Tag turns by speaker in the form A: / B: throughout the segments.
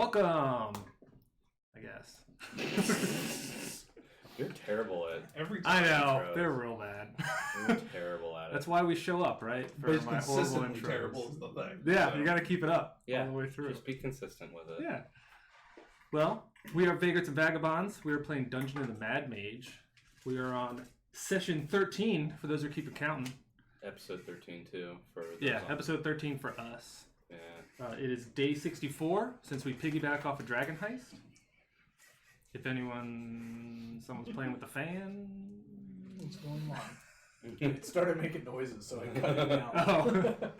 A: Welcome, I guess.
B: You're terrible at
C: Every
A: I
C: time.
A: know,
B: intros.
A: they're real bad.
B: You're terrible at it.
A: That's why we show up, right?
C: But it's
A: my horrible
C: consistently
A: intros.
C: terrible is the thing.
A: Yeah,
C: so.
A: you gotta keep it up
B: Yeah,
A: all the way through.
B: Just be consistent with it.
A: Yeah. Well, we are Vagrants and Vagabonds. We are playing Dungeon of the Mad Mage. We are on session 13, for those who keep counting.
B: Episode 13 too. For those
A: Yeah,
B: on-
A: episode 13 for us.
B: Yeah.
A: It is day 64, since we piggyback off a Dragon Heist. If someone's playing with the fan.
C: What's going on? It started making noises, so I cut it out.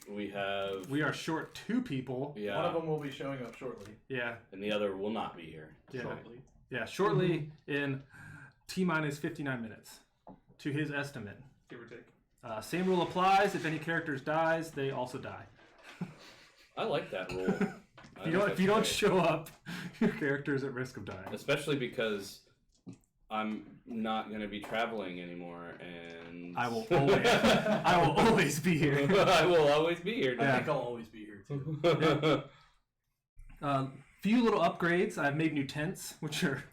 A: Oh.
B: We
A: are short 2 people.
B: Yeah.
C: One of them will be showing up shortly.
A: Yeah.
B: And the other will not be here.
A: Yeah.
C: Shortly.
A: Yeah, shortly in T-minus 59 minutes, to his estimate.
C: Give or take.
A: Same rule applies. If any characters dies, they also die.
B: I like that rule.
A: If you don't show up, your character is at risk of dying.
B: Especially because I'm not going to be traveling anymore, and
A: I will always be here.
B: I will always be here.
C: I
A: Yeah.
C: think I'll always be here too.
A: Few little upgrades. I've made new tents, which are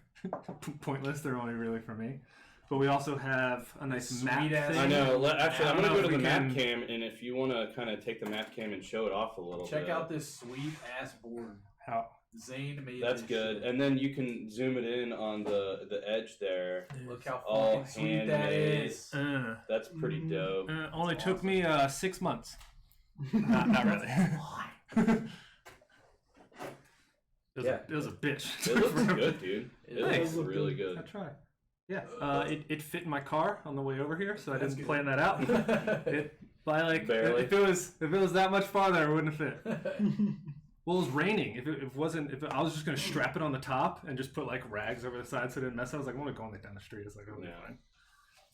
A: pointless. They're only really for me. But we also have a nice map
C: Sweet ass-
A: thing.
B: I know. Actually,
A: I
B: I'm
A: don't
B: going to
A: know
B: go
A: if
B: to the
A: we
B: map
A: can-
B: cam, and if you want to kind of take the map cam and show it off a little bit.
C: Check out this sweet ass board.
A: How?
C: Zane made
B: That's
C: this
B: good.
C: shit.
B: And then you can zoom it in on the edge there.
C: Look how
B: all
C: fucking sweet that
B: handmade.
C: is.
B: That's pretty dope.
A: Only
C: That's
A: took
C: awesome.
A: me 6 months. Not really. It was a bitch.
B: It looks good, dude. It
A: Thanks.
B: looks really
A: I
B: good.
A: try. Yeah, it fit in my car on the way over here, so I
C: That's
A: didn't
C: good.
A: plan that out.
B: Barely.
A: If it was that much farther, it wouldn't have fit. Well, it was raining. I was just gonna strap it on the top and just put like rags over the side so it didn't mess. I was like, I'm only going like down the street. It's like, oh,
B: Yeah.
A: fine.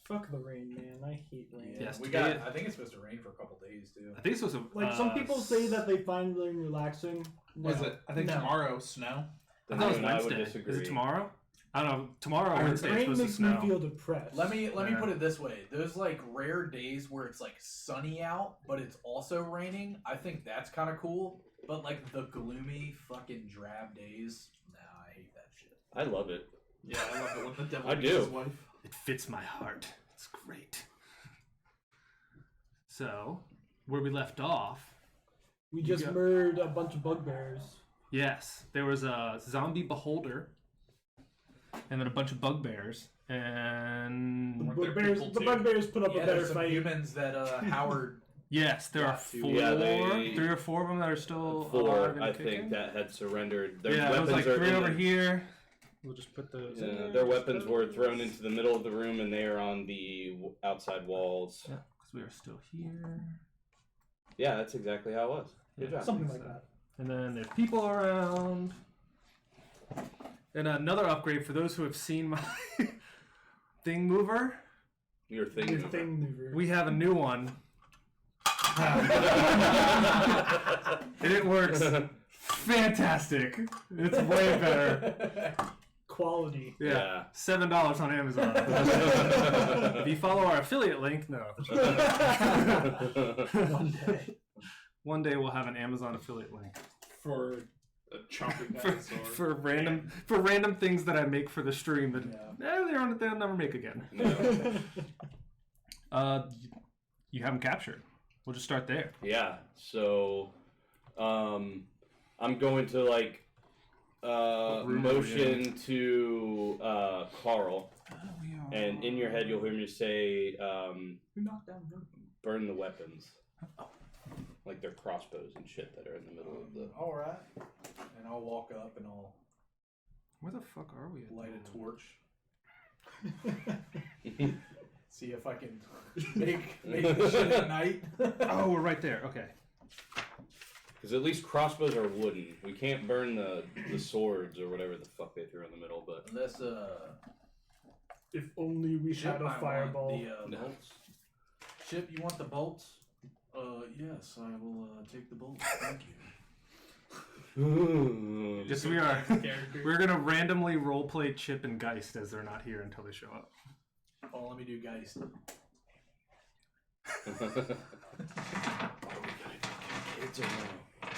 D: Fuck the rain, man. I hate rain.
C: Yeah,
A: Yes,
C: we
A: today-
C: got. I think it's supposed to rain for a couple days too.
A: I think this was a
D: Like some people say that they find them relaxing.
E: Was
D: No.
E: it? I think
D: No.
E: tomorrow snow.
A: I thought it was
B: I would
A: Wednesday.
B: disagree.
A: Is it tomorrow? I don't know. Tomorrow or
E: I heard
A: Wednesday is
D: Rain
A: supposed to
D: makes me
A: snow.
D: feel depressed.
C: Let me
A: Yeah.
C: put it this way: those like rare days where it's like sunny out, but it's also raining. I think that's kind of cool. But like the gloomy, fucking drab days, nah, I hate that shit.
B: I love it.
E: Yeah, I love it when the devil
B: I
E: meets
B: do.
E: his wife.
A: It fits my heart. It's great. So, where we left off,
D: we just
A: got-
D: murdered a bunch of bugbears.
A: yes, there was a zombie beholder, and then a bunch of bugbears, and
E: Weren't there
D: Bugbears,
E: people
D: the
E: too?
D: bugbears put up
C: Yeah,
D: a better
C: there's some
D: fight.
C: humans that Howard.
A: yes, there are
C: Yeah, dude.
A: 4,
B: Yeah,
A: 3 or 4 of them that are still
B: Four,
A: alive and
B: I
A: kicking.
B: think, that had surrendered. Their
A: Yeah, it was
B: weapons
A: like
B: are
A: 3
B: in
A: over
B: the-
A: here. We'll just put those. in
B: Yeah,
A: there.
B: their weapons were thrown into the middle of the room, and they are on the outside walls.
A: Yeah, because we are still here.
B: Yeah, that's exactly how it was. Good
A: Yeah.
B: job.
D: Something like that.
A: And then there's people around. And another upgrade for those who have seen my thing mover.
B: Your thing.
D: Your
B: mover.
D: thing mover.
A: We have a new one. And it works fantastic. It's way better.
D: Quality.
A: Yeah.
B: Yeah.
A: $7 on Amazon. If you follow our affiliate link, no.
D: One day.
A: One day we'll have an Amazon affiliate link.
E: For a chomping
A: For,
E: dinosaur.
A: for random things that I make for the stream that
C: Yeah.
A: they'll never make again.
B: No.
A: You have them captured. We'll just start there.
B: Yeah. So, I'm going to like
A: What room are we
B: motion to Carl, and in your head you'll hear me say,
D: We knocked down her.
B: "Burn the weapons." Like they're crossbows and shit that are in the middle of the.
C: All right, and I'll walk up and I'll
A: Where the fuck are we?
C: light a torch. See if I can make this shit at night.
A: Oh, we're right there. Okay.
B: Because at least crossbows are wooden. We can't burn the swords or whatever the fuck they threw in the middle, but
C: Unless
D: If only we
C: Ship
D: had a
C: might
D: fireball.
C: want the bolts. Ship, you want the bolts? Yes, I will take the bolts. Thank you.
A: Just we're gonna randomly roleplay Chip and Geist as they're not here until they show up.
C: Oh, let me do Geist.
B: Kids are now.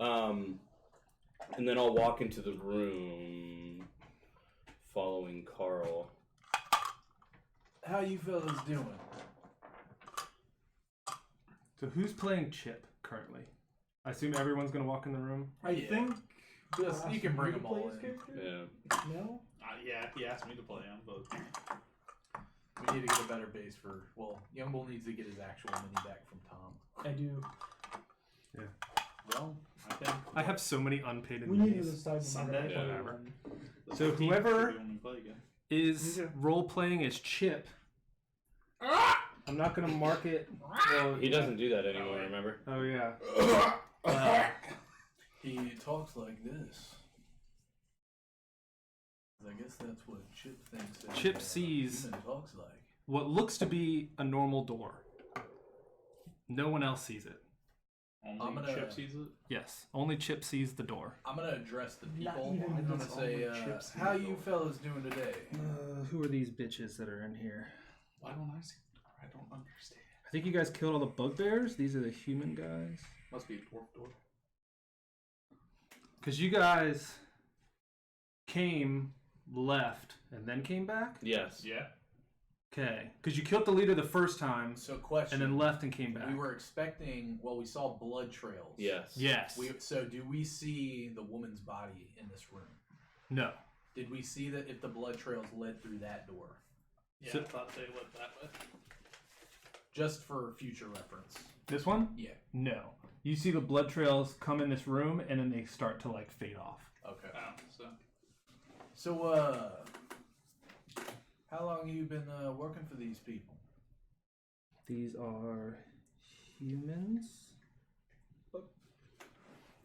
B: And then I'll walk into the room following Carl.
C: How you fellas doing?
A: So who's playing Chip currently? I assume everyone's gonna walk in the room.
D: I
C: Yeah.
D: think.
C: Just you can bring them
D: play
C: all
D: his
C: in.
D: character?
B: Yeah.
D: No.
E: Yeah, he asked me to play him, but
C: We need to get a better base for. Well, Youngbull needs to get his actual mini back from Tom.
D: I do.
E: well, I think
A: I have so many unpaid
D: We need to
A: minis.
D: decide when
E: Sunday,
D: we're gonna play
A: whatever.
D: one.
E: the
A: So
E: 15th
A: whoever-
E: should be when we play again.
A: Is
D: Yeah.
A: role playing as Chip. I'm not gonna mark it. Well,
B: He doesn't do that anymore, remember?
A: Oh yeah.
C: He talks like this. I guess that's what Chip thinks.
A: Chip sees
C: human talks like.
A: what looks to be a normal door. No one else sees it.
E: Only
C: I'm gonna-
E: Chip sees it.
A: Yes, only Chip sees the door.
C: I'm gonna address the
D: Not
C: people.
D: even
C: I'm gonna
D: this
C: say,
D: only Chip's
C: how
D: in the
C: you
D: door.
C: fellas doing today?
A: Who are these bitches that are in here?
E: Why don't I see the door? I don't understand.
A: I think you guys killed all the bugbears. These are the human guys.
E: Must be a dwarf door.
A: Because you guys came, left, and then came back?
B: Yes.
E: Yeah.
A: Okay. Because you killed the leader the first time,
C: So, question.
A: and then left and came back.
C: We were expecting. Well, we saw blood trails.
B: Yes.
A: Yes.
C: So, do we see the woman's body in this room?
A: No.
C: Did we see that if the blood trails led through that door?
E: Yeah,
A: So-
E: I thought they went that way.
C: Just for future reference.
A: This one?
C: Yeah.
A: No. You see the blood trails come in this room, and then they start to, like, fade off.
C: Okay.
E: Oh, so
C: So, how long have you been working for these people?
A: These are humans. A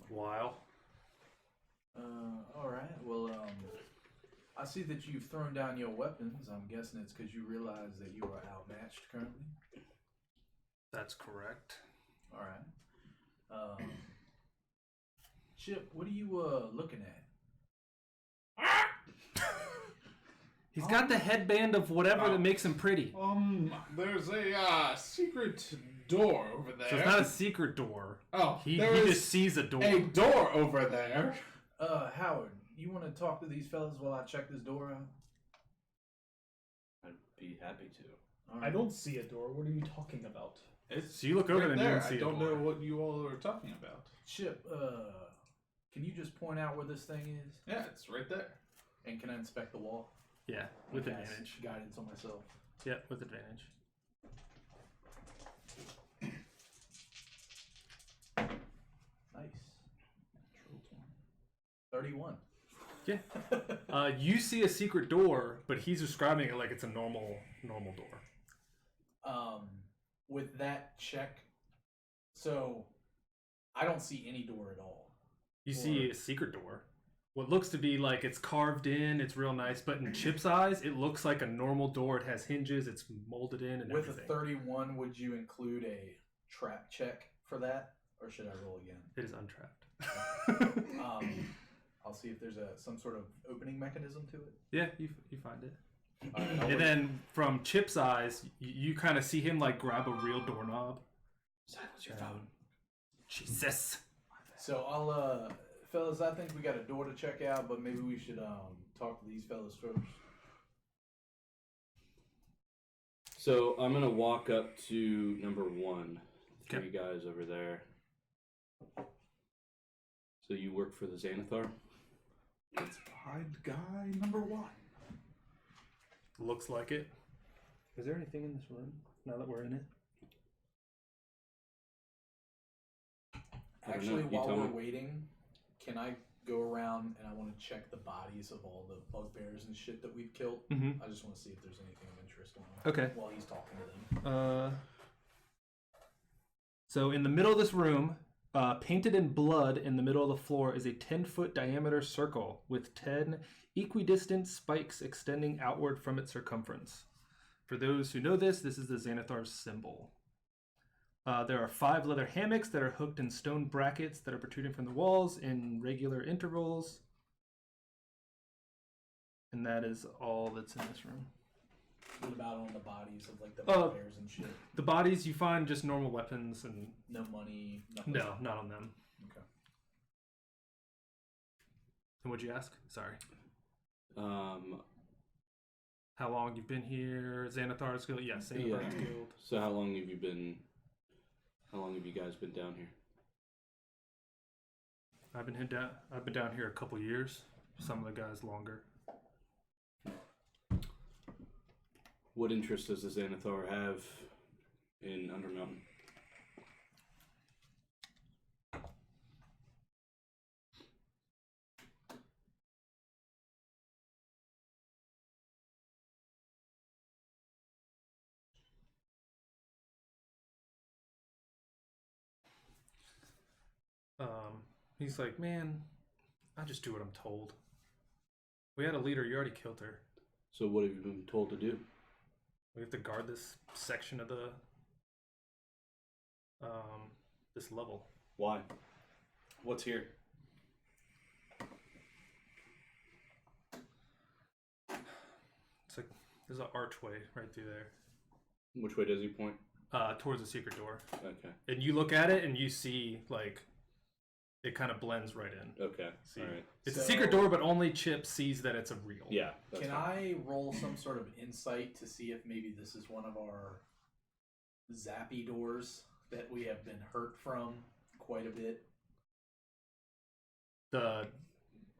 A: while.
C: All right. Well, I see that you've thrown down your weapons. I'm guessing it's because you realize that you are outmatched currently.
A: That's correct.
C: All right. Chip, what are you looking at?
A: He's got the headband of whatever that makes him pretty.
E: there's a secret door over there.
A: So it's not a secret door.
E: Oh,
A: He
E: there's
A: just sees a door.
E: a door over there.
C: Howard, you want to talk to these fellas while I check this door out?
B: I'd be happy to.
C: All
D: I don't see a door. What are you talking about?
E: It's
A: So you look over
E: right
A: and you
E: there.
A: don't see
E: I
A: a
E: don't
A: door.
E: know what you all are talking about.
C: Chip, can you just point out where this thing is?
E: Yeah, it's right there.
C: And can I inspect the wall?
A: Yeah, with
C: Cast
A: advantage.
C: Guidance on myself.
A: Yeah, with advantage.
C: Nice. 31.
A: Yeah. You see a secret door, but he's describing it like it's a normal door.
C: With that check, so I don't see any door at all.
A: You see a secret door. What looks to be like it's carved in, it's real nice, but in Chip's eyes, it looks like a normal door. It has hinges, it's molded in, and
C: With
A: everything.
C: a 31, would you include a trap check for that, or should I roll again?
A: It is untrapped.
C: I'll see if there's some sort of opening mechanism to it.
A: Yeah, you find it.
C: All right, I'll
A: And
C: wait.
A: then from Chip's eyes, you kind of see him like grab a real doorknob.
B: Silence your phone.
A: Jesus.
C: So I'll, fellas, I think we got a door to check out, but maybe we should talk to these fellas first.
B: So I'm gonna walk up to number one.
A: Okay.
B: Three guys over there. So you work for the Xanathar?
E: Let's find guy number one.
A: Looks like it. Is there anything in this room now that we're in it?
B: I don't
C: Actually,
B: know. You
C: while
B: tell
C: we're
B: me.
C: waiting, can I go around and I want to check the bodies of all the bugbears and shit that we've killed?
A: Mm-hmm.
C: I just want to see if there's anything of interest on
A: Okay.
C: while he's talking to them.
A: So in the middle of this room, painted in blood in the middle of the floor is a 10-foot diameter circle with 10 equidistant spikes extending outward from its circumference. For those who know this is the Xanathar's symbol. There are 5 leather hammocks that are hooked in stone brackets that are protruding from the walls in regular intervals. And that is all that's in this room.
C: What about on the bodies of like the
A: Uh,
C: bears and shit?
A: The bodies you find just normal weapons and
C: No money. Nothing.
A: no, not on them.
C: Okay.
A: And what'd you ask? Sorry.
B: Um,
A: How long you've been here? Xanathar's Guild? Yeah, Xanathar's Guild.
B: so how long have you been? How long have you guys been down here?
A: I've been down here a couple years. Some of the guys longer.
B: What interest does the Xanathar have in Undermountain?
A: He's like, man, I just do what I'm told. We had a leader. You already killed her.
B: So what have you been told to do?
A: We have to guard this section of the this level.
B: Why? What's here?
A: It's like there's an archway right through there,
B: Which way does he point?
A: towards the secret door.
B: Okay.
A: And you look at it and you see like it kind of blends right in.
B: Okay.
A: See,
B: All right.
A: it's
C: So-
A: a secret door, but only Chip sees that it's a real.
B: Yeah. That's
C: Can
B: fine.
C: I roll some sort of insight to see if maybe this is one of our zappy doors that we have been hurt from quite a bit?
A: The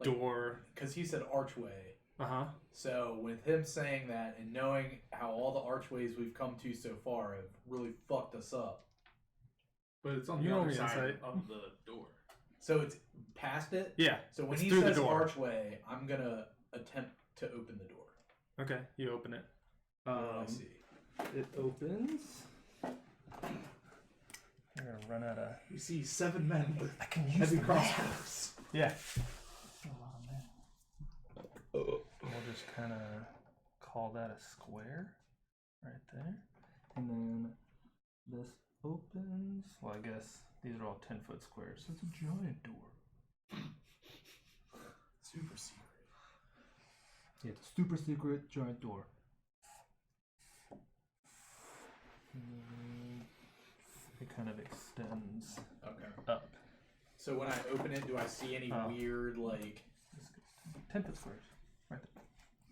A: door.
C: Because he said archway.
A: Uh-huh.
C: So with him saying that and knowing how all the archways we've come to so far have really fucked us up.
E: But it's on
A: You
E: the
A: know
E: other
A: me
E: side
A: inside.
E: of the door.
C: So it's past it?
A: Yeah.
C: So when
A: it's
C: he
A: through the
C: says
A: door.
C: archway, I'm going to attempt to open the door.
A: Okay, you open it.
C: What do I see?
A: It opens. You're gonna run out of.
D: You see 7 men with
A: I can use
D: heavy
A: the
D: crossbows.
A: Yeah. A lot of men. We'll just kind of call that a square right there. And then this opens. Well, I guess these are all 10-foot squares. So it's a giant door.
C: Super secret.
A: Yeah, it's a super secret giant door. And it kind of extends
C: Okay.
A: up.
C: So when I open it, do I see any
A: Oh.
C: weird, like,
A: 10-foot squares. Right there.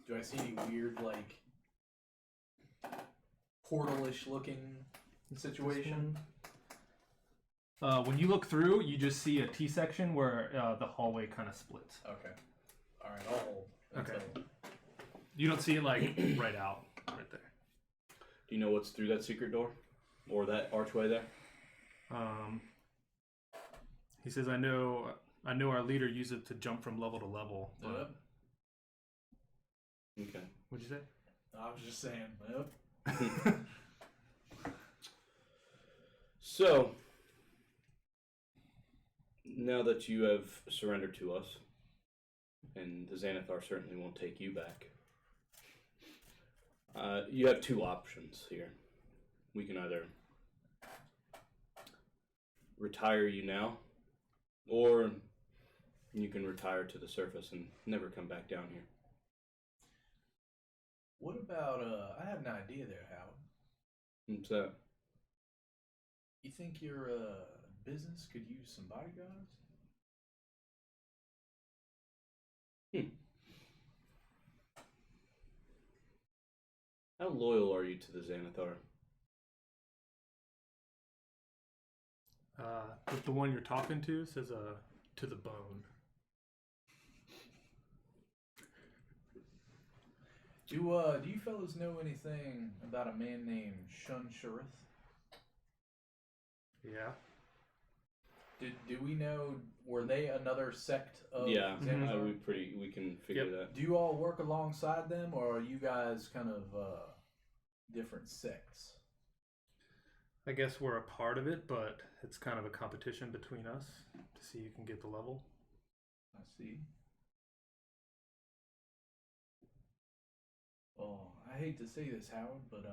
C: do I see any weird, like, portal-ish looking situation?
A: When you look through, you just see a T section where the hallway kind of splits.
C: Okay. Alright, I'll hold.
A: Okay.
C: until-
A: You don't see it like right out, right there.
B: Do you know what's through that secret door, or that archway there?
A: He says, "I know our leader used it to jump from level to level." But
C: Yep.
B: Okay.
A: what'd you say?
C: I was just saying, yep.
B: So, now that you have surrendered to us, and the Xanathar certainly won't take you back, you have two options here. We can either retire you now, or you can retire to the surface and never come back down here.
C: What about, I had an idea there, Howard.
B: What's that?
C: You think your, business could use some bodyguards?
B: How loyal are you to the Xanathar?
A: The one you're talking to says, "to the bone."
C: Do you fellas know anything about a man named Shun Sharith?
A: Yeah.
C: Do we know, were they another sect of
B: Yeah,
C: Xanathar?
B: we can figure
A: Yep.
B: that.
C: Do you all work alongside them, or are you guys kind of different sects?
A: I guess we're a part of it, but it's kind of a competition between us to see who can get the level.
C: I see. Well, I hate to say this, Howard, but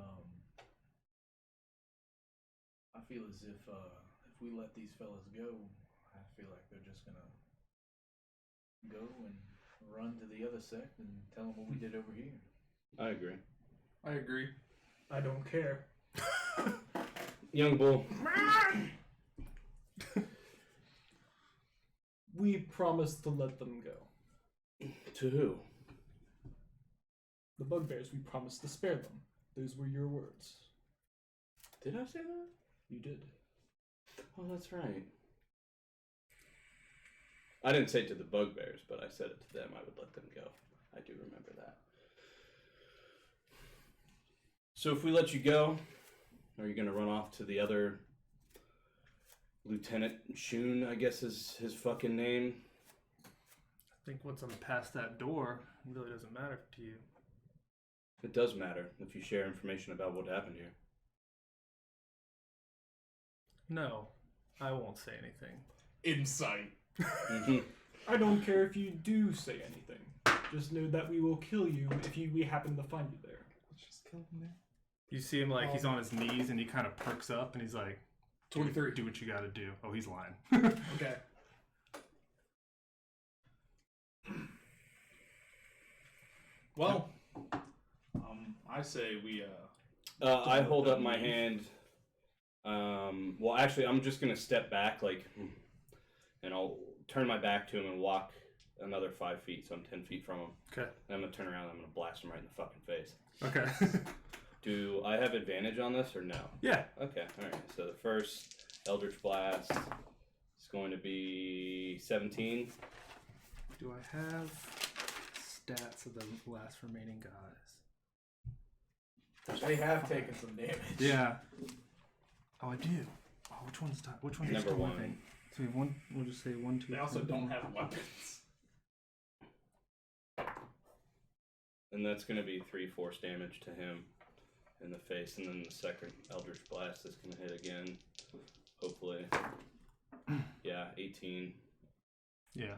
C: I feel as if we let these fellas go, I feel like they're just gonna go and run to the other sect and tell them what we did over here.
B: I agree.
E: I agree.
D: I don't care.
B: Young bull.
D: We promised to let them go.
B: To who?
D: The bugbears, we promised to spare them. Those were your words.
B: Did I say that?
D: You did.
B: Oh, that's right. I didn't say it to the bugbears, but I said it to them. I would let them go. I do remember that. So if we let you go, are you going to run off to the other Lieutenant Shun, I guess is his fucking name?
A: I think once I'm past that door, it really doesn't matter to you.
B: It does matter if you share information about what happened here.
A: No, I won't say anything.
E: Insight.
D: I don't care if you do say anything. Just know that we will kill you if we happen to find you there.
E: Let's just kill him there.
A: You see him like he's on his knees and he kind of perks up and he's like,
E: 23.
A: Do what you gotta do. Oh, he's lying.
D: Okay.
E: Well, I say we
B: I hold up my hand. Well, actually, I'm just going to step back, and I'll turn my back to him and walk another 5 feet, so I'm 10 feet from him.
A: Okay.
B: And I'm going to turn around and I'm going to blast him right in the fucking face.
A: Okay.
B: Do I have advantage on this or no?
A: Yeah.
B: Okay, alright. So the first Eldritch Blast is going to be 17.
A: Do I have stats of the last remaining guys?
C: They have taken some damage.
A: Yeah. Oh, I do. Oh, which one's top? Which one's
B: Number
A: still
B: one.
A: living? So we have one. We'll just say 1, 2.
E: They also
A: 3,
E: don't
A: 4.
E: have weapons.
B: And that's going to be 3 force damage to him in the face. And then the second Eldritch Blast is going to hit again. Hopefully. Yeah, 18.
A: Yeah.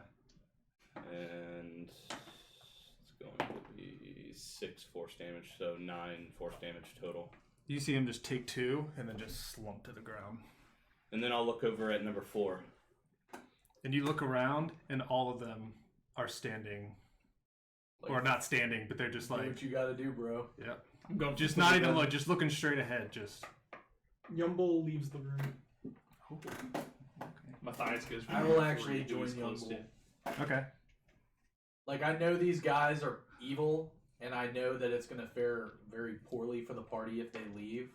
B: And it's going to be 6 force damage, so 9 force damage total.
A: You see him just take 2 and then just slump to the ground.
B: And then I'll look over at number 4.
A: And you look around, and all of them are standing, or not standing, but they're just
C: Do
A: like,
C: what you gotta do, bro.
A: yeah,
E: I'm going
A: just
E: for
A: not
E: the
A: even
E: gun.
A: look, just looking straight ahead. Just.
D: Yumble leaves the room.
A: Oh, okay.
E: Matthias goes.
C: I will actually
E: who he's
C: join
E: close
C: Young
E: to.
A: Okay.
C: Like, I know these guys are evil, and I know that it's gonna fare very poorly for the party if they leave,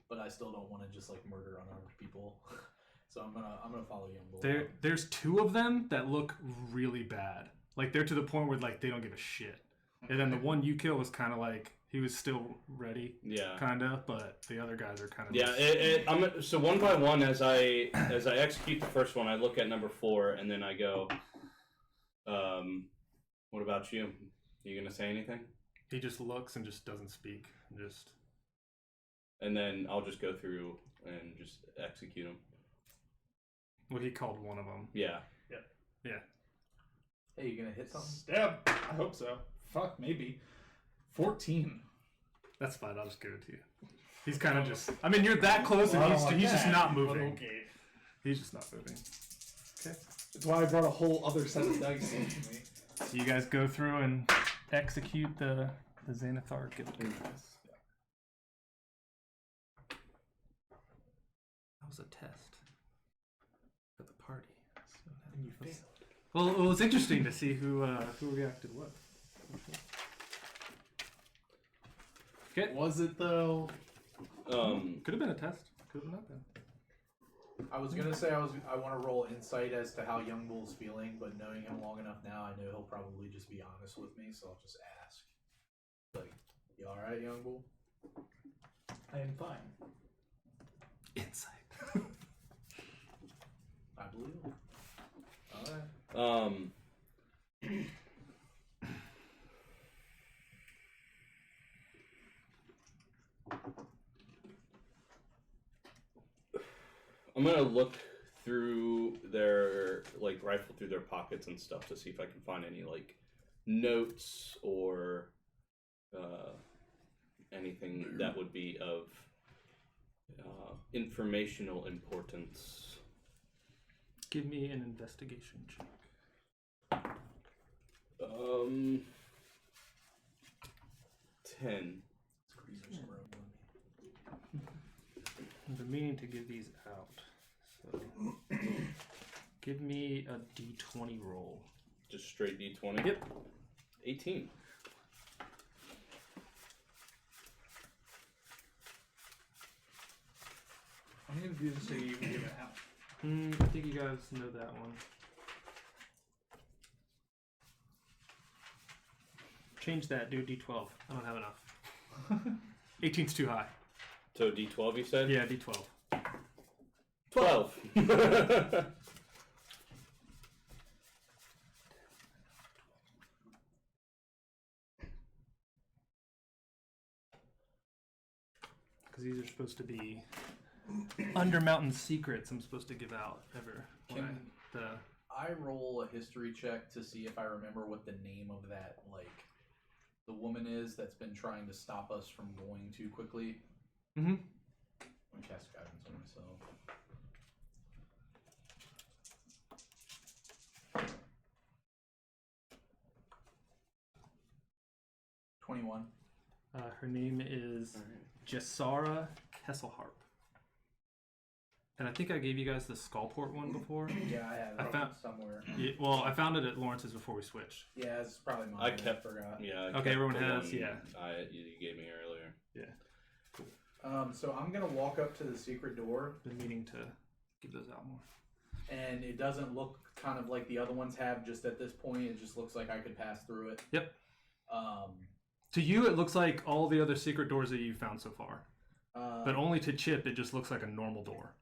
C: but I still don't want to just like murder unarmed people. So I'm gonna follow Young
A: There's 2 of them that look really bad. Like they're to the point where like they don't give a shit. And then the one you kill was kind of like he was still ready,
B: Yeah.
A: kind of, but the other guys are kind of.
B: Yeah, so one by one, as I execute the first one, I look at number 4, and then I go, what about you? You gonna say anything?
A: He just looks and just doesn't speak.
B: And then I'll just go through and just execute him.
A: Well, he called one of them.
B: Yeah.
A: Yeah.
C: Hey, you gonna hit something?
E: Stab. I hope so. Fuck, maybe. 14.
A: That's fine. I'll just give it to you. He's kind of just. I mean, you're that close, and he's just not moving.
E: Okay.
A: He's just not moving. Okay.
E: That's why I brought a whole other set of dice with me.
A: So you guys go through and execute the Xanathar guild. That was a test for the party. So
D: And you failed.
A: well, it was interesting to see who reacted what. Okay.
E: Was it though?
A: Could have been a test. Could have not been.
C: I was gonna say I want to roll insight as to how Young Bull's feeling, but knowing him long enough now, I know he'll probably just be honest with me, so I'll just ask. Like, you all right, Young Bull?
D: I am fine.
A: Insight.
C: I believe him. All right.
B: I'm gonna look through their rifle through their pockets and stuff to see if I can find any notes or anything that would be of informational importance.
A: Give me an investigation check.
B: 10.
A: meaning to give these out. So give me a d20 roll.
B: Just straight D20?
A: Yep.
B: 18.
D: I'm going to do this so you can give it out.
A: I think you guys know that one. Change that, do a d12. I don't have enough. 18's too high.
B: So D12 you said?
A: Yeah, d12.
B: 12.
A: Because these are supposed to be Undermountain secrets I'm supposed to give out ever.
C: Can I roll a history check to see if I remember what the name of that, like, the woman is that's been trying to stop us from going too quickly?
A: Mm-hmm.
C: I'm gonna cast guidance on myself.
A: Her name is Jessara Kesselharp. And I think I gave you guys the Skullport one before.
C: Yeah, I have it
A: I found
C: somewhere.
A: Yeah, well, I found it at Lawrence's before we switched.
C: Yeah, it's probably mine.
B: I kept.
C: forgot.
B: Yeah.
A: Okay, everyone has,
B: you gave me earlier.
A: Yeah.
C: So I'm gonna walk up to the secret door.
A: Been meaning to give those out more.
C: And it doesn't look kind of like the other ones have just at this point. It just looks like I could pass through it.
A: Yep.
C: Um,
A: To you, it looks like all the other secret doors that you've found so far. But only to Chip, it just looks like a normal door.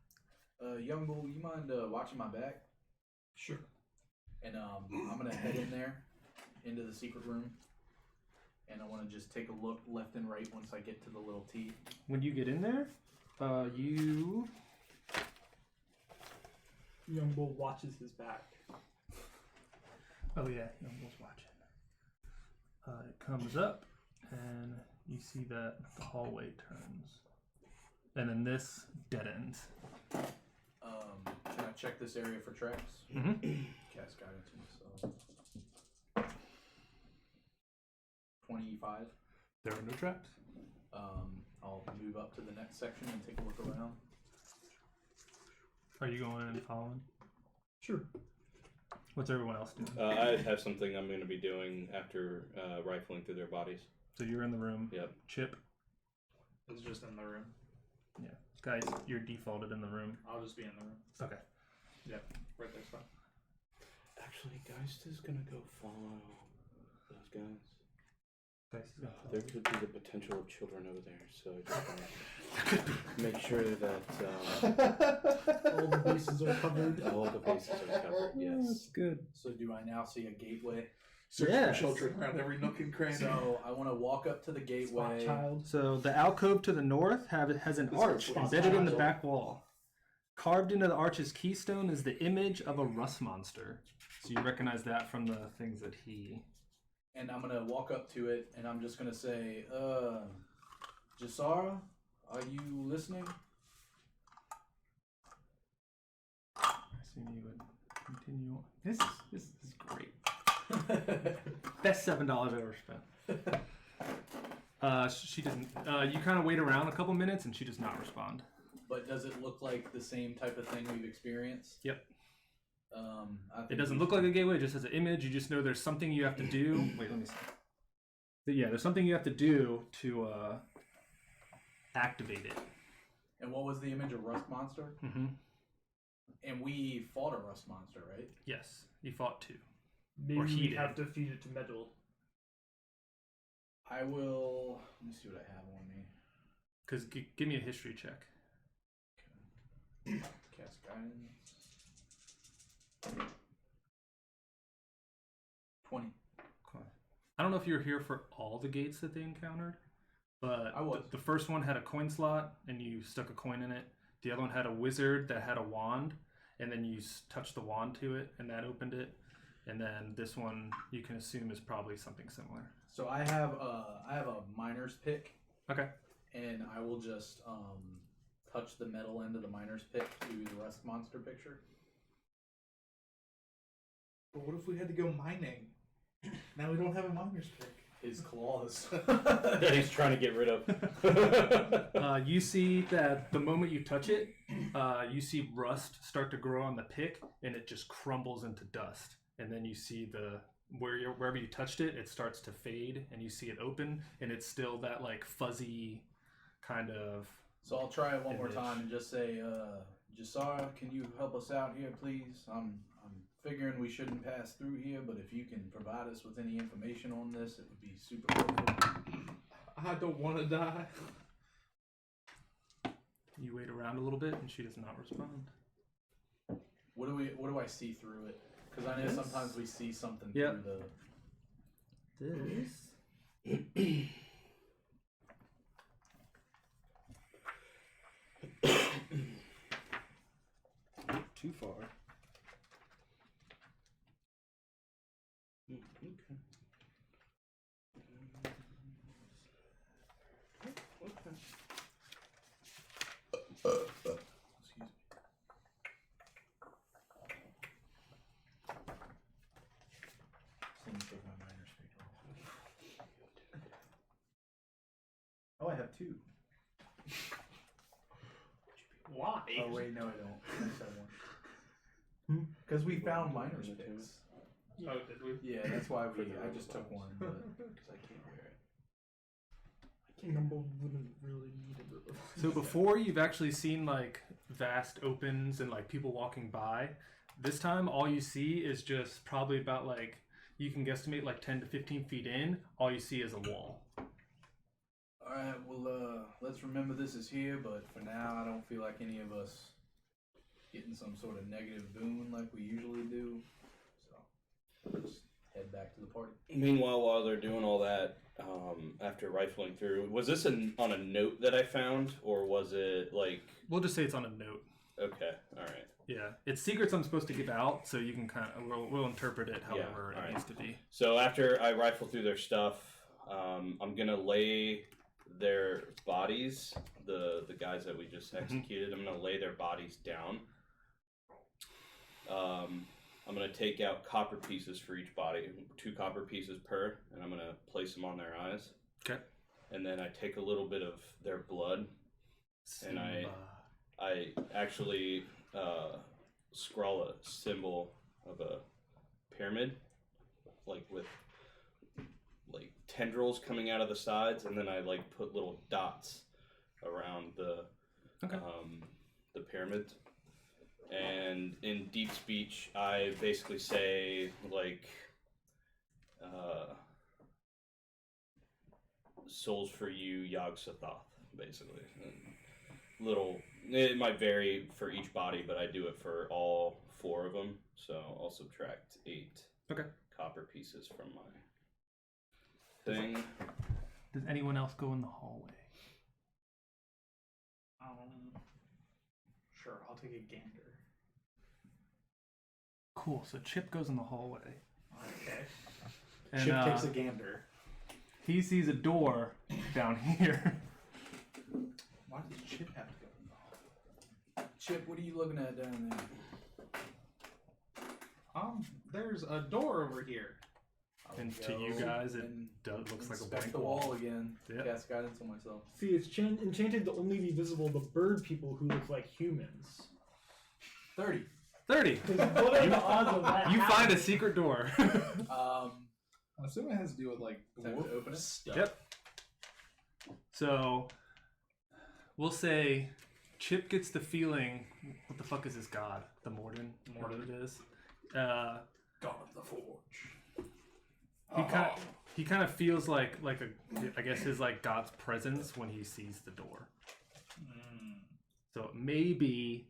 C: Young bull, you mind watching my back?
D: Sure.
C: And I'm gonna head in there, into the secret room. And I want to just take a look left and right once I get to the little T.
A: When you get in there, you...
D: Young Bull watches his back.
A: Oh yeah, Young Bull's watching. It comes up, and you see that the hallway turns. And then this dead ends.
C: Can I check this area for traps?
A: Mm-hmm.
C: Cast guidance on myself. 25.
A: There are no traps.
C: I'll move up to the next section and take a look around.
A: Are you going and following?
D: Sure.
A: What's everyone else doing?
B: I have something I'm going to be doing after rifling through their bodies.
A: So you're in the room.
B: Yep.
A: Chip.
D: It's just in the room.
A: Yeah. Guys, you're defaulted in the room.
D: I'll just be in the room.
A: Okay.
D: Yep. Right there's fine.
B: Actually, Geist is going to go follow those guys.
A: Guys, he's gonna
B: There could be the potential of children over there, so I just want to make sure that
D: All the bases are covered.
B: all the bases are covered. Yes.
A: That's good.
C: So do I now see a gateway?
E: Search
A: Yes.
E: for children around every nook and cranny.
C: So I want to walk up to the
D: Spot
C: gateway.
D: child.
A: So the alcove to the north has an
E: This
A: arch
E: is what
A: embedded in the
E: child.
A: back wall. Carved into the arch's keystone is the image of a rust monster. So you recognize that from the things that he...
C: And I'm gonna walk up to it, and I'm just gonna say, Jessara, are you listening?
A: I assume you would continue on. This is great. Best $7 I've ever spent. She doesn't. You kind of wait around a couple minutes, and she does not respond.
C: But does it look like the same type of thing we've experienced?
A: Yep.
C: I think
A: It doesn't look like a gateway. It just has an image. You just know there's something you have to do. Wait, let me see. But yeah, there's something you have to do to activate it.
C: And what was the image of Rust Monster?
A: Mm-hmm.
C: And we fought a Rust Monster, right?
A: Yes, you fought two.
D: Maybe
A: Or he
D: we
A: did.
D: have to feed it to metal.
C: I will. Let me see what I have on me.
A: Because give me a history check.
C: Cast guidance. 20.
A: Okay. I don't know if you were here for all the gates that they encountered, but
C: I was.
A: The first one had a coin slot, and you stuck a coin in it. The other one had a wizard that had a wand, and then you touched the wand to it, and that opened it. And then this one, you can assume, is probably something similar.
C: So I have a miner's pick,
A: Okay.
C: and I will just touch the metal end of the miner's pick to the Rust Monster picture.
E: But what if we had to go mining? Now we don't have a miner's pick.
C: his claws.
B: that he's trying to get rid of.
A: You see that the moment you touch it, you see rust start to grow on the pick, and it just crumbles into dust. And then you see wherever you touched it, it starts to fade, and you see it open, and it's still that like fuzzy kind of.
C: So I'll try it one more
A: image.
C: time and just say, Jasara, can you help us out here, please? I'm figuring we shouldn't pass through here, but if you can provide us with any information on this, it would be super helpful.
E: I don't want to die.
A: You wait around a little bit, and she does not respond.
C: What do I see through it? Because I know
A: This?
C: sometimes we see something
A: Yep.
C: through the.
A: This. Not too far.
B: Okay.
C: Excuse me. Let me take my minor speed roll. Oh, I have 2.
D: Why?
C: Oh wait, no, I don't. I just have 1. Because we found minor picks.
D: Oh, did we?
C: Yeah, that's why I just took one, but because I can't wear it.
D: Number wouldn't really need it.
A: So before you've actually seen like vast opens and like people walking by, this time all you see is just probably about like, you can guesstimate like 10 to 15 feet in, all you see is a wall.
C: Alright, well, let's remember this is here, but for now, I don't feel like any of us getting some sort of negative boon like we usually do. So, let's head back to the party.
B: Meanwhile, while they're doing all that, after rifling through, was this on a note that I found, or was it like?
A: We'll just say it's on a note.
B: Okay, all right.
A: Yeah, it's secrets I'm supposed to give out, so you can kind of we'll interpret it however
B: all
A: it
B: right.
A: needs to be.
B: So after I rifle through their stuff, I'm gonna lay their bodies, the guys that we just executed. I'm gonna lay their bodies down. I'm gonna take out copper pieces for each body, 2 copper pieces per, and I'm gonna place them on their eyes.
A: Okay.
B: And then I take a little bit of their blood, and I actually scrawl a symbol of a pyramid, like with like tendrils coming out of the sides, and then I like put little dots around the pyramid. And in deep speech, I basically say like, "Souls for you, Yog Sothoth," basically. Little, it might vary for each body, but I do it for all 4 of them. So I'll subtract 8 copper pieces from my thing.
A: Does anyone else go in the hallway?
D: Sure, I'll take a gander.
A: Cool. So Chip goes in the hallway.
D: Okay.
A: And,
C: Chip takes a gander.
A: He sees a door down here.
C: Why does Chip have to go in the hall? Chip, what are you looking at down there?
E: There's a door over here.
A: And to you guys, it looks like a
C: Inspect
A: blank
C: the wall again.
A: Yep.
C: Cast guidance on myself.
D: See, it's enchanted to only be visible to bird people who look like humans.
C: 30.
A: 30.
D: What are the odds of that?
A: You find a secret door.
E: I assume it has to do with like
C: Time to open it.
A: Yep. So we'll say Chip gets the feeling. What the fuck is this god? The Morden. Morden it is.
C: God of the Forge.
A: He kind of feels like a, I guess his like God's presence when he sees the door. So it may be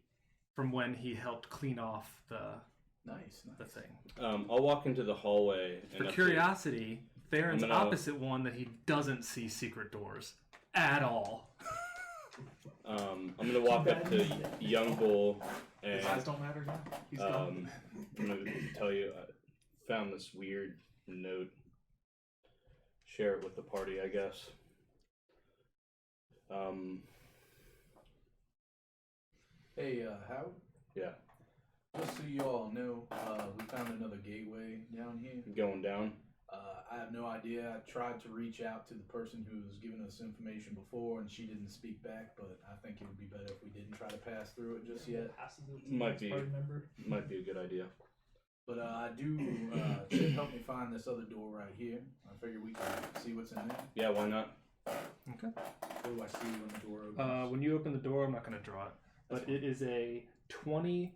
A: from when he helped clean off the
C: Nice.
A: thing.
B: I'll walk into the hallway.
A: For
B: and
A: curiosity, Theron's
B: I'm gonna-
A: opposite one that he doesn't see secret doors at all.
B: I'm gonna walk up to Young Bull
E: his eyes
B: and
E: don't matter now. He's gone.
B: I'm gonna tell you I found this weird note. Share it with the party, I guess.
C: Hey, Howard?
B: Yeah,
C: Just so you all know, we found another gateway down here.
B: going down.
C: I have no idea. I tried to reach out to the person who was giving us information before, and she didn't speak back. But I think it would be better if we didn't try to pass through it just yet.
B: Might be a good idea.
C: But I do. Should help me find this other door right here. I figure we can see what's in there.
B: Yeah, why not?
A: Okay.
C: What do I see when the door opens?
A: When you open the door, I'm not going to draw it, but it is a 20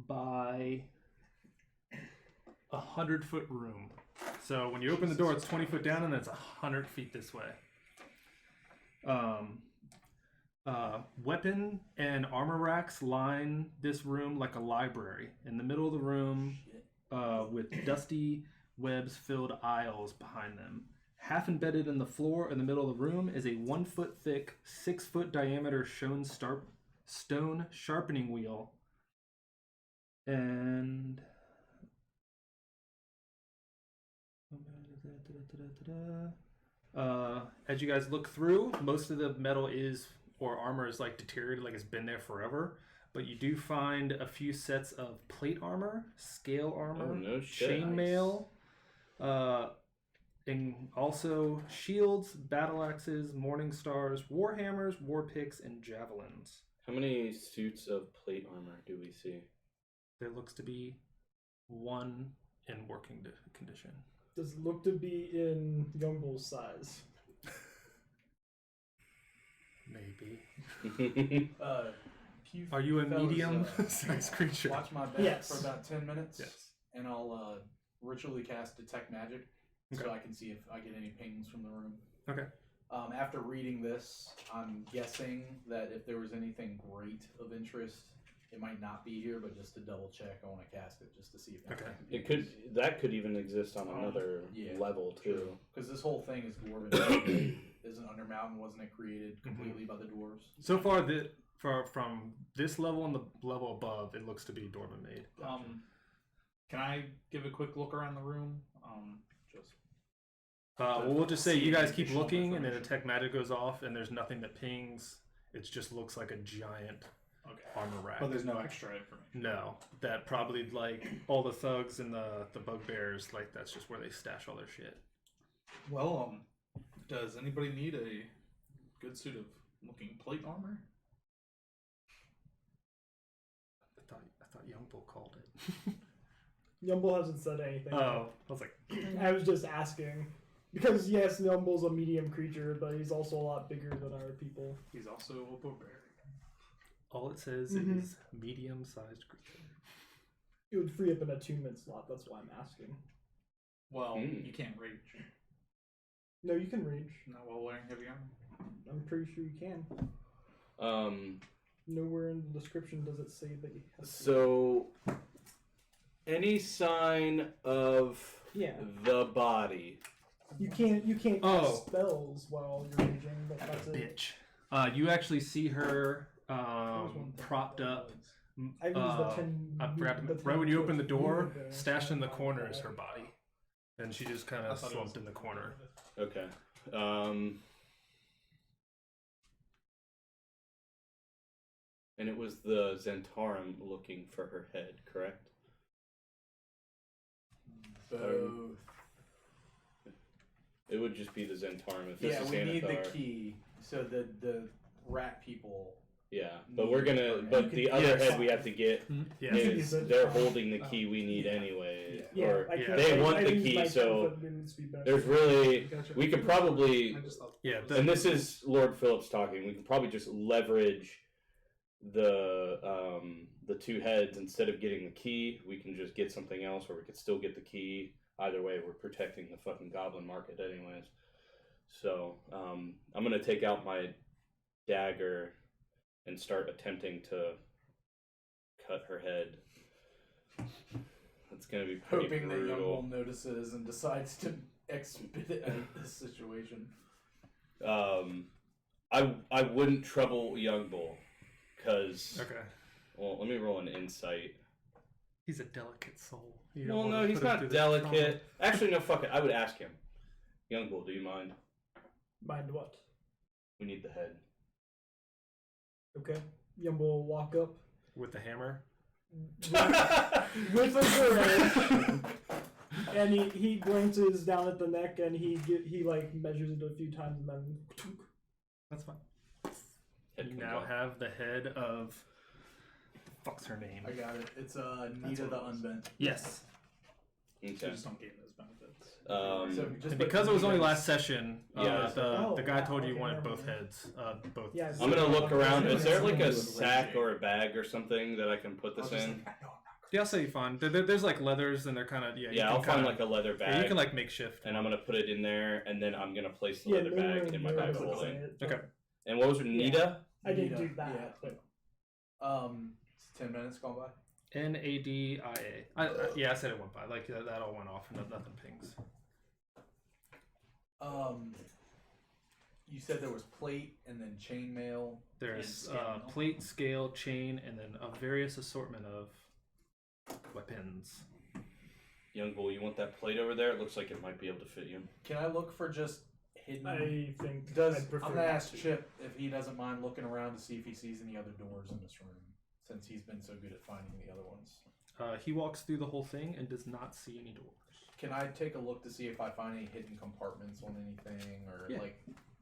A: by 100-foot room. So when you open the door, it's 20 foot down, and it's 100 feet this way. Weapon and armor racks line this room like a library. In the middle of the room, with dusty webs filled aisles behind them. Half embedded in the floor in the middle of the room is a 1 foot thick, 6 foot diameter stone sharpening wheel. And as you guys look through, most of the metal or armor is like deteriorated, like it's been there forever. But you do find a few sets of plate armor, scale armor, chainmail, and also shields, battle axes, morning stars, war hammers, war picks, and javelins.
B: How many suits of plate armor do we see?
A: There looks to be one in working condition.
D: Does it look to be in young bull's size?
A: Maybe. Are you a
C: fellas,
A: medium sized creature?
C: Watch my back
D: Yes.
C: for about 10 minutes.
A: Yes.
C: And I'll ritually cast Detect Magic
A: Okay.
C: so I can see if I get any pings from the room.
A: Okay.
C: After reading this, I'm guessing that if there was anything great of interest, it might not be here, but just to double check, I want to cast it just to see if
A: Okay.
B: That could even exist on another level too.
C: Because this whole thing is dwarven. Isn't Undermountain? Wasn't it created completely by the dwarves?
A: So far, from this level and the level above, it looks to be Dwarven made.
E: Can I give a quick look around the room?
A: Well, we'll just say you guys keep looking, and then Detect Magic goes off, and there's nothing that pings. It just looks like a giant armor rack.
E: But there's no extra information.
A: No, that probably like all the thugs and the bugbears, like that's just where they stash all their shit.
E: Well, does anybody need a good suit of looking plate armor?
A: I thought Young Bull called it.
D: Young bull hasn't said anything.
A: Oh, I was like,
D: I was just asking. Because yes, Young bull's a medium creature, but he's also a lot bigger than our people.
E: He's also a barbarian.
A: all it says is medium-sized creature.
D: It would free up an attunement slot. That's why I'm asking.
E: Well, you can't rage.
D: No, you can rage.
E: Not while wearing heavy armor.
D: I'm pretty sure you can. Nowhere in the description does it say that you have to.
B: So, any sign of the body.
D: You can't cast spells while you're raging, but that's it.
A: Bitch. You actually see her propped up.
D: I forgot to,
A: right when you open the door, stashed in the corner is her body. And she just kind of slumped in the corner.
B: Okay. And it was the Zentarum looking for her head, correct?
C: Both.
B: It would just be the Zentarum if this is
C: we
B: Xanathar.
C: need the key. So the rat people.
B: Yeah, but we're gonna. But the other head we have to get is they're holding the key we need anyway. They want the key, so there's really we could probably. And this is Lord Phillips talking. We can probably just leverage the two heads instead of getting the key. We can just get something else, or we could still get the key. Either way, we're protecting the fucking goblin market, anyways. So I'm gonna take out my dagger and start attempting to cut her head. That's gonna be pretty
C: hoping
B: brutal.
C: that Young Bull notices and decides to expedite this situation.
B: I wouldn't trouble Young Bull, because well, let me roll an insight.
A: He's a delicate soul.
B: Well, no, he's not delicate. Actually, no, fuck it. I would ask him. Young Bull, do you mind?
D: Mind what?
B: We need the head.
D: Okay. Young Bull will walk up.
A: With the hammer?
D: With a And he glances down at the neck and he like measures it a few times and then.
A: That's fine.
B: Head
A: You
B: comes
A: now
B: off.
A: have the head of. The fuck's her name?
C: I got it. It's Nita the Unbent.
A: Yes.
E: So
B: Okay.
E: just don't gain those benefits.
C: So just
A: And
C: put
A: because it was only
C: Nita's-
A: last session,
B: Yeah.
A: the guy told you you
D: okay,
A: wanted
D: never
A: both
D: mind.
A: heads. Both.
D: Yeah,
B: I'm gonna look around. Is there like a
E: Something with
B: sack
E: raging.
B: or a bag or something that I can put
C: I was
B: this
C: just
B: in?
C: like, I know I'm not
A: Yeah, I'll say you find. There's like leathers and they're kind of
B: Yeah, I'll find like a leather
A: Yeah,
B: bag,
A: you can like makeshift.
B: and I'm gonna put it in there, and then I'm gonna place the
D: Yeah,
B: leather
D: no
B: bag
D: one
B: in my
D: knows
B: bag of
D: what to
B: holding.
D: say it,
A: Okay.
B: And what was her Nita?
D: I didn't
C: Nita,
D: do that.
C: yeah.
D: But
C: It's 10 minutes gone by.
A: NADIA. Yeah, I said it went by. Like that all went off and nothing pings.
C: You said there was plate and then chainmail.
A: There's
E: And scale.
A: plate, scale, chain, and then a various assortment of weapons.
B: Young bull, you want that plate over there? It looks like it might be able to fit you.
C: Can I look for just hidden?
D: I think
C: I'm
D: I'd prefer
C: gonna
D: not
C: ask
D: to.
C: Chip if he doesn't mind looking around to see if he sees any other doors in this room, since he's been so good at finding the other ones.
A: He walks through the whole thing and does not see any doors.
C: Can I take a look to see if I find any hidden compartments on anything, or
A: Yeah.
C: like?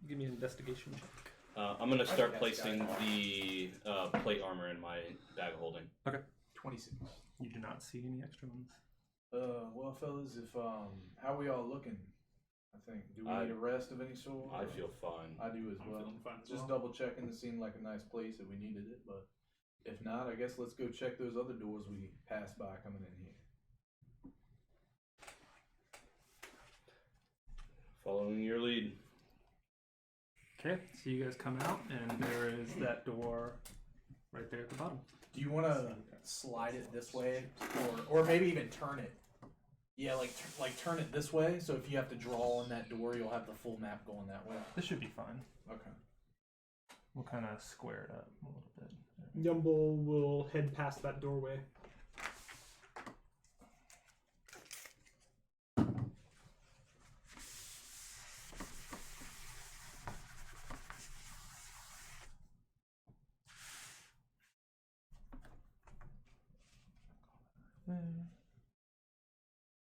A: Give me an investigation check.
B: I'm gonna start
C: guess,
B: placing
C: guys.
B: the plate armor in my bag of holding.
C: 26.
A: You do not see any extra ones.
C: Well, fellas, if how we all looking? I think. Do we
B: I-
C: need a rest of any sort?
B: I
C: or-
B: feel fine.
C: I do as
E: I'm
C: well.
E: feeling fine as
C: Just
E: well.
C: double checking. It seemed like a nice place if we needed it, but if not, I guess let's go check those other doors we passed by coming in here.
B: Following your lead.
A: Okay, so you guys come out and there is that door right there at the bottom.
C: Do you want to slide it this way, or maybe even turn it? Yeah, like turn it this way. So if you have to draw on that door, you'll have the full map going that way.
A: This should be fine.
C: Okay.
A: We'll kind of square it up a little bit.
D: Yumble will head past that doorway.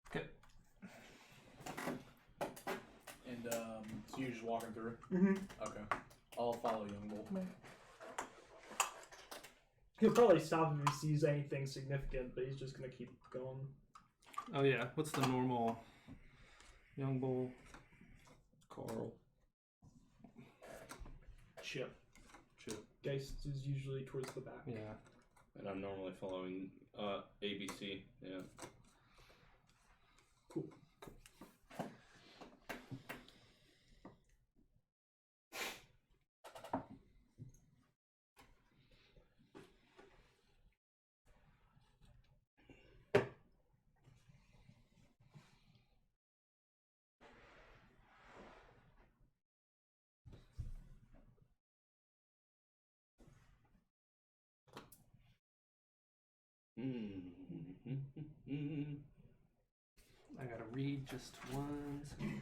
A: Okay.
C: And so you're just walking through.
D: Mm-hmm.
C: Okay. I'll follow Young Bull.
D: He'll probably stop if he sees anything significant, but he's just gonna keep going.
A: Oh yeah, what's the normal? Young Bull, Carl,
D: Chip.
A: Chip.
D: Geist is usually towards the back.
A: Yeah.
B: And I'm normally following ABC. Yeah.
D: Cool.
A: I gotta read just one second.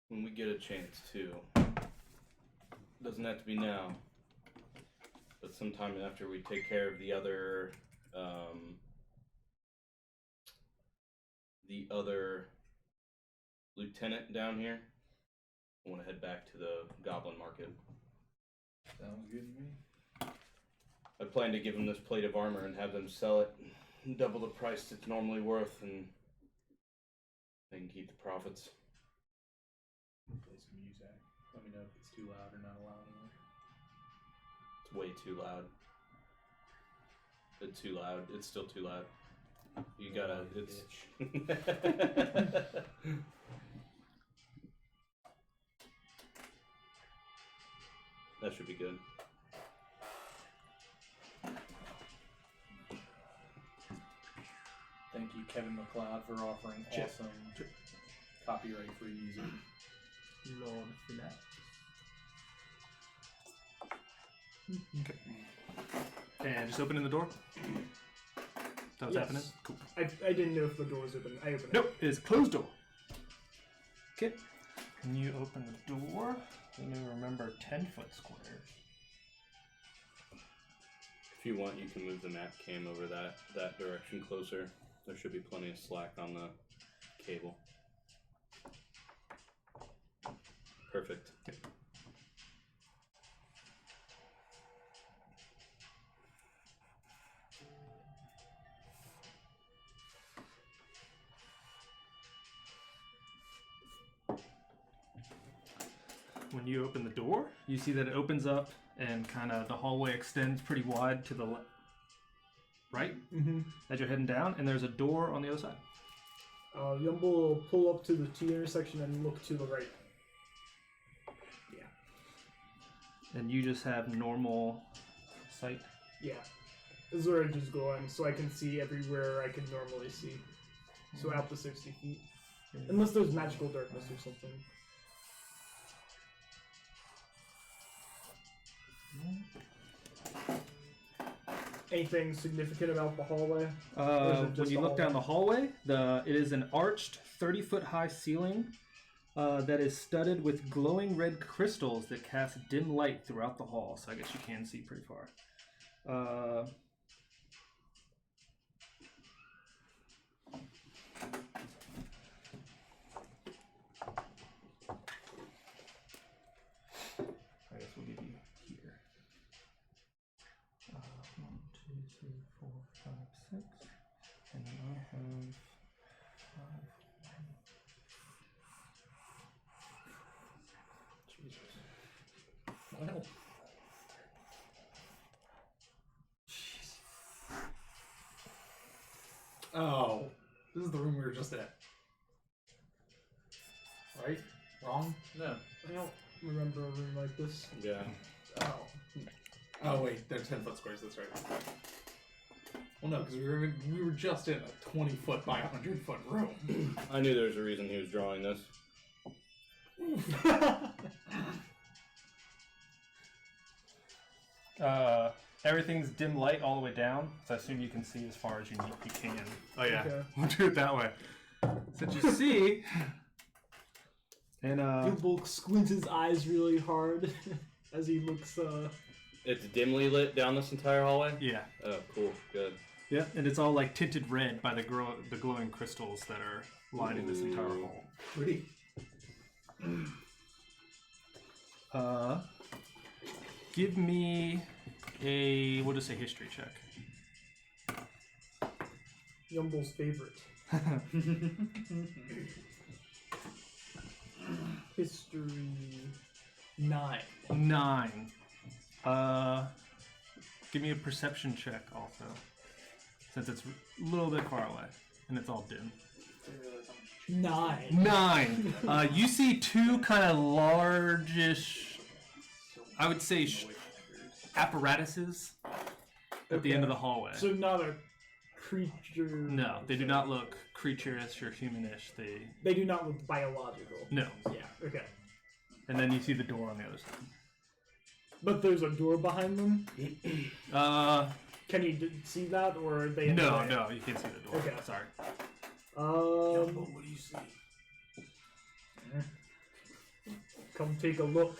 B: When we get a chance to. Doesn't have to be now. But sometime after we take care of the other lieutenant down here, I want to head back to the Goblin Market.
C: Sounds good to me.
B: I plan to give them this plate of armor and have them sell it double the price it's normally worth, and they can keep the profits.
C: Play some music. Let me know if it's too loud or not loud anymore.
B: It's way too loud. It's too loud. It's still too loud. You gotta. It's. That should be good.
C: Thank you, Kevin McLeod, for offering
A: Chip.
C: awesome copyright-free music.
A: Lord for that. Okay. And just opening the door. That's
D: Yes.
A: happening. Cool.
D: I didn't know if the door was open. I opened it.
A: Nope, it is a closed door. Okay. When you open the door, you may remember 10-foot squares.
B: If you want, you can move the map cam over that direction closer. There should be plenty of slack on the cable. Perfect.
A: Okay. When you open the door, you see that it opens up and kind of the hallway extends pretty wide to the right as you're heading down, and there's a door on the other side.
F: Yumble will pull up to the T intersection and look to the right. Yeah.
A: And you just have normal sight.
F: Yeah. This is where I just go in, so I can see everywhere I can normally see. So out to 60 feet. Unless there's magical darkness or something. Anything significant about the hallway?
A: When you look down the hallway, it is an arched 30-foot high ceiling that is studded with glowing red crystals that cast dim light throughout the hall. So I guess you can see pretty far. I guess we'll give you here. 1, 2, 3, 4, 5, 6, and then I have 5.
C: Jesus. Well. Oh, this is the room we were just at. Right? Wrong? No.
F: I don't remember a room like this.
B: Yeah.
C: Oh. Oh wait, they're 10-foot squares. That's right. Well, no, because we were just in a 20-foot by 100-foot room.
B: I knew there was a reason he was drawing this.
A: Everything's dim light all the way down, so I assume you can see as far as you can. Oh yeah,
F: Okay.
A: we'll do it that way. Since you see, and
F: Yumble squints his eyes really hard as he looks.
B: It's dimly lit down this entire hallway?
A: yeah,
B: Oh, cool. Good.
A: yeah, and it's all like tinted red by the glowing crystals that are lining this entire
B: Ooh.
A: hall.
C: Pretty.
A: Give me we'll just say history check.
F: Yumble's favorite. History 9.
A: 9. Give me a perception check also, since it's a little bit far away and it's all dim.
F: 9.
A: 9. You see two kind of largish, I would say, apparatuses at the end of the hallway.
F: So not a creature.
A: No, they do not look creature-ish or humanish.
F: They do not look biological.
A: No.
F: Yeah. Okay.
A: And then you see the door on the other side.
F: But there's a door behind them. Can you see that, or are they? In the
A: No,
F: way?
A: no, you can't see the door.
F: Okay.
A: Sorry.
C: What do you see?
F: Come take a look.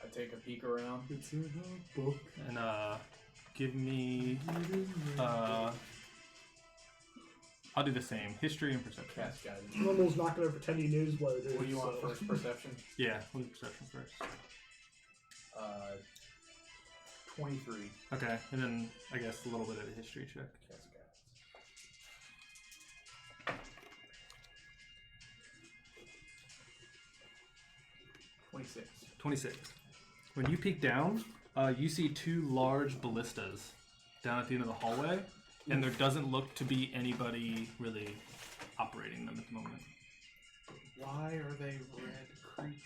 C: I take a peek around.
F: It's in the book.
A: And give me I'll do the same. History and perception.
C: Cast guidance.
F: Normal's not going to pretend he knows what it is.
C: What do you want
F: so-
C: first? Perception.
A: Yeah, we'll do perception first.
C: 23.
A: Okay, and then I guess a little bit of a history check.
C: Cast guidance. 26.
A: 26. When you peek down, you see two large ballistas down at the end of the hallway, and there doesn't look to be anybody really operating them at the moment.
C: Why are they red creatures?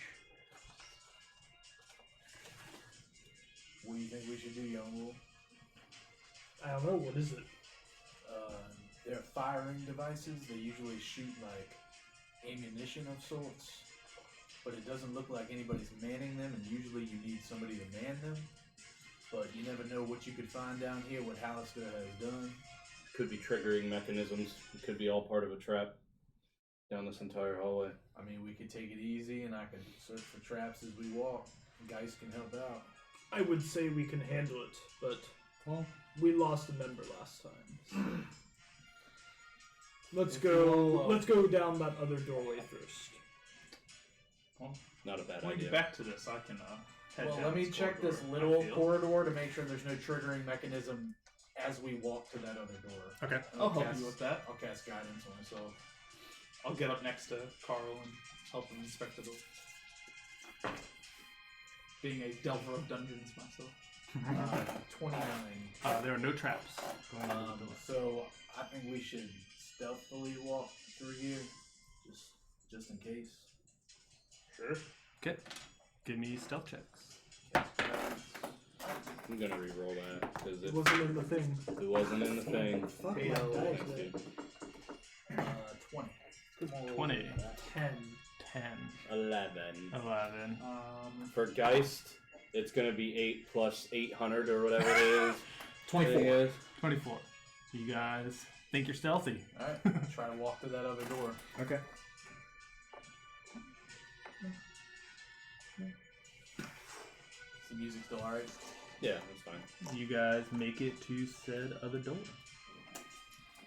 C: What do you think we should do, young wolf?
F: I don't know. What is it?
C: They're firing devices. They usually shoot like ammunition of sorts, but it doesn't look like anybody's manning them, and usually you need somebody to man them. But you never know what you could find down here, what Hallister has done.
B: Could be triggering mechanisms. It could be all part of a trap down this entire hallway.
C: I mean, we could take it easy, and I could search for traps as we walk. Guys can help out.
F: I would say we can handle it, but
E: Well,
F: we lost a member last time. Let's
C: If
F: go.
C: you all,
F: Let's go down that other doorway first.
B: Not a bad
E: going
B: idea.
E: back to this, I can head
C: Well,
E: down
C: let me
E: this
C: check this
E: corridor.
C: little
E: I feel.
C: corridor to make sure there's no triggering mechanism as we walk to that other door.
A: Okay.
E: I'll help
C: cast-
E: you with that.
C: I'll cast guidance on myself.
E: I'll get up next to Carl and help him inspect the door. Being a delver of dungeons myself.
C: 29.
A: There are no traps going into the door.
C: So I think we should stealthily walk through here, just in case.
F: Sure.
A: Okay. Give me stealth checks.
B: I'm gonna re-roll that because
F: It wasn't in the thing.
B: it wasn't in the thing.
C: Fuck
F: my dice,
B: Okay.
C: 20.
A: 20.
F: 10.
A: 10.
B: 11.
A: 11.
B: For Geist, it's gonna be 8 plus 800 or whatever it is.
A: 24.
B: It is.
A: 24. You guys think you're stealthy.
C: Alright, try to walk to that other door.
A: Okay.
C: Is the music still alright?
B: Yeah, that's fine.
A: You guys make it to said other door.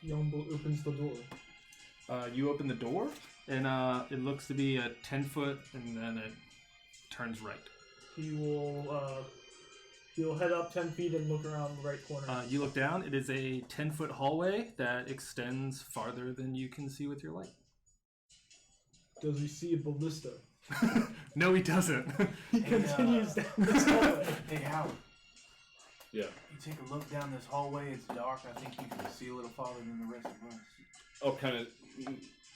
F: Yombo opens the door.
A: You open the door, and it looks to be a 10-foot, and then it turns right.
F: He will. He'll head up 10 feet and look around the right corner.
A: You look down. It is a 10-foot hallway that extends farther than you can see with your light.
F: Does he see a ballista?
A: No, he doesn't.
F: He continues down this hallway.
C: Hey, Howard.
B: Yeah.
C: You take a look down this hallway, it's dark. I think you can see a little farther than the rest of us.
B: I'll kind of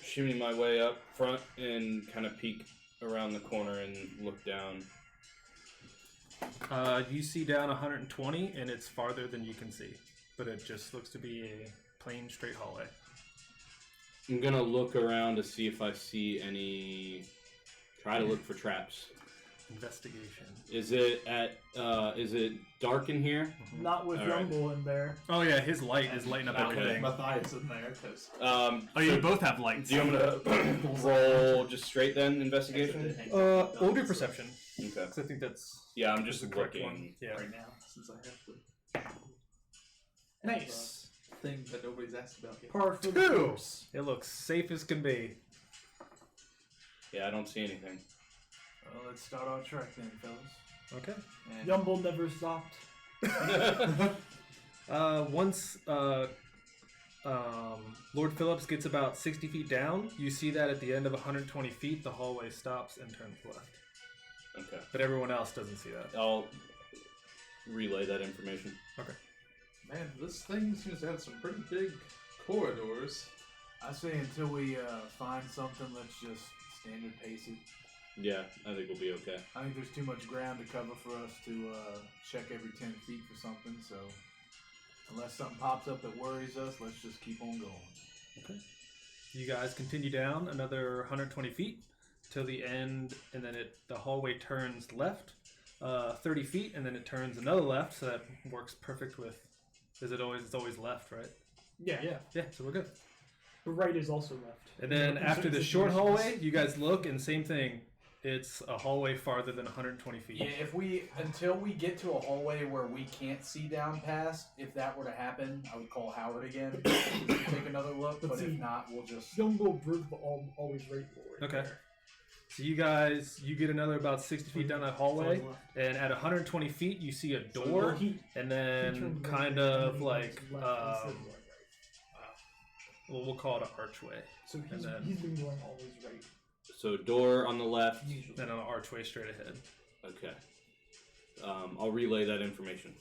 B: shimmy my way up front and kind of peek around the corner and look down.
A: You see down 120, and it's farther than you can see. But it just looks to be a plain, straight hallway.
B: I'm gonna look around to see if I see any. Try to look for traps.
A: Investigation.
B: Is it dark in here?
F: Not with
B: All right.
F: Yombo in there.
A: Oh yeah, his light is lighting up
B: Okay.
A: everything.
E: Matthias in there because
A: Oh, you both have lights.
B: Do you want me to roll just straight then investigation?
A: We'll do perception.
B: Okay.
A: 'Cause I think that's
B: Yeah, I'm just
A: the correct
B: looking.
A: one. Yeah.
E: right now since I have the
A: Nice.
E: thing that nobody's asked about yet.
F: Par for the
A: 2.
F: course.
A: It looks safe as can be.
B: Yeah, I don't see anything.
C: Well, let's start our trek then, fellas.
A: Okay.
C: And
F: Yumble never stopped.
A: Once Lord Phillips gets about 60 feet down, you see that at the end of 120 feet, the hallway stops and turns left.
B: Okay.
A: But everyone else doesn't see that.
B: I'll relay that information.
E: Man, this thing seems to have some pretty big corridors.
C: I say until we find something, let's just standard pace it.
B: Yeah, I think we'll be okay.
C: I think there's too much ground to cover for us to check every 10 feet for something, so unless something pops up that worries us, let's just keep on going.
A: Okay. You guys continue down another 120 feet till the end, and then the hallway turns left 30 feet, and then it turns another left, so that works perfect with. It's always left, right?
F: Yeah.
A: Yeah, so we're good.
F: The right is also left.
A: And then
F: In
A: after
F: certain
A: the short
F: situations.
A: hallway, you guys look, and same thing. It's a hallway farther than 120 feet.
C: Yeah, until we get to a hallway where we can't see down past, if that were to happen, I would call Howard again, take another look,
F: But
C: but
F: see,
C: if not, we'll just...
F: Yumble broke always right forward.
A: Okay. So you guys, you get another about 60 feet down that hallway, and at 120 feet, you see a door,
F: He
A: and
F: he
A: then
F: turned
A: kind
F: right
A: of
F: and he
A: like,
F: went left instead of right.
A: well, we'll call it an archway.
F: So
A: and then-
F: he's been going always right.
B: So door on the left.
A: Then an archway straight ahead.
B: Okay. I'll relay that information.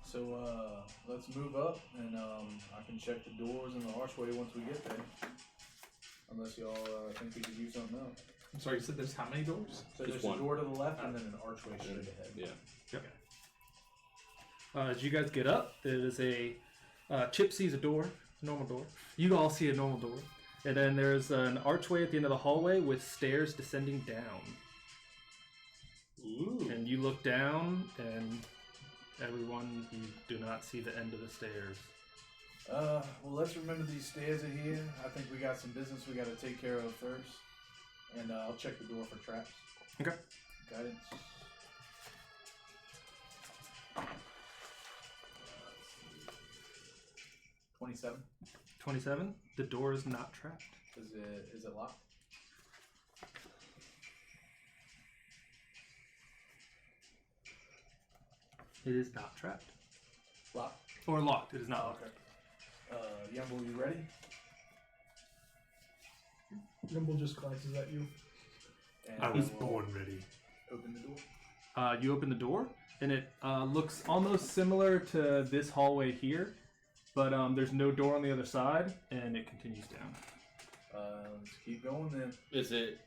C: So, let's move up, and I can check the doors and the archway once we get there. Unless y'all think we could use something else.
E: I'm sorry, you said there's how many doors?
C: So
B: Just
C: there's
B: one.
C: a door to the left and then an archway straight ahead.
B: Yeah.
A: As you guys get up, there is a Chip sees a door, normal door. You all see a normal door, and then there's an archway at the end of the hallway with stairs descending down.
E: Ooh.
A: And you look down, and everyone, you do not see the end of the stairs.
C: Well, let's remember these stairs are here. I think we got some business we got to take care of first. And I'll check the door for traps.
A: Okay.
C: Guidance. 27.
A: 27. The door is not trapped.
C: Is it locked?
A: It is not trapped.
C: Locked.
A: Or locked. It is not locked.
C: Yumble, you ready?
F: Nimble just glances at you.
C: And
G: I was
C: will
G: born ready.
C: Open the door.
A: You open the door, and it looks almost similar to this hallway here, but there's no door on the other side, and it continues down.
C: Let's keep going then.
B: Is it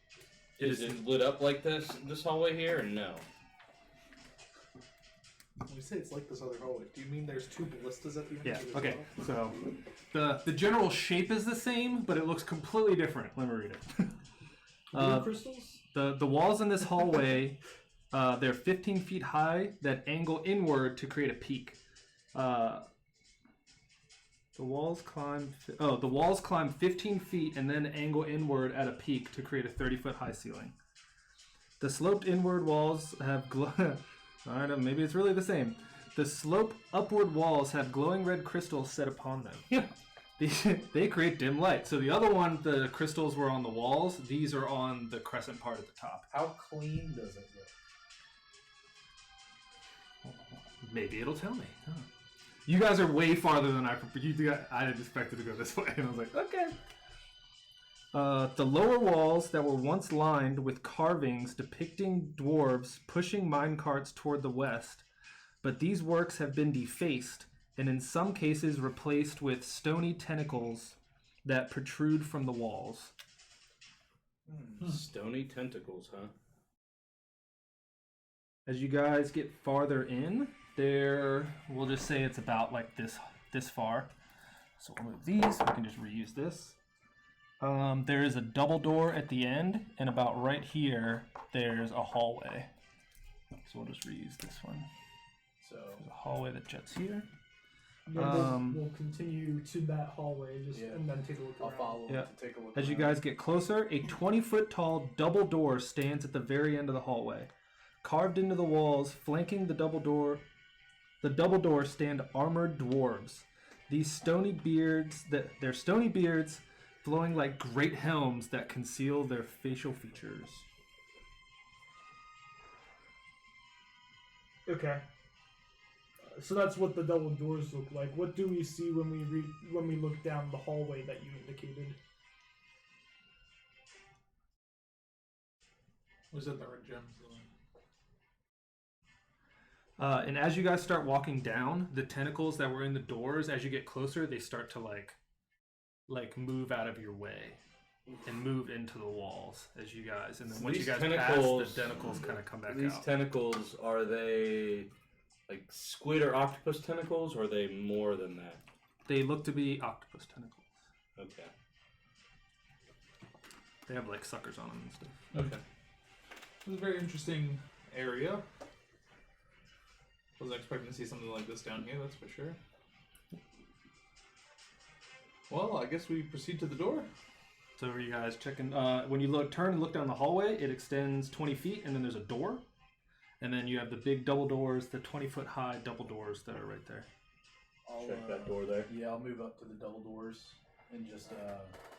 B: lit up like this hallway here, or no?
E: When you say it's like this other hallway, do you mean there's 2 ballistas at the end
A: Yeah,
E: of it as
A: okay.
E: well?
A: So the general shape is the same, but it looks completely different. Let me read it.
F: Blue crystals?
A: The walls in this hallway, they're 15 feet high that angle inward to create a peak. The walls climb 15 feet and then angle inward at a peak to create a 30-foot high ceiling. The sloped inward walls have I don't know, maybe it's really the same. The slope upward walls have glowing red crystals set upon them. They create dim light. So the other one, the crystals were on the walls. These are on the crescent part at the top.
C: How clean does it look?
A: Maybe it'll tell me. Huh. You guys are way farther than I had expected to go this way, and I was like, okay. The lower walls that were once lined with carvings depicting dwarves pushing minecarts toward the west, but these works have been defaced and in some cases replaced with stony tentacles that protrude from the walls.
B: Stony tentacles, huh?
A: As you guys get farther in, we'll just say it's about like this far. So we'll move these. We can just reuse this. There is a double door at the end, and about right here, there's a hallway. So we'll just reuse this one.
C: So
A: There's a hallway that jets here.
F: We'll continue to that hallway and then take a look
C: I'll
F: around.
C: follow
A: Yeah.
C: to take a look.
A: As you
C: around.
A: guys get closer, a 20-foot tall double door stands at the very end of the hallway. Carved into the walls, flanking the double door stand armored dwarves. These stony beards, their stony beards flowing like great helms that conceal their facial features.
F: Okay. So that's what the double doors look like. What do we see when we look down the hallway that you indicated?
E: We said there were gems.
A: And as you guys start walking down, the tentacles that were in the doors, as you get closer, they start to like move out of your way and move into the walls as you guys. And then
B: So
A: once you
B: these
A: guys pass,
B: tentacles-
A: the tentacles kind of come back
B: These
A: out.
B: tentacles, are they like squid or octopus tentacles, or are they more than that?
A: They look to be octopus tentacles.
B: Okay.
A: They have like suckers on them and stuff.
B: Okay.
E: It was a very interesting area. Wasn't expecting to see something like this down here, that's for sure. Well, I guess we proceed to the door.
A: So are you guys checking? When you turn and look down the hallway, it extends 20 feet, and then there's a door. And then you have the big double doors, the 20-foot high double doors that are right there.
C: I'll,
B: Check that door there.
C: Yeah, I'll move up to the double doors and just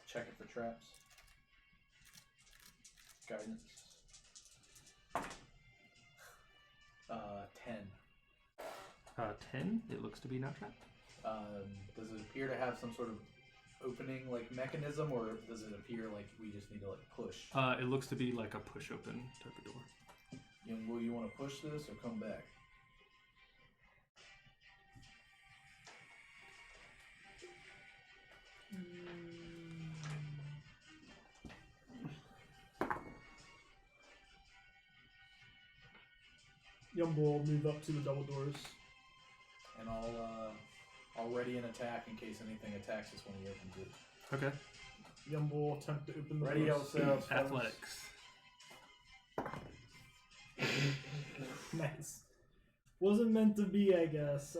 C: check it for traps. Guidance. 10.
A: 10, it looks to be not trapped.
C: Does it appear to have some sort of opening like mechanism, or does it appear like we just need to like push?
A: It looks to be like a push open type of door.
C: Will you want to push this or come back?
F: Yumbo will move up to the double doors.
C: And I'll ready an attack in case anything attacks us when he opens it.
A: Okay.
F: Yumbo will attempt to open the
C: Ready
F: doors.
C: ourselves. fellas.
A: Athletics.
F: Nice. Wasn't meant to be, I guess.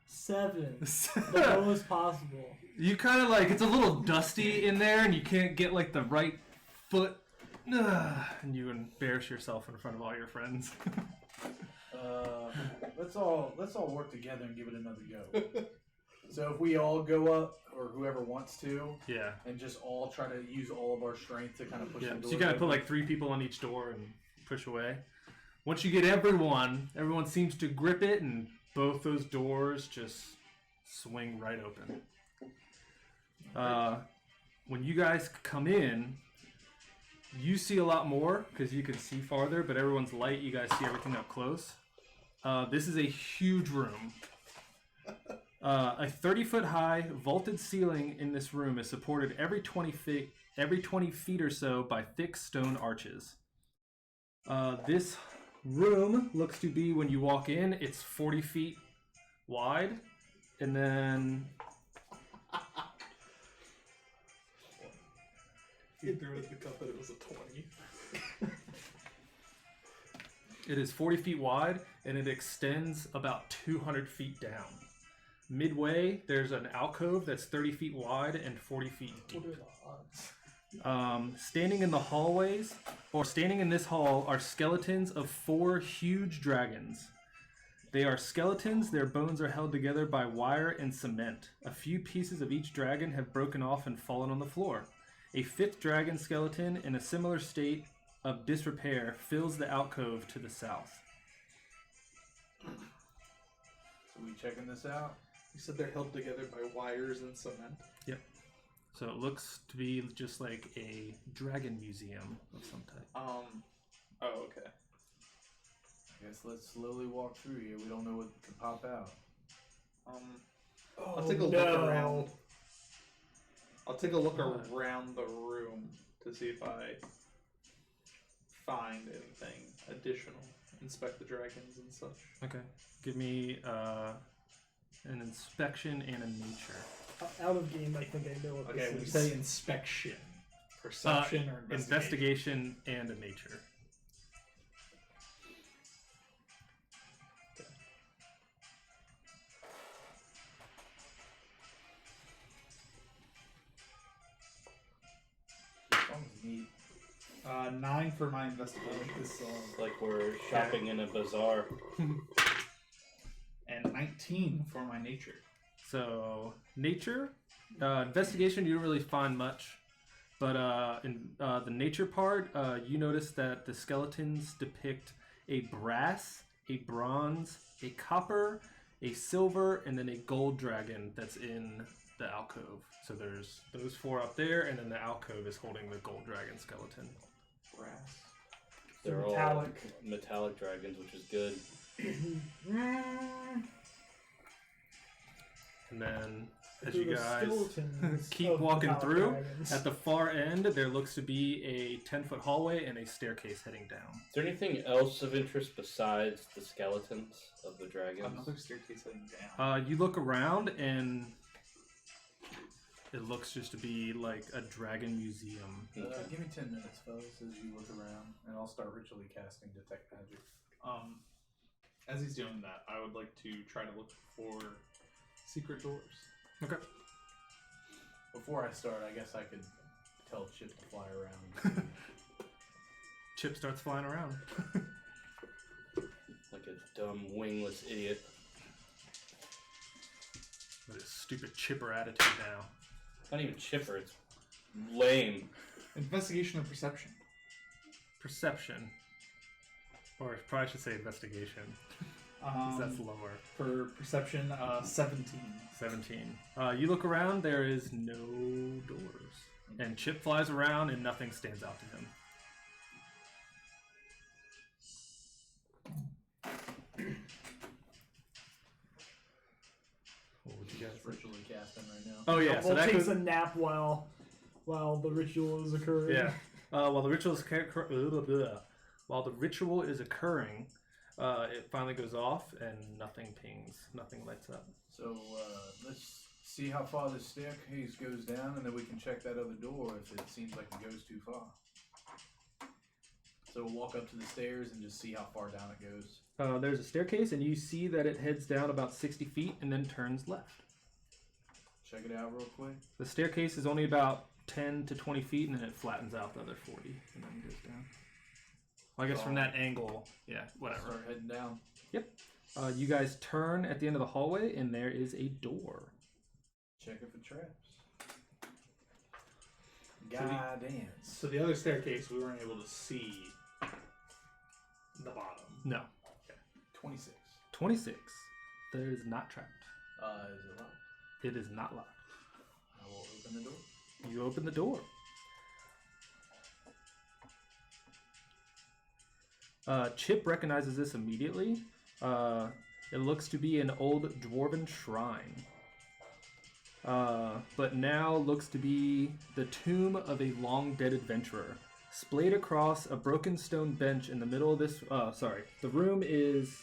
F: 7. The lowest possible.
A: You kind of like, it's a little dusty in there, and you can't get like the right foot And you embarrass yourself in front of all your friends.
C: Let's all work together and give it another go. So if we all go up, or whoever wants to,
A: Yeah.
C: and just all try to use all of our strength to kind of push the door.
A: So you gotta put like 3 people on each door and push away. Once you get everyone seems to grip it, and both those doors just swing right open. When you guys come in, you see a lot more because you can see farther, but everyone's light. You guys see everything up close. This is a huge room. A 30-foot high vaulted ceiling in this room is supported every 20 feet or so by thick stone arches. This room looks to be, when you walk in, it's 40 feet wide, and then
E: You threw it at the cup and it was a 20.
A: it is 40 feet wide, and it extends about 200 feet down. Midway, there's an alcove that's 30 feet wide and 40 feet deep.
E: What are the odds?
A: Standing in this hall are skeletons of 4 huge dragons. They are skeletons. Their bones are held together by wire and cement. A few pieces of each dragon have broken off and fallen on the floor. A 5th dragon skeleton in a similar state of disrepair fills the alcove to the south.
C: So we checking this out?
E: You said they're held together by wires and cement.
A: Yep. So it looks to be just like a dragon museum of some type.
E: Oh, okay.
C: I guess let's slowly walk through here. We don't know what could pop out.
E: I'll take a look around. I'll take a look around the room to see if I find anything additional. Inspect the dragons and such.
A: Okay. Give me an inspection and a nature.
F: Out of game, I think I know what
E: Okay,
F: this
E: we
F: is.
E: say inspection. Perception or investigation?
A: Investigation and a nature.
C: Sounds neat.
E: 9 for my investigation.
B: It's like we're shopping in a bazaar.
E: And 19 for my nature.
A: So, nature, investigation, you don't really find much. But in the nature part, you notice that the skeletons depict a brass, a bronze, a copper, a silver, and then a gold dragon that's in the alcove. So there's those 4 up there, and then the alcove is holding the gold dragon skeleton.
E: Brass.
B: They're all
F: Metallic.
B: metallic dragons, which is good.
A: And then, as
F: Through
A: you
F: the
A: guys
F: skeletons
A: keep
F: of
A: walking
F: metallic
A: through,
F: dragons.
A: at the far end, there looks to be a 10-foot hallway and a staircase heading down.
B: Is there anything else of interest besides the skeletons of the dragons?
E: Another staircase heading down.
A: You look around, and it looks just to be like a dragon museum.
C: Give me 10 minutes, fellas, as you look around, and I'll start ritually casting Detect Magic.
E: As he's doing that, I would like to try to look for secret doors.
A: Okay.
C: Before I start, I guess I could tell Chip to fly around.
A: Chip starts flying around.
B: Like a dumb, wingless idiot.
A: With his stupid chipper attitude now.
B: Not even chipper, it's lame.
E: Investigation or perception?
A: Perception. Or I probably should say investigation. 'Cause that's lower.
E: For perception, 17.
A: 17. You look around, there is no doors. And Chip flies around and nothing stands out to him. What would you guys
C: Just ritually casting right now.
A: Oh yeah, so
F: Well,
A: that
F: takes
A: goes...
F: a nap while the ritual is occurring.
A: Yeah. While the ritual is occurring, it finally goes off and nothing pings, nothing lights up.
C: So let's see how far this staircase goes down, and then we can check that other door if it seems like it goes too far. So we'll walk up to the stairs and just see how far down it goes.
A: There's a staircase, and you see that it heads down about 60 feet and then turns left.
C: Check it out real quick.
A: The staircase is only about 10 to 20 feet, and then it flattens out the other 40, and then goes down. Well, I guess from that angle, yeah, whatever.
C: Start heading down.
A: You guys turn at the end of the hallway, and there is a door.
C: Check it for traps. Guidance.
E: So the other staircase, we weren't able to see the bottom.
A: No.
C: 26.
A: 26. That is not trapped.
C: Is it locked?
A: It is not locked.
C: I will open the door.
A: You open the door. Chip recognizes this immediately. It looks to be an old dwarven shrine. But now looks to be the tomb of a long-dead adventurer. Splayed across a broken stone bench in the middle of this... the room is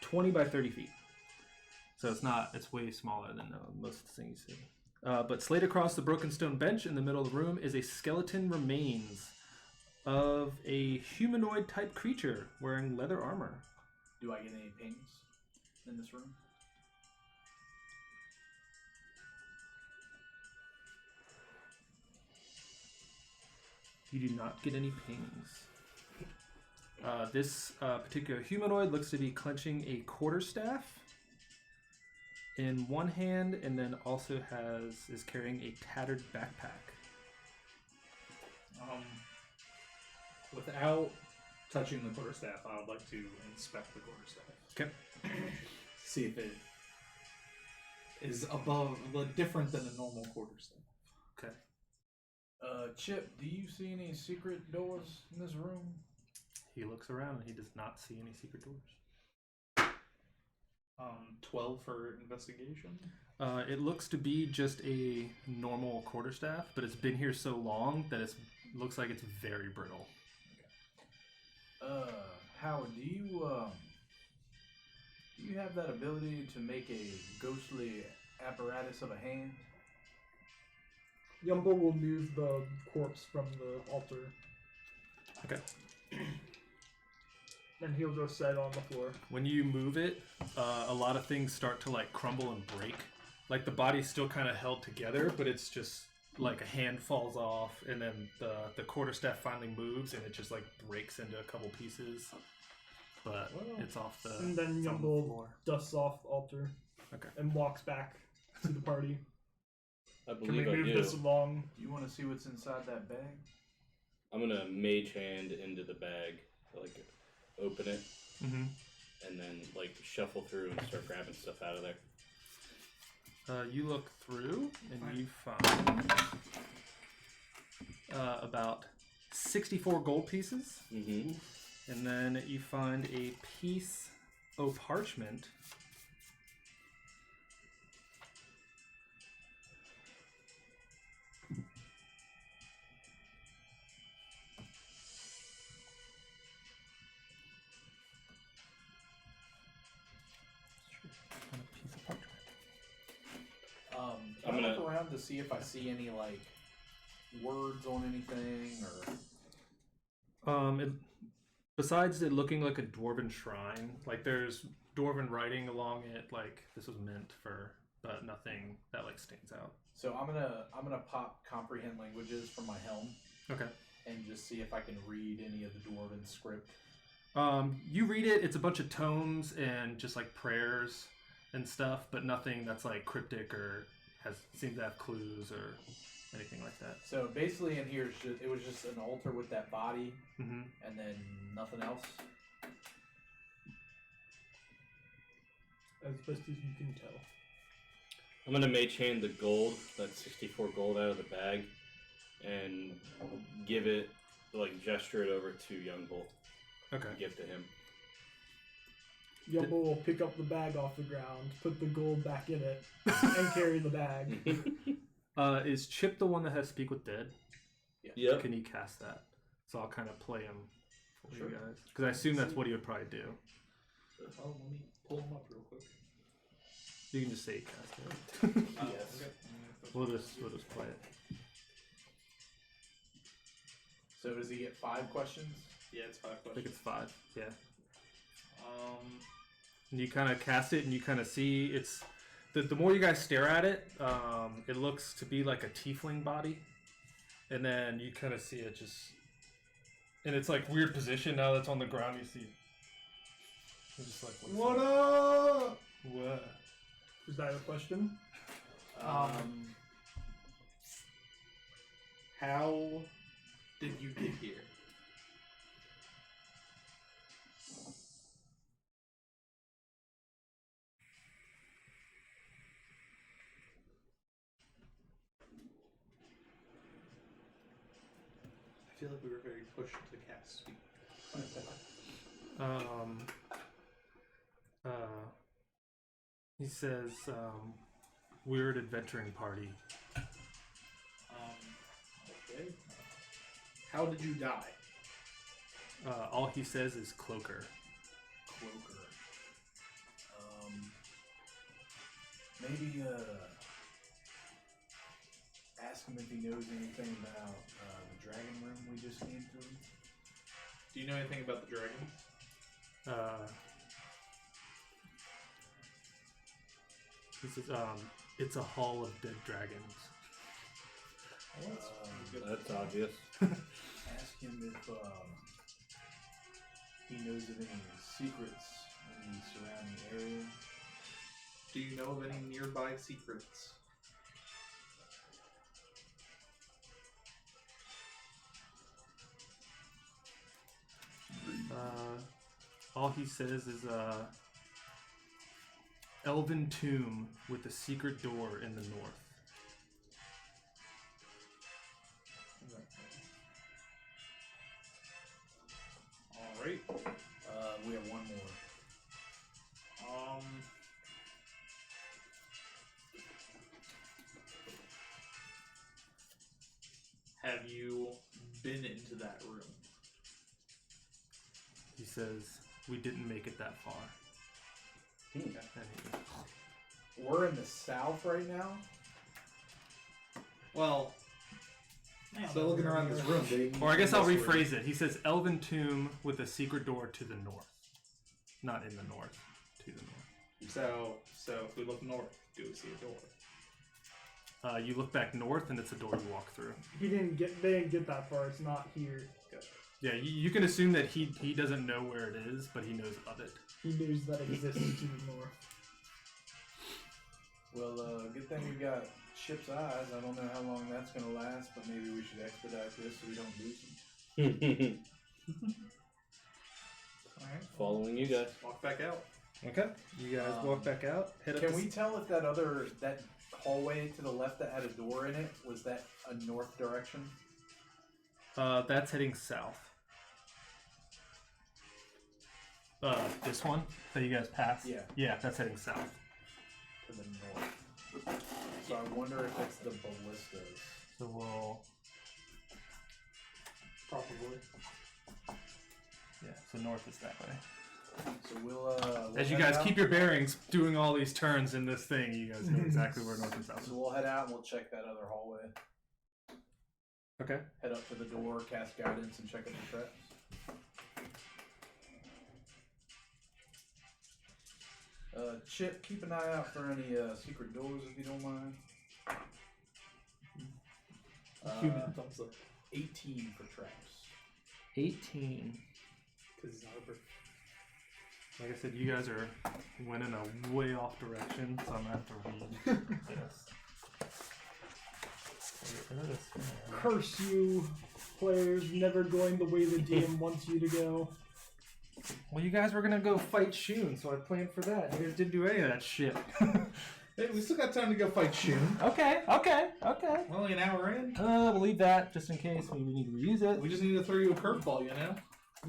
A: 20 by 30 feet. So it's way smaller than most things you see. But slayed across the broken stone bench in the middle of the room is a skeleton remains of a humanoid-type creature wearing leather armor.
C: Do I get any pings in this room?
A: You do not get any pings. This particular humanoid looks to be clenching a quarterstaff in one hand, and then also is carrying a tattered backpack.
E: Without touching the quarterstaff, I would like to inspect the quarterstaff.
A: Okay.
E: See if it is different than a normal quarterstaff.
A: Okay.
C: Chip, do you see any secret doors in this room?
A: He looks around and he does not see any secret doors.
E: 12 for investigation.
A: It looks to be just a normal quarterstaff, but it's been here so long that it looks like it's very brittle.
C: Howard, do you have that ability to make a ghostly apparatus of a hand?
F: Yumbo will move the corpse from the altar.
A: Okay.
F: And he'll go set on the floor.
A: When you move it, a lot of things start to like crumble and break. Like the body's still kind of held together, but it's just like a hand falls off, and then the quarterstaff finally moves, and it just like breaks into a couple pieces. But it's off the.
F: And then
A: it's on the
F: Yumbo
A: floor.
F: dusts off the altar.
A: Okay.
F: And walks back to the party.
B: I
F: Can we
B: believe I
F: move
B: do.
F: this along?
C: Do you want to see what's inside that bag?
B: I'm gonna mage hand into the bag, like open it,
A: Mm-hmm.
B: and then like shuffle through and start grabbing stuff out of there.
A: You look through and you find about 64 gold pieces,
B: Mm-hmm.
A: and then you find a piece of parchment. And a piece of parchment.
C: Can
B: I'm
C: I
B: gonna-
C: look around to see if I see any like words on anything or?
A: Besides it looking like a dwarven shrine, like there's dwarven writing along it, like this was meant for, but nothing that like stands out.
C: So I'm gonna pop comprehend languages from my helm
A: Okay.
C: and just see if I can read any of the dwarven script.
A: You read it. It's a bunch of tomes and just like prayers and stuff, but nothing that's like cryptic or seems to have clues or anything like that.
C: So basically, in here, it was just an altar with that body,
A: Mm-hmm.
C: and then nothing else.
F: As best as you can tell.
B: I'm gonna mage hand the gold, that 64 gold out of the bag, and give it, like gesture it over to Young Bull.
A: Okay.
B: Give to him.
F: Yumbo will pick up the bag off the ground, put the gold back in it, and carry the bag.
A: Is Chip the one that has Speak with Dead?
B: Yep.
A: Can he cast that? So I'll kind of play him for
C: Sure.
A: you guys. Because I assume that's what he would probably do.
E: Oh, let me pull them up real quick.
A: You can just say he cast it.
C: Yes.
E: Okay.
A: We'll just play it.
C: So does he get 5 questions?
E: Yeah, it's 5
A: I think
E: questions.
A: it's 5. Yeah. And you kind of cast it, and you kind of see The more you guys stare at it, it looks to be like a tiefling body, and then you kind of see it just, and it's like weird position now that's on the ground. You see, it's just like
F: What up?
A: What?
F: Is that a question?
E: How did you get here? I feel like we were very pushed to cast speak.
A: He says, weird adventuring party.
E: Okay. How did you die?
A: All he says is cloaker.
C: Cloaker. Maybe ask him if he knows anything about the dragon room we just came through.
E: Do you know anything about the dragon?
A: He says, it's a hall of dead dragons.
B: That's obvious.
C: Ask him if he knows of any secrets in the surrounding area.
E: Do you know of any nearby secrets?
A: All he says is elven tomb with a secret door in the north.
E: Alright.
C: We have one more.
E: Have you been into that room?
A: He says, we didn't make it that far.
E: Okay.
C: We're in the south right now.
E: Well, so looking around this room,
A: Or I guess I'll rephrase it. He says, elven tomb with a secret door to the north. Not in the north, to the north.
E: So if we look north, do we see a door?
A: You look back north and it's a door you walk through.
F: They didn't get that far. It's not here.
E: Gotcha.
A: Yeah, you can assume that he doesn't know where it is, but he knows of it.
F: He knows that exists to the north.
C: Well, good thing we got ship's eyes. I don't know how long that's going to last, but maybe we should expedite this so we don't lose them.
E: Alright.
B: Following you guys.
E: Walk back out.
A: Okay. You guys walk back out. Head
C: Can
A: up.
C: we tell if that hallway to the left that had a door in it, was that a north direction?
A: That's heading south. This one that you guys passed?
C: Yeah.
A: Yeah, that's heading south.
C: To the north. So I wonder if it's the ballistas.
A: So we'll...
F: Probably.
A: Yeah, so north is that way.
C: So we'll
A: As you
C: head
A: guys
C: out.
A: keep your bearings, doing all these turns in this thing, you guys know exactly where north and south is.
C: So we'll head out and we'll check that other hallway.
A: Okay.
C: Head up to the door, cast guidance, and check out the traps. Chip, keep an eye out for any secret doors if you don't mind.
E: Human thumbs up.
C: 18 for traps.
A: 18.
E: Because he's not a bird.
A: Like I said, you guys went in a way off direction, so I'm gonna have to read this. Get rid of this one.
F: Curse you, players, never going the way the DM wants you to go.
A: Well, you guys were gonna go fight Shun, so I planned for that. You guys didn't do any of that shit.
E: Hey, we still got time to go fight Shun.
A: Okay.
E: We're only an hour in.
A: We'll leave that just in case we need to reuse it.
E: We just need to throw you a curveball, you know?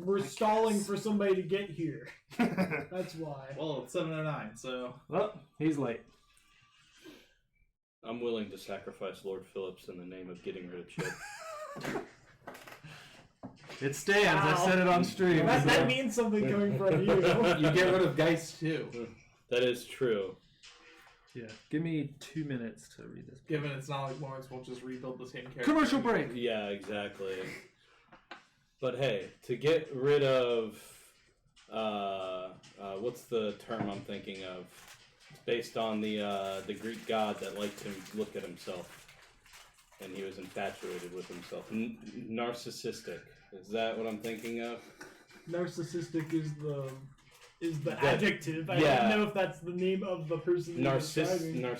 F: We're stalling for somebody to get here. That's why.
E: Well, it's 7:09, so...
A: Well, he's late.
B: I'm willing to sacrifice Lord Phillips in the name of getting rid of Chip.
A: It stands.
F: Wow.
A: I said it on stream.
F: That means something coming from you.
E: You get rid of Geist, too.
B: That is true.
A: Yeah. Give me 2 minutes to read this.
E: Given it's not like Lawrence will just rebuild the same character.
A: Commercial break.
B: Yeah, exactly. But hey, to get rid of, what's the term I'm thinking of? It's based on the Greek god that liked to look at himself, and he was infatuated with himself. Narcissistic. Is that what I'm thinking of?
F: Narcissistic is the
B: That-
F: adjective. I
B: yeah.
F: don't know if that's the name of the person you're describing.
B: No.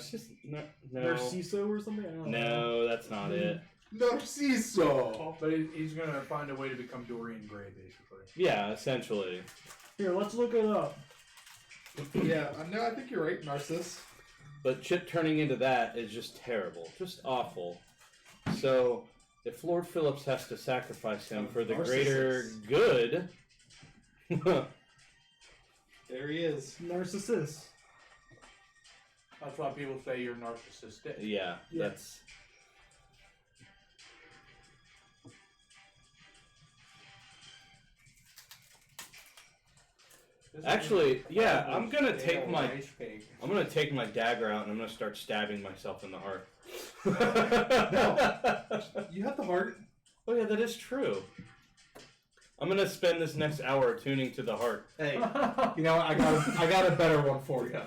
F: Narciso or something? I don't know.
B: No, that's not it.
C: Narciso! But he's gonna find a way to become Dorian Gray, basically.
B: Yeah, essentially.
F: Here, let's look it up.
G: Yeah, no, I think you're right, Narcissus.
B: But Chip turning into that is just terrible. Just awful. So, if Lord Phillips has to sacrifice him for the greater good...
G: There he is.
F: Narcissus.
C: That's why people say you're narcissistic.
B: Yeah,
F: Yeah.
B: that's... Actually, yeah, I'm gonna take my dagger out and I'm gonna start stabbing myself in the heart.
G: You have the heart.
B: Oh yeah, that is true. I'm gonna spend this next hour tuning to the heart.
G: Hey, you know, I got a better one for you.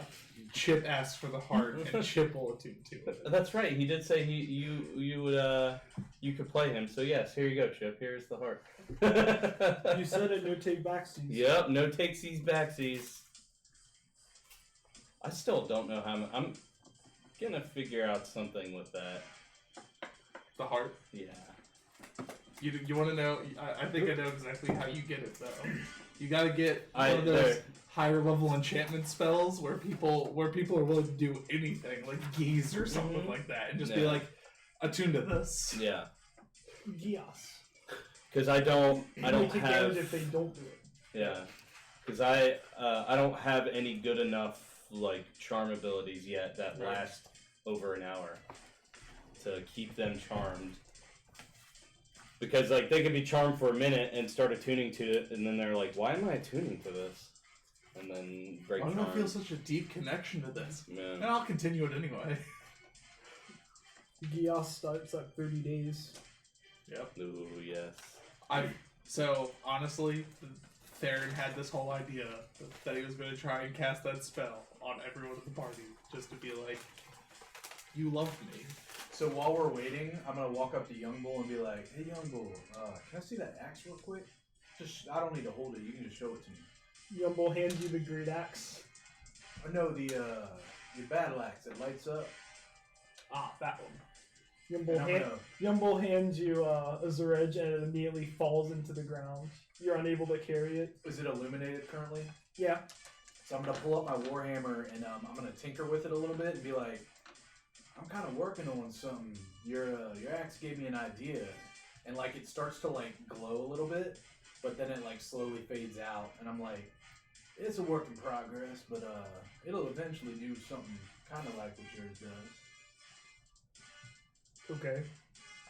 G: Chip asks for the heart, and Chip will attune to it.
B: That's right. He did say you could play him. So yes, here you go, Chip. Here's the heart.
F: You said it, no take backsies.
B: Yep, no takesies backsies. I still don't know how I'm gonna figure out something with that.
G: The heart.
B: Yeah.
G: You want to know? I think I know exactly how you get it though. You got to get one of
B: there-
G: those higher level enchantment spells where people are willing to do anything, like geese or something like that, and just be
B: Yeah.
G: like, attune to this.
B: Yeah.
F: Yes.
B: Because I don't
F: They take
B: have.
F: damage if they don't do it.
B: Yeah. Because I don't have any good enough like charm abilities yet that last over an hour to keep them charmed. Because like they could be charmed for a minute and start attuning to it, and then they're like, "Why am I attuning to this?" And then break
G: Why
B: charm.
G: do I feel such a deep connection to this? And
B: Man.
G: I'll continue it anyway.
F: Gios starts at 30 days.
G: Yep.
B: Ooh, yes.
G: So honestly, Theron had this whole idea that he was going to try and cast that spell on everyone at the party, just to be like, "You loved me."
C: So while we're waiting, I'm gonna walk up to Young Bull and be like, "Hey, Young Bull, can I see that axe real quick? I don't need to hold it. You can just show it to me."
F: Yumble hands you the great axe.
C: Oh no, the battle axe that lights up.
F: Ah, that one.
C: And I'm gonna-
F: Yumble hands you a Zareg and it immediately falls into the ground. You're unable to carry it.
C: Is it illuminated currently?
F: Yeah.
C: So I'm gonna pull up my warhammer and I'm gonna tinker with it a little bit and be like, "I'm kind of working on something. Your axe gave me an idea," and like it starts to like glow a little bit, but then it like slowly fades out, and I'm like, "It's a work in progress, but it'll eventually do something kind of like what yours does."
F: Okay.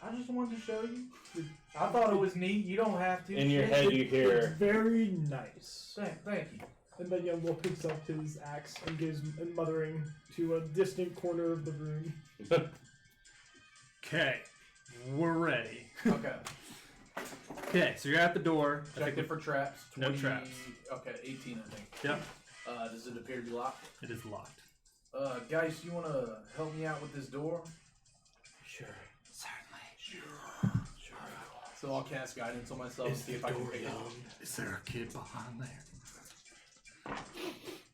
C: I just wanted to show you. I thought it was neat. You don't have to.
B: In your
C: Shit.
B: head, you
F: It's
B: hear.
F: very nice.
C: Thank you.
F: And then Yumble picks up his axe and gives muttering to a distant corner of the room.
A: Okay, we're ready.
C: Okay.
A: Okay, so you're at the door. I
C: Checked
A: think
C: it for traps.
A: No traps.
C: Okay, 18, I think.
A: Yep,
C: Does it appear to be locked?
A: it is locked.
C: Guys, you want to help me out with this door?
B: Sure.
C: So I'll cast guidance on myself and see if I can pick it up.
A: Is there a kid behind there?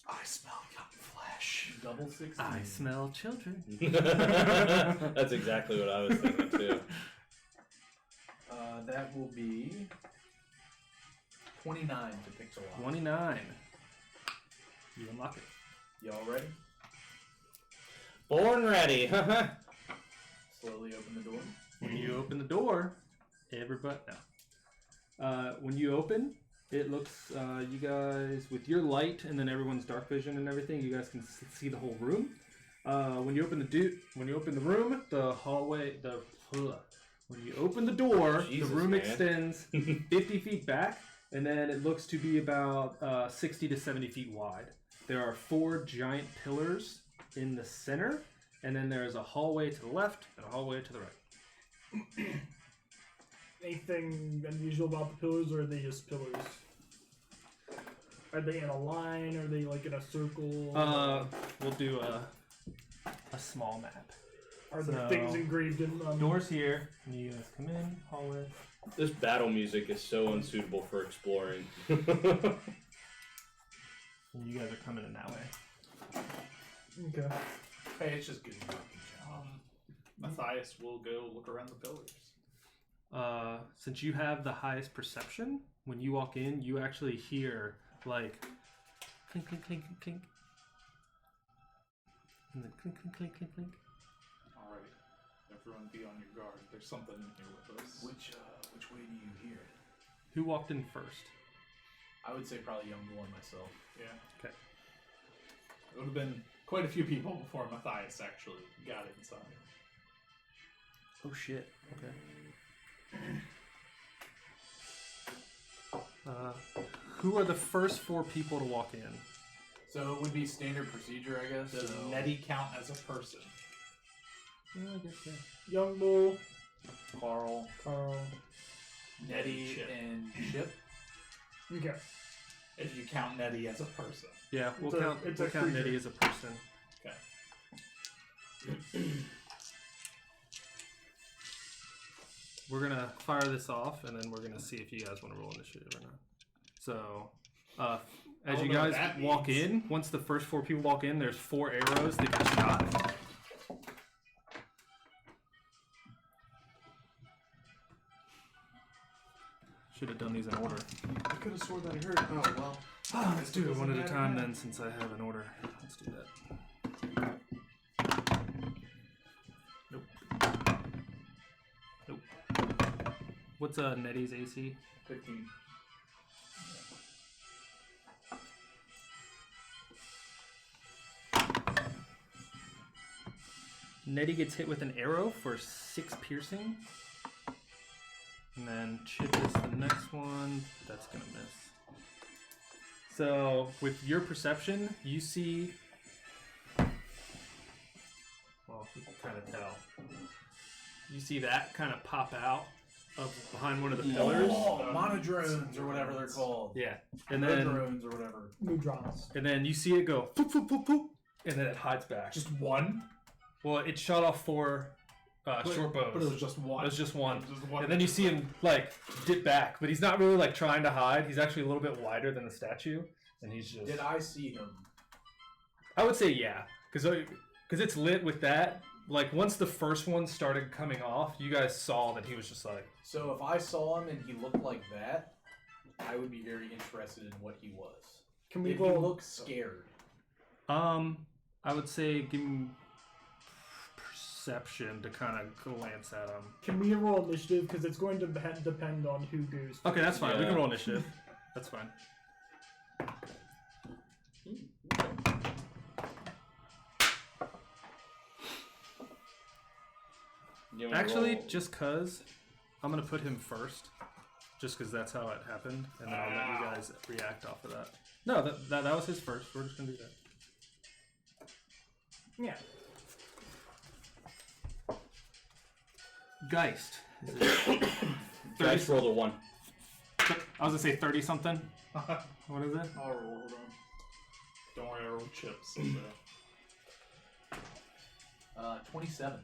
G: I smell young flesh.
C: Double 16.
A: I smell children.
B: That's exactly what I was thinking too.
C: That will be 29 to pixel lock.
A: 29. You unlock it.
C: Y'all ready?
B: Born ready.
C: Slowly open the door.
A: When you open the door, everybody. No. When you open, it looks. You guys with your light and then everyone's dark vision and everything. You guys can see the whole room. When you open the room, the hallway, when you open the door,
B: Jesus,
A: the room
B: man.
A: extends 50 feet back, and then it looks to be about 60 to 70 feet wide. There are 4 giant pillars in the center, and then there is a hallway to the left and a hallway to the right.
F: Anything unusual about the pillars, or are they just pillars? Are they in a line? Are they like in a circle?
A: We'll do a small map.
F: Are there
A: so-
F: things engraved in them?
A: Doors here. And you guys come in, hallway.
B: This battle music is so unsuitable for exploring.
A: And you guys are coming in that way.
F: Okay.
C: Hey, it's just good.
E: Matthias will go look around the pillars.
A: Since you have the highest perception, when you walk in, you actually hear like clink, clink, clink, clink, clink. And then clink, clink, clink, clink, clink.
E: All right, everyone, be on your guard. There's something in here with us.
C: Which way do you hear it?
A: Who walked in first?
C: I would say probably Young Bull and myself.
E: Yeah.
A: Okay.
E: It would have been quite a few people before Matthias actually got inside.
A: Oh shit. Okay. Who are the first 4 people to walk in?
C: So it would be standard procedure, I guess.
E: Does
C: so
E: Nettie count as a person?
A: Yeah, I guess yeah.
F: Young Bull,
C: Carl,
F: Carl.
C: Nettie,
E: Chip.
C: and Chip.
F: Okay.
E: If you count Nettie as a person.
A: Yeah, we'll
F: It's a-
A: count.
F: it's
A: We'll
F: a
A: count
F: creature.
A: Nettie as a person.
E: Okay.
A: We're gonna fire this off, and then we're gonna see if you guys want to roll initiative or not. So, as
E: don't
A: you
E: know what
A: guys
E: that
A: walk
E: means.
A: in, once the first 4 people walk in, there's 4 arrows that get shot. Should have done these in order.
B: I could have sworn that I heard. Oh well.
A: Let's do it one at a time then, since I have an order. Let's do that. Nope. Nope. What's Nettie's AC?
C: 15.
A: Nettie gets hit with an arrow for 6 piercing. And then Chip is the next one. That's gonna miss. So, with your perception, you see. Well, you can kind of tell. You see that kind of pop out of behind one of the pillars.
C: Oh, monodrones or whatever they're called.
A: Yeah, and then
C: Drones or whatever.
F: Neutrons.
A: you see it go poop, poop, poop, poop, and then it hides back.
E: Just one?
A: Well, it shot off 4 short bows.
E: But it was just one.
A: It was just one.
E: Just one.
A: And then you see him like dip back, but he's not really like trying to hide. He's actually a little bit wider than the statue, and he's just.
C: Did I see him?
A: I would say yeah, because it's lit with that. Like once the first one started coming off, you guys saw that he was just like.
C: So if I saw him and he looked like that, I would be very interested in what he was.
F: Can we
C: If he
F: roll?
C: looked scared.
A: I would say give him perception to kind of glance at him.
F: Can we roll initiative? Because it's going to depend on who goes.
A: Okay, that's fine. We
B: Yeah.
A: can roll initiative. That's fine.
B: You wanna
A: Actually,
B: roll-
A: just cause I'm gonna put him first, just cause that's how it happened, and then I'll let you guys react off of that. No, that was his first. We're just gonna do that.
F: Yeah.
A: Geist. Is it
B: Dice rolled a 1.
A: I was gonna say 30 something. What is it?
E: I'll roll. Hold on. Don't worry, I rolled chips. So.
C: 27.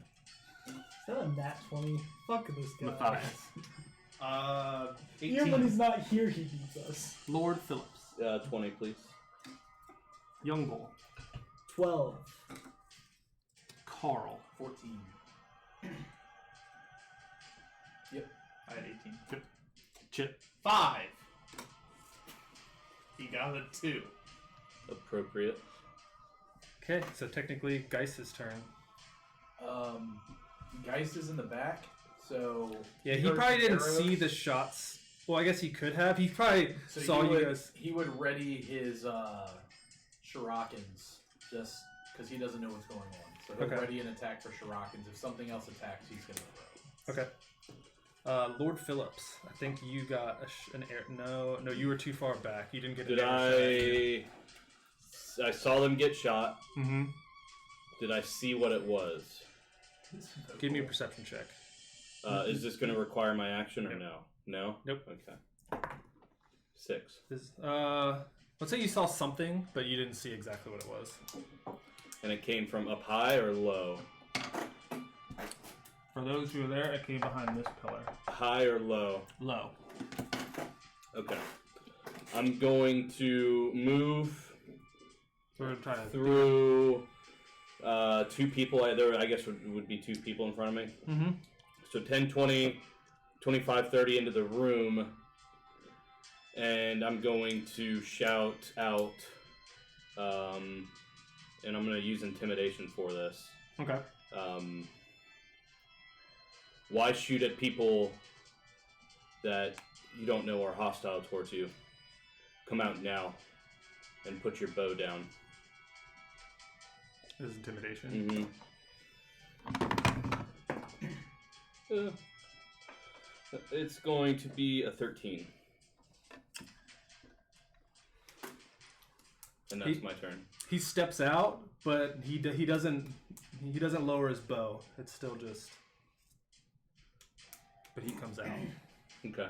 F: Is that a nat 20? Fuck this guy.
A: Matthias.
E: 18.
F: Even when he's not here, he beats us.
A: Lord Phillips.
B: 20, please.
A: Young Bull.
F: 12.
A: Carl.
C: 14.
E: I had 18.
A: Chip.
E: 5. He got a 2.
B: Appropriate.
A: Okay, so technically Geist's turn.
C: Geist is in the back, so...
A: Yeah, he
C: heard
A: probably didn't
C: arrows.
A: see the shots. Well, I guess he could have. He probably
C: So
A: saw
C: he
A: you
C: would,
A: guys.
C: He would ready his shurikens just because he doesn't know what's going on. So he'll
A: Okay.
C: ready an attack for shurikens. If something else attacks, he's going to throw.
A: Okay. Lord Phillips. I think you got an air. No, you were too far back. You didn't get an
B: Did
A: air
B: I saw them get shot.
A: Mm-hmm.
B: Did I see what it was?
A: Give me a perception check.
B: Is this going to require my action or no? No?
A: Nope.
B: Okay. 6.
A: Let's say you saw something, but you didn't see exactly what it was.
B: And it came from up high or low?
A: For those who are there, it came behind this pillar.
B: High or low?
A: Low.
B: Okay. I'm going to move
A: So we're trying to
B: through two people. There, I guess, would be two people in front of me.
A: Mm-hmm.
B: So 10, 20, 25, 30 into the room. And I'm going to shout out, and I'm going to use intimidation for this.
A: Okay.
B: Why shoot at people that you don't know are hostile towards you? Come out now and put your bow down.
A: This is intimidation.
B: Mm-hmm. It's going to be a 13. And that's my turn.
A: He steps out, but he doesn't lower his bow. It's still just. But he comes out.
B: Okay,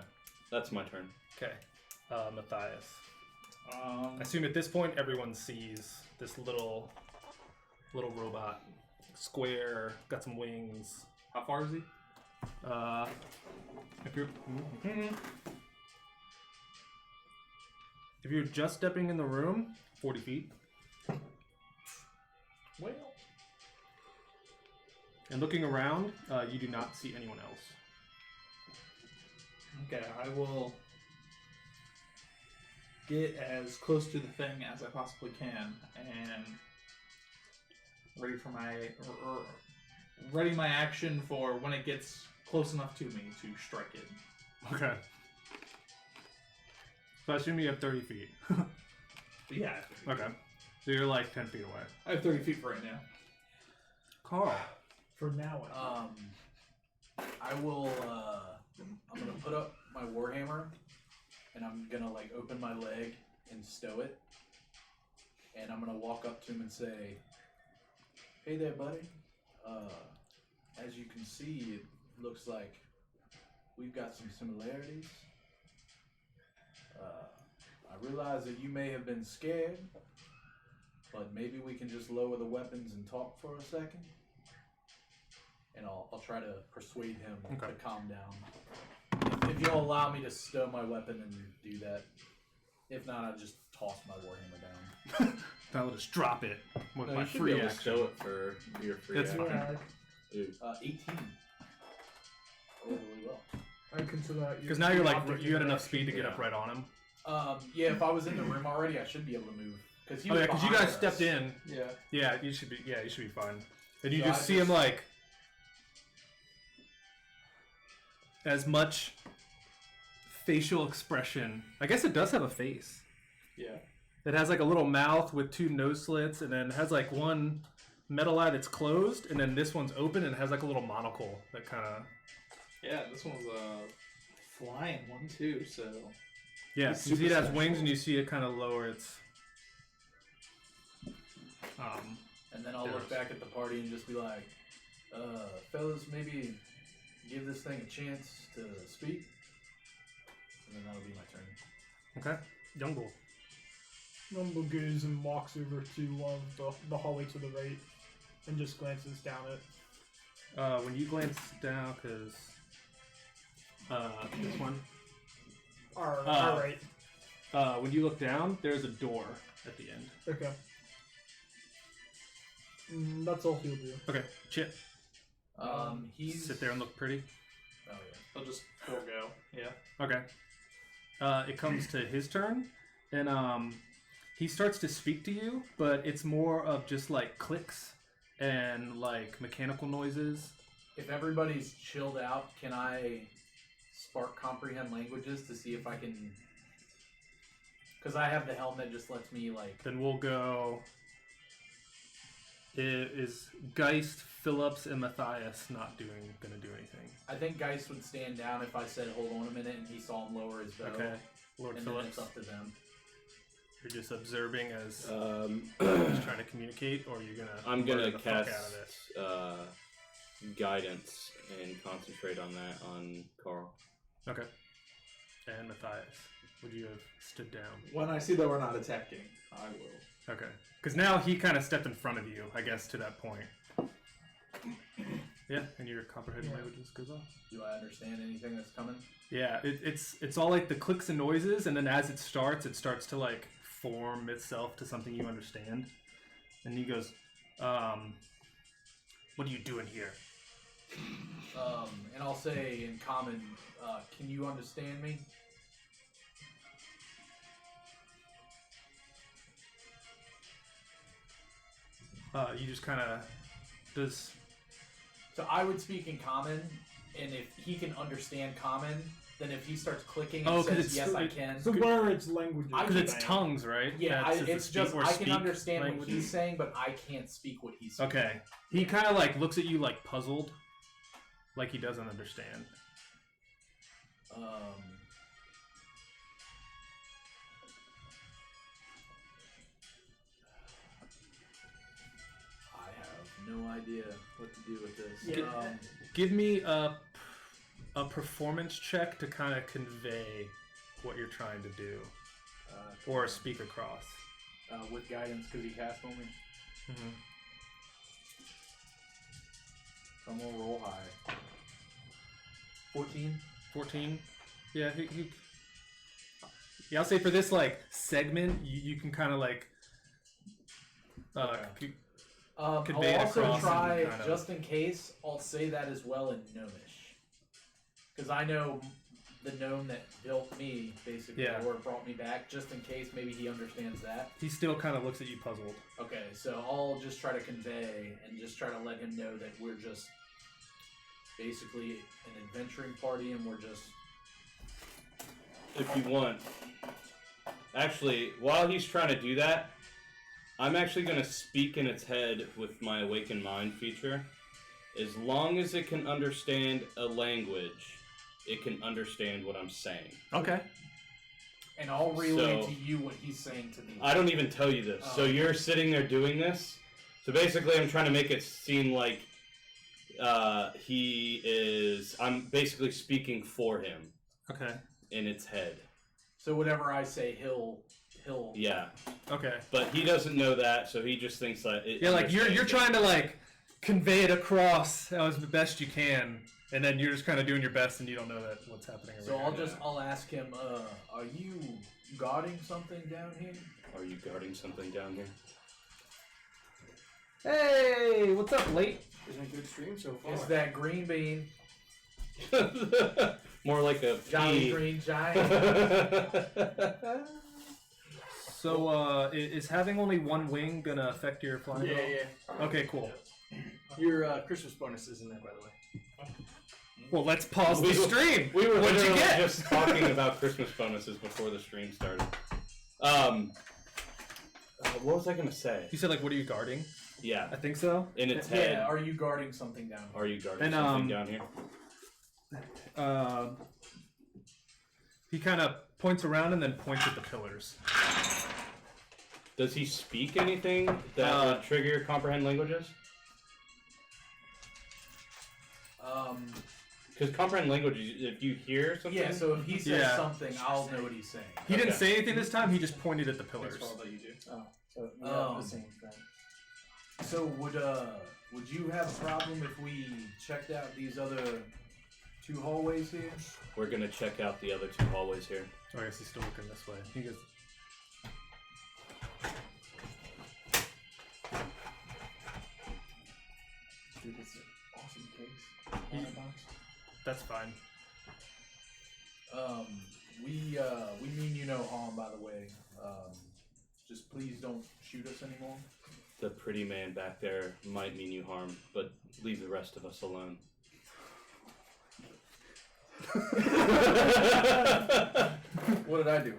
B: that's my turn.
A: Okay, Matthias. I assume at this point everyone sees this little robot, square, got some wings.
G: How far is he?
A: If you're just stepping in the room, 40 feet.
G: Well.
A: And looking around, you do not see anyone else.
G: Okay, I will get as close to the thing as I possibly can and ready my action for when it gets close enough to me to strike it.
A: Okay. So I assume you have 30 feet.
G: Yeah.
A: Okay. So you're like 10 feet away.
G: I have 30 feet for right now.
A: Carl.
F: For now,
C: I will. I'm gonna put up my warhammer, and I'm gonna like open my leg and stow it, and I'm gonna walk up to him and say, "Hey there, buddy. As you can see, it looks like we've got some similarities. I realize that you may have been scared, but maybe we can just lower the weapons and talk for a second." And I'll try to persuade him to calm down. If you'll allow me to stow my weapon and do that. If not, I'll just toss my warhammer down.
A: I'll just drop it with
B: No,
A: my
B: you should
A: free
B: be able to
A: action.
B: stow it for your free
A: It's
B: action.
A: fine.
B: Dude.
C: 18. I rolled really well.
F: I consider that
A: Because now you're like, you had enough speed to get up right on him.
C: Yeah, if I was in the room already, I should be able to move. Because
A: Oh yeah, because you guys stepped in.
G: Yeah.
A: Yeah, you should be fine. And you
C: So
A: just
C: I
A: see him like as much facial expression. I guess it does have a face.
G: Yeah.
A: It has like a little mouth with two nose slits, and then it has like one metal eye that's closed, and then this one's open and it has like a little monocle that kind of.
G: Yeah, this one's a flying one too, so.
A: Yeah,
G: It's
A: you see it has
G: super
A: wings, and you see it kind of lower its.
C: And then I'll look back at the party and just be like, fellas, maybe give this thing a chance to speak. And then that'll be my turn.
A: Okay, Jungle.
F: Numble goes and walks over to one of the hallway to the right and just glances down it.
A: When you glance down, because this one.
F: Alright.
A: When you look down, there's a door at the end.
F: Okay. That's all he'll do.
A: Okay, Chip.
C: He's
A: Sit there and look pretty.
C: Oh yeah.
G: I'll just forego. Yeah.
A: Okay. It comes to his turn, and he starts to speak to you, but it's more of just like clicks and like mechanical noises.
C: If everybody's chilled out, can I spark comprehend languages to see if I can? Because I have the helm that just lets me like.
A: Then we'll go. Is Geist, Phillips, and Matthias not gonna do anything?
C: I think Geist would stand down if I said, "Hold on a minute," and he saw him lower his bow.
A: Okay, Lord
C: And then
A: Phillips.
C: it's up to them.
A: You're just observing as
B: I'm
A: he's trying to communicate, or you're gonna.
B: gonna
A: blur the fuck
B: cast
A: out of this.
B: guidance and concentrate on that on Carl.
A: Okay. And Matthias. Would you have stood down?
G: When I see that we're not attacking, I will.
A: Okay. Because now he kind of stepped in front of you, I guess, to that point. Yeah, and your comprehension languages goes off.
C: Do I understand anything that's coming?
A: Yeah, it's all like the clicks and noises, and then as it starts to like form itself to something you understand. And he goes, what are you doing here?
C: And I'll say in common, can you understand me?
A: You just kind of does.
C: So I would speak in common, and if he can understand common, then if he starts clicking and
A: Oh, 'cause
C: says,
A: it's-
C: yes, I can.
F: So what are its languages?
A: Because it's tongues, right?
C: Yeah,
A: That's just
C: it's
A: the
C: just,
A: speak or
C: I can
A: speak
C: understand what
A: languages?
C: he's saying, but I can't speak what he's saying.
A: Okay. He kind of like looks at you like puzzled, like he doesn't understand.
C: I have no idea what to do with this.
A: Yeah. Give me a performance check to kind of convey what you're trying to do, or speak across.
C: With guidance, because he cast on me.
A: Mm-hmm.
C: So I'm gonna roll high. 14.
A: 14. Yeah. Yeah. I'll say for this like segment, you can kind of like.
C: I'll
A: convey it
C: also
A: across
C: try,
A: and kind of-
C: just in case, I'll say that as well in Gnomish. Because I know the gnome that built me, basically,
A: Yeah.
C: or brought me back, just in case maybe he understands that.
A: He still kind of looks at you puzzled.
C: Okay, so I'll just try to convey and just try to let him know that we're just basically an adventuring party and we're just...
B: If you want. Actually, while he's trying to do that, I'm actually going to speak in its head with my Awakened Mind feature. As long as it can understand a language, it can understand what I'm saying.
A: Okay.
C: And I'll relay
B: So-
C: to you what he's saying to me.
B: I don't even tell you this. So you're sitting there doing this. So basically, I'm trying to make it seem like I'm basically speaking for him
A: Okay.
B: in its head.
C: So whatever I say, he'll...
B: Yeah.
A: Okay.
B: But he doesn't know that, so he just thinks that it
A: Yeah, like you're
B: understands
A: trying to like convey it across as the best you can, and then you're just kind of doing your best, and you don't know that what's happening.
C: So
A: around you.
C: I'll ask him, are you guarding something down here?
B: Are you guarding something down here?
A: Hey, what's up, late?
D: It's been a good stream so far.
C: It's that green bean,
B: More like a
C: Jolly
B: pea.
C: Green Giant.
A: So, is having only one wing gonna affect your flying?
D: Yeah,
A: roll?
D: yeah.
A: Okay, cool.
D: Your Christmas bonus is in there, by the way.
A: Well, let's pause the stream.
B: We were
A: What'd you
B: literally
A: get?
B: just talking about Christmas bonuses before the stream started. What was I gonna say?
A: You said like, what are you guarding?
B: Yeah,
A: I think so.
B: in its head.
C: Yeah, are you guarding something down here?
B: Are you guarding
A: And,
B: something down here?
A: He kind of points around and then points at the pillars.
B: Does he speak anything that would trigger your comprehend languages? Because comprehend languages, if you hear something,
C: Yeah, so if he says
A: Yeah.
C: something, I'll know what he's saying.
A: He didn't
B: Okay.
A: say anything this time. He just pointed at the pillars.
D: That's all that you do.
E: Oh, so we
C: Um,
E: have the same thing.
C: So would you have a problem if we checked out these other two hallways here?
B: we're gonna check out the other two hallways here.
A: Oh, I guess he's still looking this way. He goes.
E: Dude, this is an awesome case. Water box.
A: That's fine.
C: We mean you no harm, by the way. Just please don't shoot us anymore.
B: The pretty man back there might mean you harm, but leave the rest of us alone.
C: What did I do?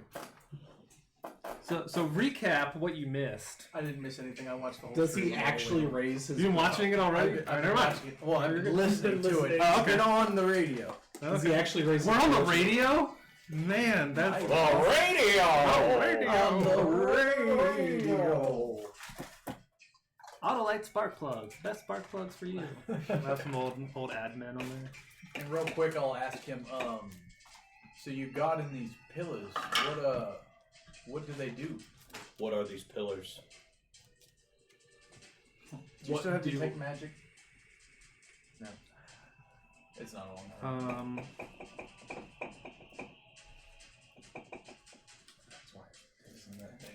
A: So recap what you missed.
E: I didn't miss anything. I watched the whole
G: Does
E: stream
G: he
E: all the way.
G: actually raise his?
A: You been watching it already?
E: I've
A: All right,
E: been
A: never mind.
E: watching it. Well, I've been listening to it.
A: Oh, okay.
E: It's been on the radio.
G: Does he actually raise?
A: We're
G: his
A: on the
G: voice?
A: radio? Man, that's...
B: The radio!
A: radio!
E: On the radio.
A: Autolite spark plugs. Best spark plugs for you. I have some old admin on there.
C: And real quick, I'll ask him, So you got in these pillars. What do they do?
B: What are these pillars?
C: Do you
E: What
C: still have
E: do-
C: detect magic? No. It's not a long time.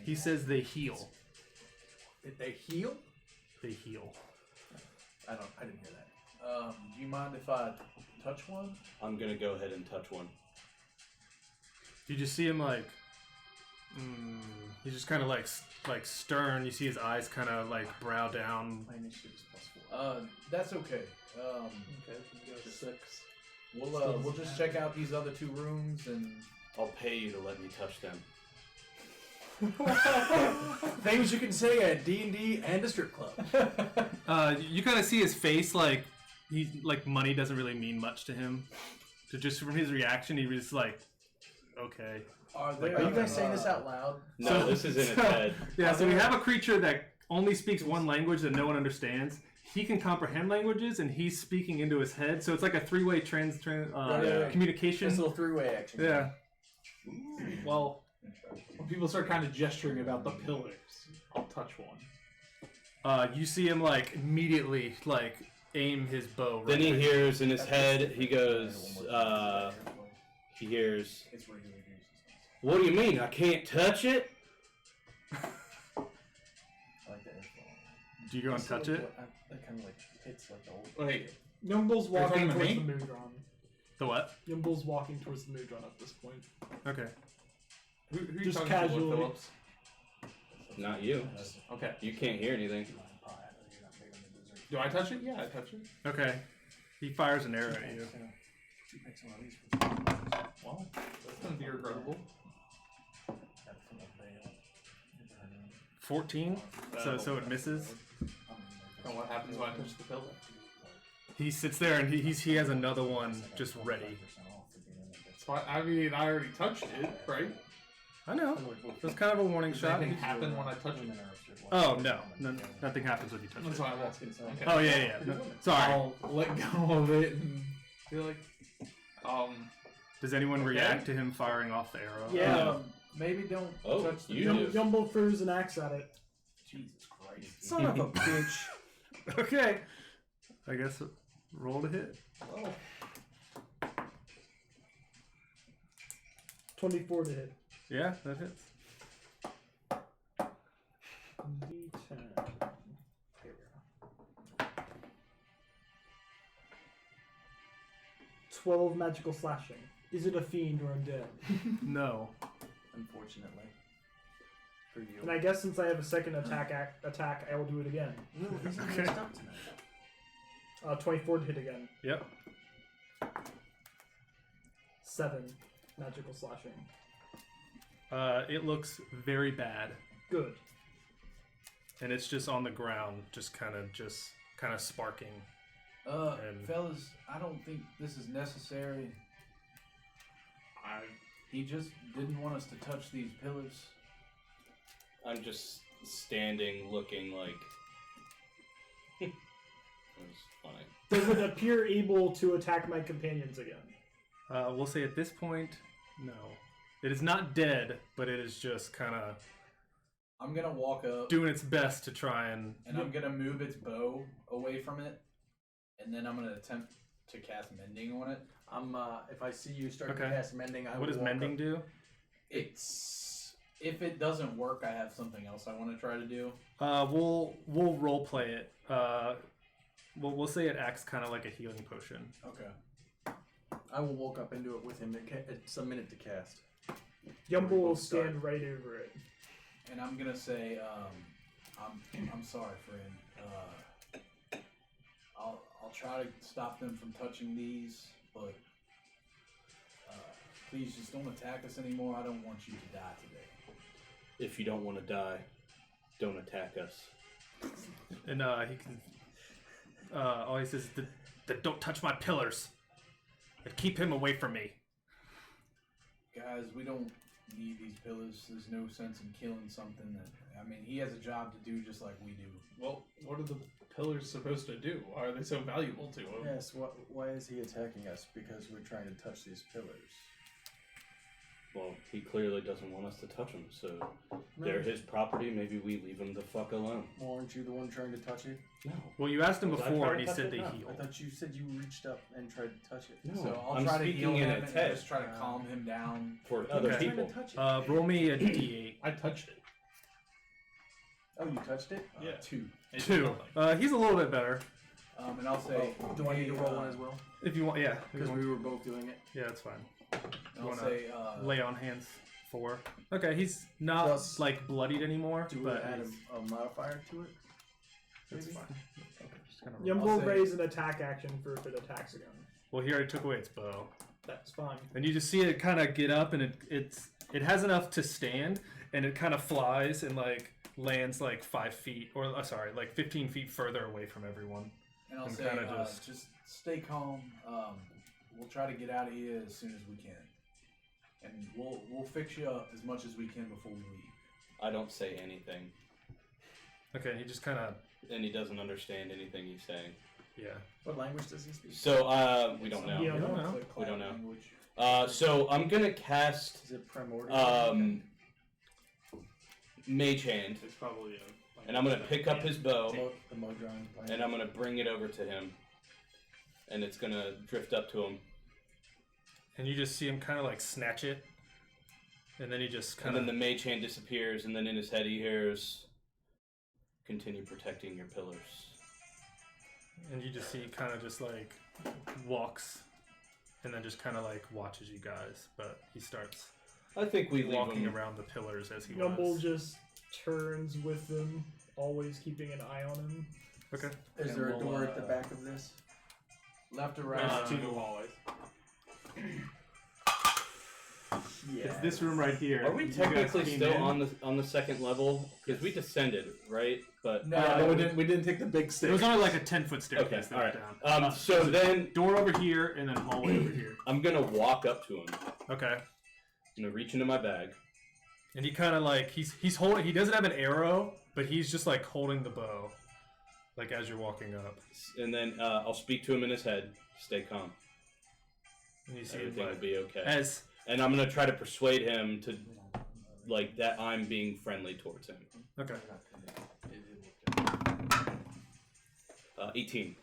A: He says they heal.
C: Did they heal?
A: They heal.
C: I didn't hear that. Do you mind if I touch one?
B: I'm gonna go ahead and touch one.
A: You just see him like, he's just kind of like stern. You see his eyes kind of like brow down.
C: My initiative is +4. That's okay.
G: Okay, you go 6.
C: We'll just check out these other 2 rooms and
B: I'll pay you to let me touch them.
C: things you can say at D&D and a strip club.
A: You kind of see his face like he's like money doesn't really mean much to him. So just from his reaction, he was like, okay.
C: Are you guys saying this out loud?
B: No, this is in his head.
A: Yeah, so we have a creature that only speaks one language that no one understands. He can comprehend languages, and he's speaking into his head. So it's like a 3-way communication.
C: It's a little 3-way action.
A: Yeah.
E: Well, when people start kind of gesturing about the pillars, I'll touch one.
A: You see him like immediately like aim his bow. Right
B: Then he
A: at-
B: hears in his head, he goes, he hears, what do you mean, I can't touch it?
A: Do you go and touch it?
C: That kind of like hits like the old.
G: Wait,
F: Yumble's walking
G: talking to
F: towards
G: me?
F: the Moodron.
A: The what?
F: Yumble's walking towards the Moodron at this point.
A: Okay.
G: who you
F: Just
G: talking to,
F: casually.
G: Phillips?
B: Not you.
G: Okay.
B: You can't hear anything.
G: Do I touch it? Yeah, I touch it.
A: Okay. He fires an arrow at you.
G: Well, that's gonna be regrettable.
A: 14. So it misses.
G: And what happens when I touch the pillar?
A: He sits there and he has another one just ready.
G: So I mean, I already touched it, right?
A: I know. That's kind of a warning
G: Does
A: shot.
G: anything happen when I touch it?
A: Oh no, nothing happens when you touch
G: That's
A: it.
G: why I'm asking. Okay.
A: Oh yeah. No, sorry.
G: I'll let go of it and be like,
A: Does anyone react to him firing off the arrow?
F: Yeah.
C: Maybe don't
B: Oh,
C: touch the
B: you
F: Yum-
B: do.
F: Yumble throws an axe at it.
C: Jesus Christ.
F: Son of a bitch.
A: Okay. I guess roll to hit.
F: 24 to hit.
A: Yeah, that hits.
F: D10. Here we go. 12 magical slashing. Is it a fiend or undead?
A: No.
C: Unfortunately. For you.
F: And I guess since I have a second attack, I will do it again.
A: Okay.
F: 24 to hit again.
A: Yep.
F: 7 magical slashing.
A: It looks very bad,
F: Good.
A: and it's just on the ground, just kind of sparking. And-
C: Fellas, I don't think this is necessary. He just didn't want us to touch these pillars.
B: I'm just standing looking like... It was funny.
F: Does it appear able to attack my companions again?
A: We'll say at this point, no. It is not dead, but it is just kind of
C: I'm gonna walk up
A: doing its best to try and.
C: and I'm gonna move its bow away from it, and then I'm gonna attempt to cast mending on it.
H: If I see you start
A: Okay.
H: to cast mending, I
A: What
H: will
A: does
H: walk
A: mending
H: up.
A: do?
C: It's if it doesn't work, I have something else I want to try to do.
A: We'll role play it. We'll say it acts kind of like a healing potion.
C: Okay.
H: I will walk up into it with him. It's a minute to cast.
F: Yumble will
H: both start.
F: stand right over it.
C: And I'm gonna say, I'm sorry, friend. I'll try to stop them from touching these, but please just don't attack us anymore. I don't want you to die today.
B: If you don't want to die, don't attack us.
A: And he can. All he says is that don't touch my pillars. And keep him away from me.
C: Guys, we don't need these pillars. There's no sense in killing something that. I mean, he has a job to do just like we do.
G: well, what are the pillars supposed to do? Why are they so valuable to him?
H: Yes. Why is he attacking us? Because we're trying to touch these pillars.
B: Well, he clearly doesn't want us to touch him, so they're his property. Maybe we leave him the fuck alone.
H: Well, aren't you the one trying to touch it?
B: No.
A: Well, you asked him
B: Was I
A: before,
B: trying
A: and
B: to
A: he said
B: touch
A: they
B: it? No.
H: I
A: heal.
H: thought you said you reached up and tried to touch it.
B: No,
C: So I'll
B: I'm
C: try to
B: speaking
C: heal
B: in
C: him
B: a
C: and
B: text
C: just try to calm him down.
B: for other
A: Okay.
B: people.
H: Trying to touch it.
A: Roll me a d8.
E: I touched it.
H: Oh, you touched it?
E: Yeah.
H: 2.
E: It did
A: 2.
E: nothing.
A: He's a little bit better.
C: And I'll say,
H: Do I need to
C: hey,
H: roll one as well?
A: If you want, yeah.
H: Because we were both doing it.
A: Yeah, that's fine.
C: and I'll
A: wanna
C: say,
A: Lay on hands 4. Okay, he's not
H: Plus-
A: like bloodied anymore,
H: Do we
A: but
H: add
A: he's-
H: a modifier to it?
A: that's
H: maybe?
A: fine. Just kinda
F: Yum
A: roll.
F: will
C: say-
F: raise an attack action for if it attacks again.
A: Well, he already took away its bow,
F: That's fine.
A: and you just see it kind of get up, and it has enough to stand, and it kind of flies and like lands like 5 feet, or sorry, like 15 feet further away from everyone.
C: and I'll
A: I'm
C: say,
A: kinda
C: just stay calm. We'll try to get out of here as soon as we can, and we'll fix you up as much as we can before we leave.
B: I don't say anything,
A: Okay, he just kind of
B: and he doesn't understand anything he's saying.
A: yeah.
H: What language does he speak?
B: So we don't know.
F: Yeah.
A: don't know.
C: Click,
B: We don't
C: clack
B: know.
C: language.
B: So I'm gonna cast
H: Is it primordial?
B: Mage Hand,
E: It's probably a.
B: and I'm gonna pick up his bow,
H: The Modron.
B: and I'm gonna bring it over to him, and it's gonna drift up to him,
A: And you just see him kind of like snatch it, and then he just
B: and
A: kind
B: then
A: of
B: the Mage Hand disappears, and then in his head he hears, "Continue protecting your pillars."
A: and you just see kind of just like walks, and then just kind of like watches you guys, but he starts
B: I think we leave
A: walking
B: him.
A: around the pillars as he
F: Yumble
A: was.
F: just turns with them, always keeping an eye on him.
A: Okay.
H: Is there a door at the back of this?
C: Left or right?
E: There's 2 hallways.
H: Yeah.
A: It's this room right here.
B: Are we
A: You guys
B: technically
A: came
B: still
A: in.
B: on the second level? Because we descended, right? But
C: No,
H: we didn't. We didn't take the big
A: It
H: stick.
A: was only like a 10-foot
B: okay,
A: staircase that
B: all
A: went
B: right.
A: down.
B: So then
A: Door over here, and then hallway over here.
B: I'm gonna walk up to him.
A: Okay.
B: I'm gonna reach into my bag.
A: And he kind of like he's holding. He doesn't have an arrow, but he's just like holding the bow, like as you're walking up.
B: And then I'll speak to him in his head. Stay calm.
A: And you see it
B: Everything will
A: like
B: be okay.
A: as
B: And I'm gonna try to persuade him to, like, that I'm being friendly towards him.
A: okay.
B: 18.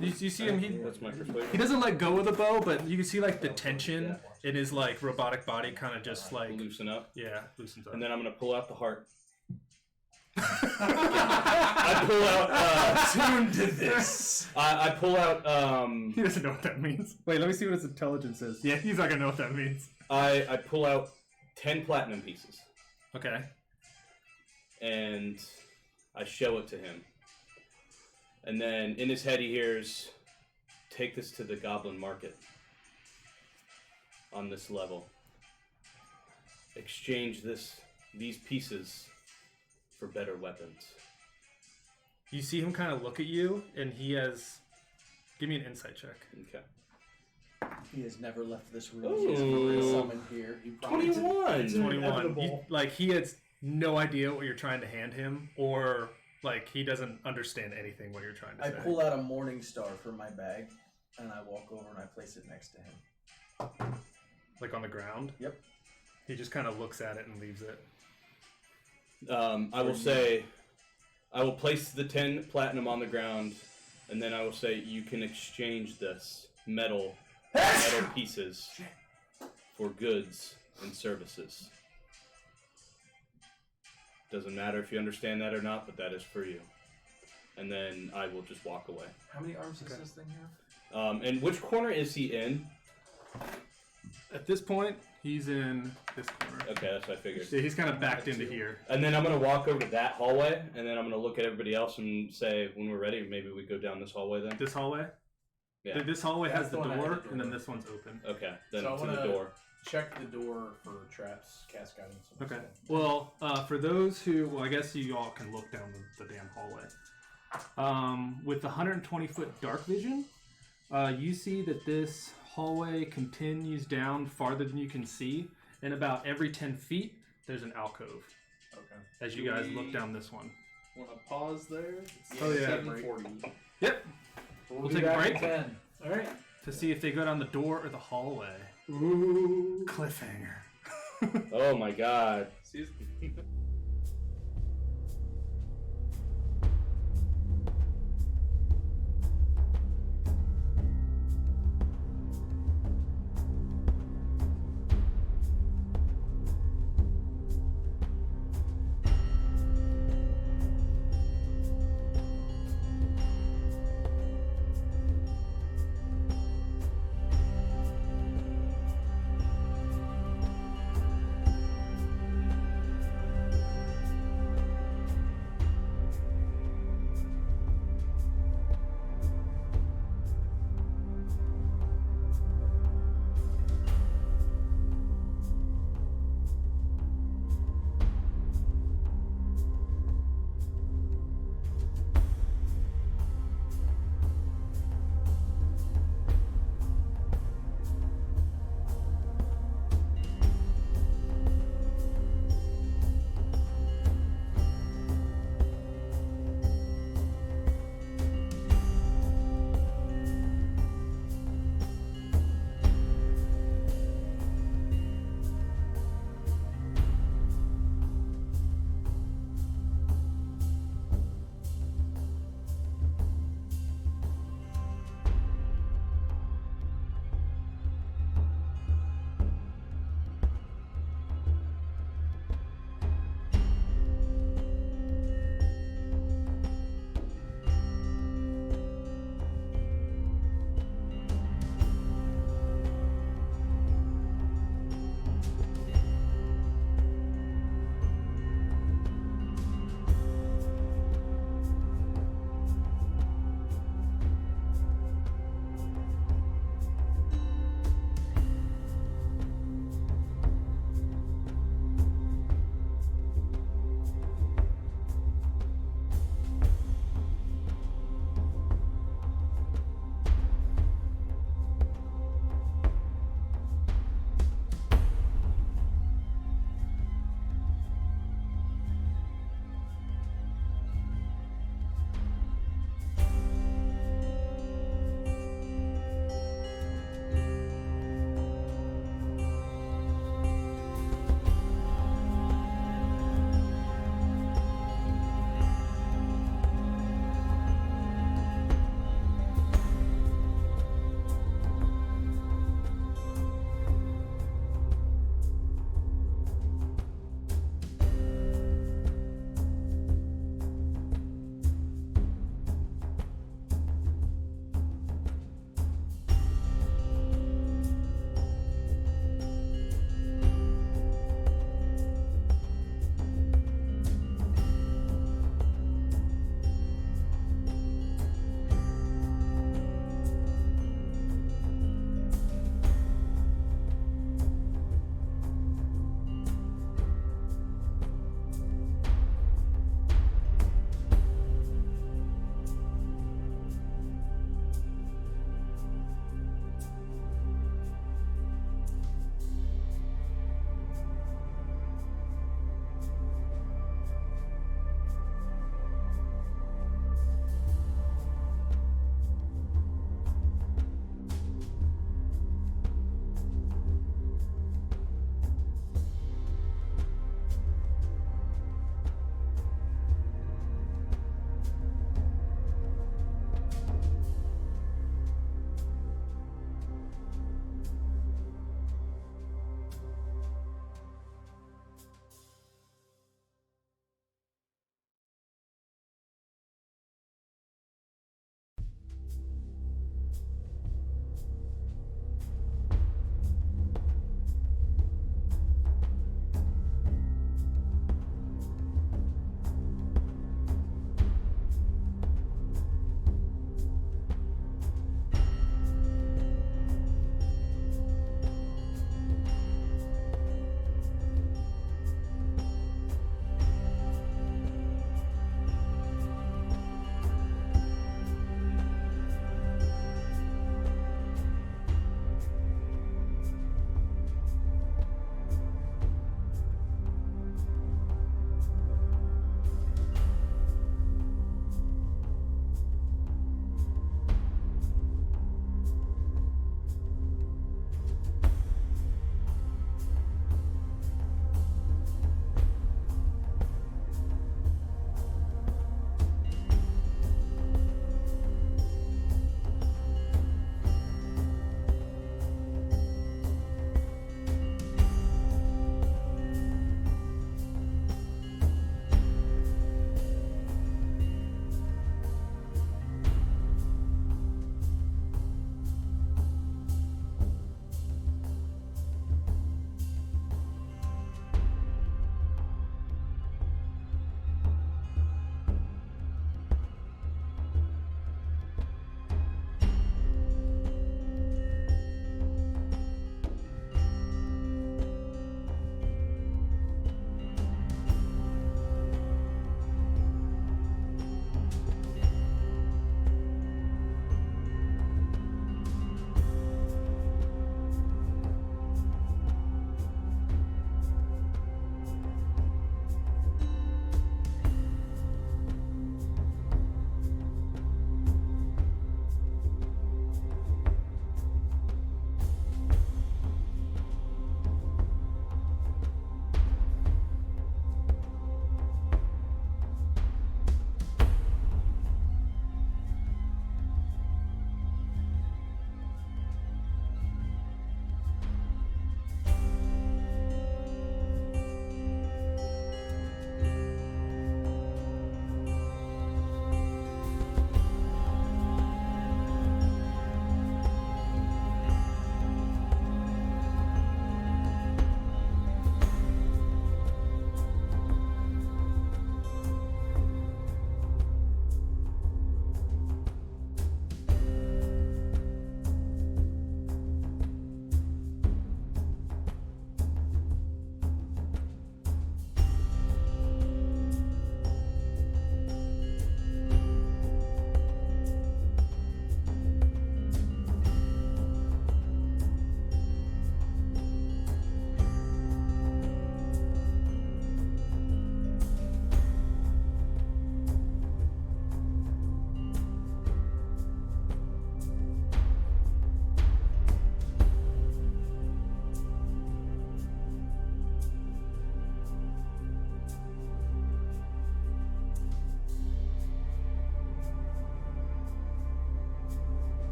A: You see him. He
B: That's my persuasion.
A: he doesn't let go of the bow, but you can see like the tension in his like robotic body kind of just like
B: Loosen up.
A: loosens up.
B: And then I'm gonna pull out the heart. I pull out.
H: Tuned to this.
B: I pull out.
A: He doesn't know what that means. Wait, let me see what his intelligence is. Yeah, he's not gonna know what that means.
B: I pull out 10 platinum pieces
A: Okay.
B: and I show it to him. And then in his head he hears, "Take this to the goblin market on this level. Exchange these pieces for better weapons."
A: You see him kind of look at you, and he has. Give me an insight check.
B: Okay.
H: He has never left this room.
B: Ooh.
H: He is summoned here. He probably
B: 21.
F: It's
A: 21. He,
F: inevitable.
A: like he has no idea what you're trying to hand him, or like he doesn't understand anything what you're trying to
H: I
A: say.
H: pull out a morning star from my bag, and I walk over and I place it next to him.
A: Like on the ground.
H: Yep.
A: He just kind of looks at it and leaves it.
B: I will say, I will place the 10 platinum on the ground, and then I will say, you can exchange this metal pieces for goods and services. Doesn't matter if you understand that or not, but that is for you. And then I will just walk away.
H: How many arms does this thing have?
B: And which corner is he in?
A: At this point, he's in this corner.
B: Okay, that's what I figured.
A: So he's kind of backed into here.
B: And then I'm going to walk over to that hallway, and then I'm going to look at everybody else and say, when we're ready, maybe we go down this hallway then?
A: This hallway?
B: Yeah.
A: This hallway
C: That's
A: has the
C: the one that
A: door,
C: had the
A: and then
C: door.
A: this one's open.
B: Okay, then
C: So I
B: to the
C: wanna-
B: door.
C: Check the door for traps, cast guidance. and
A: Okay.
C: stuff.
A: Well, for those who, well, I guess you all can look down the damn hallway. With the 120-foot dark vision, you see that this hallway continues down farther than you can see, and about every 10 feet, there's an alcove.
C: Okay.
A: As you
E: Do
A: guys
E: we-
A: look down this one.
E: Want to pause there? It's
A: Oh, yeah.
E: 7:40.
A: Yep.
C: We'll
A: We'll
C: be
A: take a
C: back
A: break.
C: in 10.
F: All right.
A: To see if they go down the door or the hallway. Ooh.
I: Cliffhanger.
B: Oh my god.
G: Season.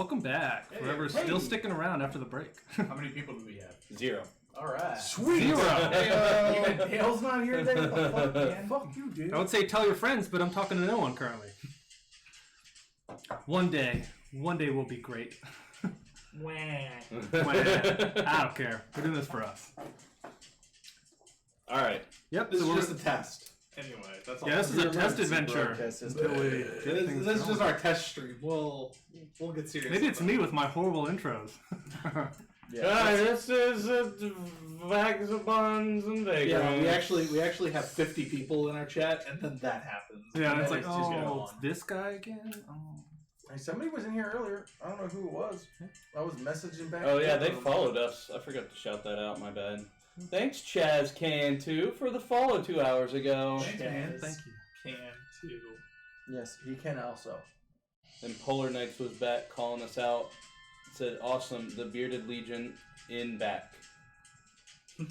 A: Welcome back.
C: Hey,
A: Whoever's
C: hey.
A: still sticking around after the break.
C: How many people do we have?
B: 0.
C: All right.
A: Sweet.
C: Even Dale's not here today. What the fuck, man?
H: Fuck you, dude.
A: I would say tell your friends, but I'm talking to no one currently. One day we'll be great.
E: Wah.
A: I don't care. We're doing this for us.
B: All right.
A: Yep.
G: This
A: so
G: is
A: we're-
G: just a test. Anyway, that's all.
A: yeah, this is a
H: Your
A: test
H: emergency
A: adventure.
H: broadcast is-
A: Until we
G: This,
A: get things
G: this is just
A: going.
G: our test stream. We'll get serious.
A: Maybe it's
G: about
A: me
G: it.
A: with my horrible intros.
B: Hi, this is Vagabonds and Vagrants.
G: Yeah, we actually have 50 people in our chat, and then that happens.
A: Yeah,
G: and
A: it's
G: then
A: like,
G: just going
A: oh,
G: on.
A: it's this guy again? Oh.
H: Hey, somebody was in here earlier. I don't know who it was. I was messaging back.
B: Oh yeah,
H: and
B: they
H: forth.
B: followed us. I forgot to shout that out. My bad. Thanks, Chaz Can2, for the follow 2 hours ago.
A: Thanks, man.
G: Chaz
A: Thank you.
G: Can too.
H: Yes, he can also.
B: And Polar Knights was back calling us out. Said, awesome, the Bearded Legion in back.
H: It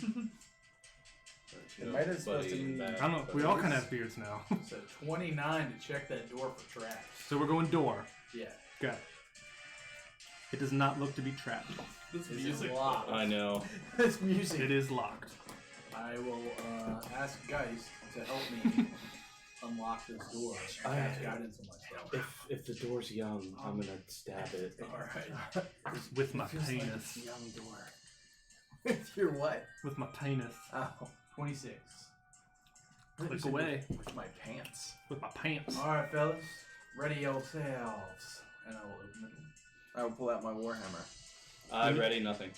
H: might have supposed to
B: Buddy in
H: be-
B: back.
A: I don't know. We all kind of have beards now.
C: So 29 to check that door for traps.
A: So we're going door.
C: Yeah.
A: Got it. It does not look to be trapped.
G: This
C: Is
G: music.
C: it locked?
B: I know.
H: This music.
A: It is locked.
C: I will ask Geist to help me unlock this door. I have guidance on myself.
B: If the door's young, I'm gonna stab it.
C: Alright.
A: With my
H: Feels like
A: penis.
H: it's a young door. With your what?
A: With my penis.
H: Oh.
C: 26.
A: Click away.
H: With my pants.
A: With my pants.
C: Alright, fellas. Ready yourselves. And I will open the door.
H: I will pull out my warhammer.
B: I ready nothing.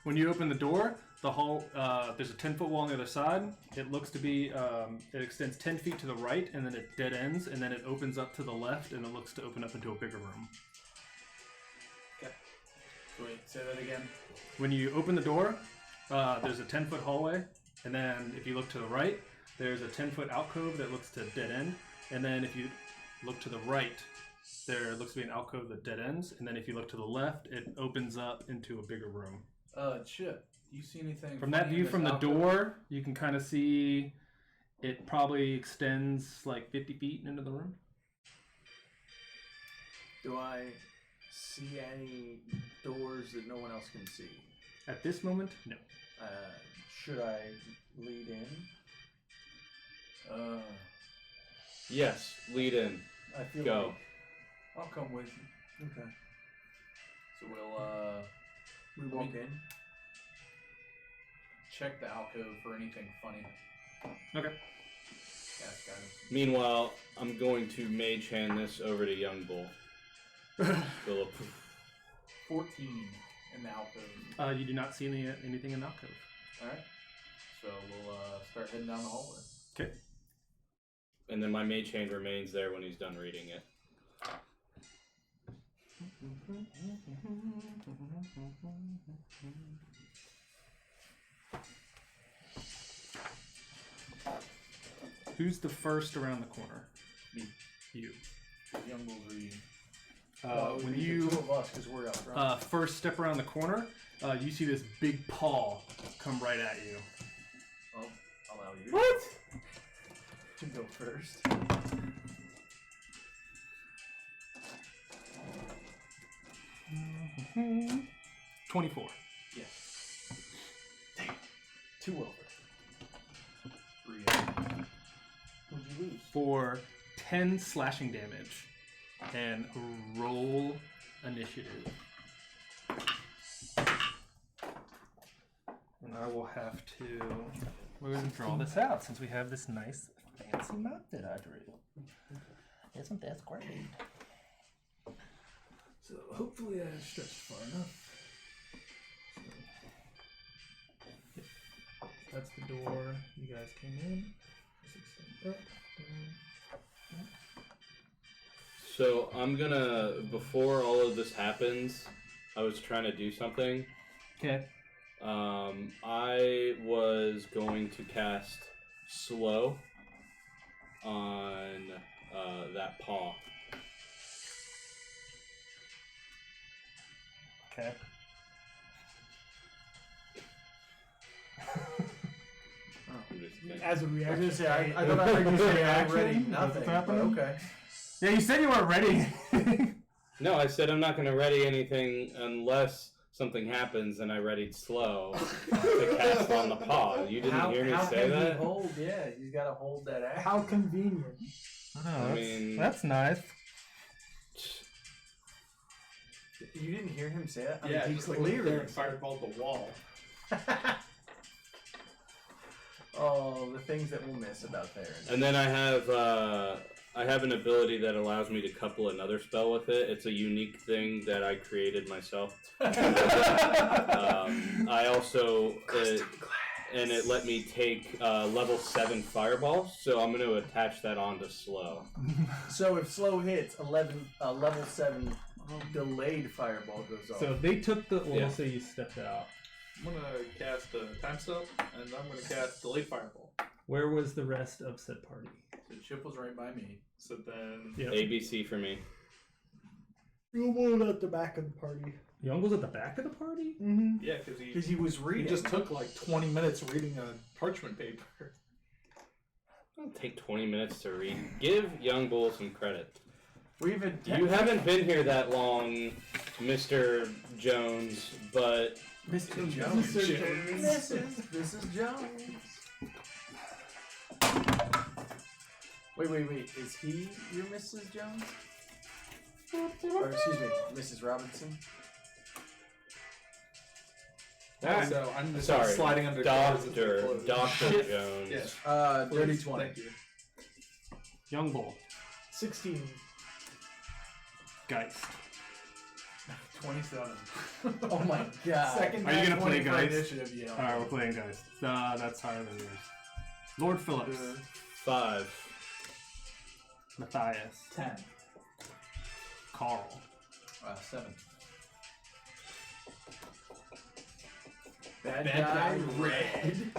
A: When you open the door, the hall, there's a 10-foot wall on the other side. It looks to be, it extends 10 feet to the right, and then it dead ends, and then it opens up to the left, and it looks to open up into a bigger room.
C: Wait, say that again.
A: When you open the door, there's a 10-foot hallway, and then if you look to the right, there's a 10-foot alcove that looks to dead end, and then if you look to the right, there looks to be an alcove that dead ends, and then if you look to the left, it opens up into a bigger room.
C: Chip, do you see anything
A: From that
C: funny in
A: view
C: this
A: from the
C: alcove?
A: door, you can kind of see it probably extends like 50 feet into the room.
H: Do I see any doors that no one else can see?
A: At this moment, no.
H: Should I lead in?
B: Yes, lead in.
H: I feel
B: Go.
C: I'll come with you.
H: Like, okay.
C: So we'll
H: We walk in.
C: check the alcove for anything funny.
A: Okay.
C: Cast guidance.
B: Meanwhile, I'm going to mage hand this over to Young Bull. Philip.
C: 14 in the alcove.
A: You do not see anything in the alcove.
C: Alright. So we'll start heading down the hallway.
A: Okay.
B: And then my mage hand remains there when he's done reading it.
A: Who's the first around the corner?
C: Me.
A: You.
C: Young Bull's reading.
A: When
H: the
A: you
H: two of us, because we're out front.
A: first step around the corner, you see this big paw come right at you.
H: I'll allow you.
C: What?
H: To go first.
A: Mm-hmm. 24.
C: Yes.
H: Damn. 2 over.
C: 3 over.
H: What'd you lose?
A: For 10 slashing damage. And roll initiative. And I will have to... We're going to draw this out since we have this nice fancy map that I drew. Isn't that great? So hopefully I stretched far enough. Yep. That's the door you guys came in. 16 up, down.
B: So I'm gonna, before all of this happens, I was trying to do something.
A: Okay.
B: I was going to cast Slow on that paw.
A: Okay.
B: I'm just kidding.
D: As a
H: I was
D: reaction.
H: gonna say, I thought I heard you say I ready
A: Action?
H: nothing,
A: What's happening?
H: but okay.
A: Yeah, you said you weren't ready.
B: No, I said I'm not going to ready anything unless something happens and I readied slow to cast on the pod. You didn't hear me say
H: can
B: that?
H: He hold? Yeah, he's got to hold that action.
F: How convenient.
A: Oh,
B: mean-
A: that's nice.
H: You didn't hear him say that? I
G: Yeah,
H: mean, he
G: just like
H: clearly
G: there and fireballed the wall.
H: Oh, the things that we'll miss about Theron.
B: And then I have an ability that allows me to couple another spell with it. It's a unique thing that I created myself. I also and it let me take level 7 fireballs, so I'm going to attach that onto slow.
H: So if slow hits, a level 7 delayed fireball goes off.
A: So they took the. Well,
B: Yeah.
A: we'll say you stepped out.
G: I'm gonna cast a time step, and I'm gonna cast delayed fireball.
A: Where was the rest of said party?
C: The chip was right by me.
G: So then,
A: Yep.
B: ABC for me.
F: You were at the back of the party.
A: Young was at the back of the party?
F: Mm-hmm.
G: yeah, because
H: Because he was
G: he
H: reading.
G: just took like 20 minutes reading a parchment paper.
B: It'll take 20 minutes to read. Give Young Bull some credit.
H: We've
B: You haven't been here that long, Mr. Jones, but
H: Mr. Jones.
F: Mr. Jones.
H: Mrs. Jones. Wait. Is he your Mrs. Jones? Or excuse me, Mrs. Robinson?
G: So I'm just
B: sorry,
G: sliding under doors as we close.
B: Dr. Jones.
G: Yeah.
H: Dirty
G: Please,
H: 20.
G: Thank you.
A: Young Bull.
F: 16.
A: Geist.
C: 27.
H: Oh my god.
C: Second
A: Are you gonna
C: nat
A: play
C: 20 for
A: Geist?
C: initiative, yeah.
A: Alright, we're playing Geist. That's higher than yours. Lord Phillips.
B: 5.
A: Matthias.
C: 10.
A: Carl.
C: 7.
H: Bad
C: Bad
H: guy
C: guy
H: red.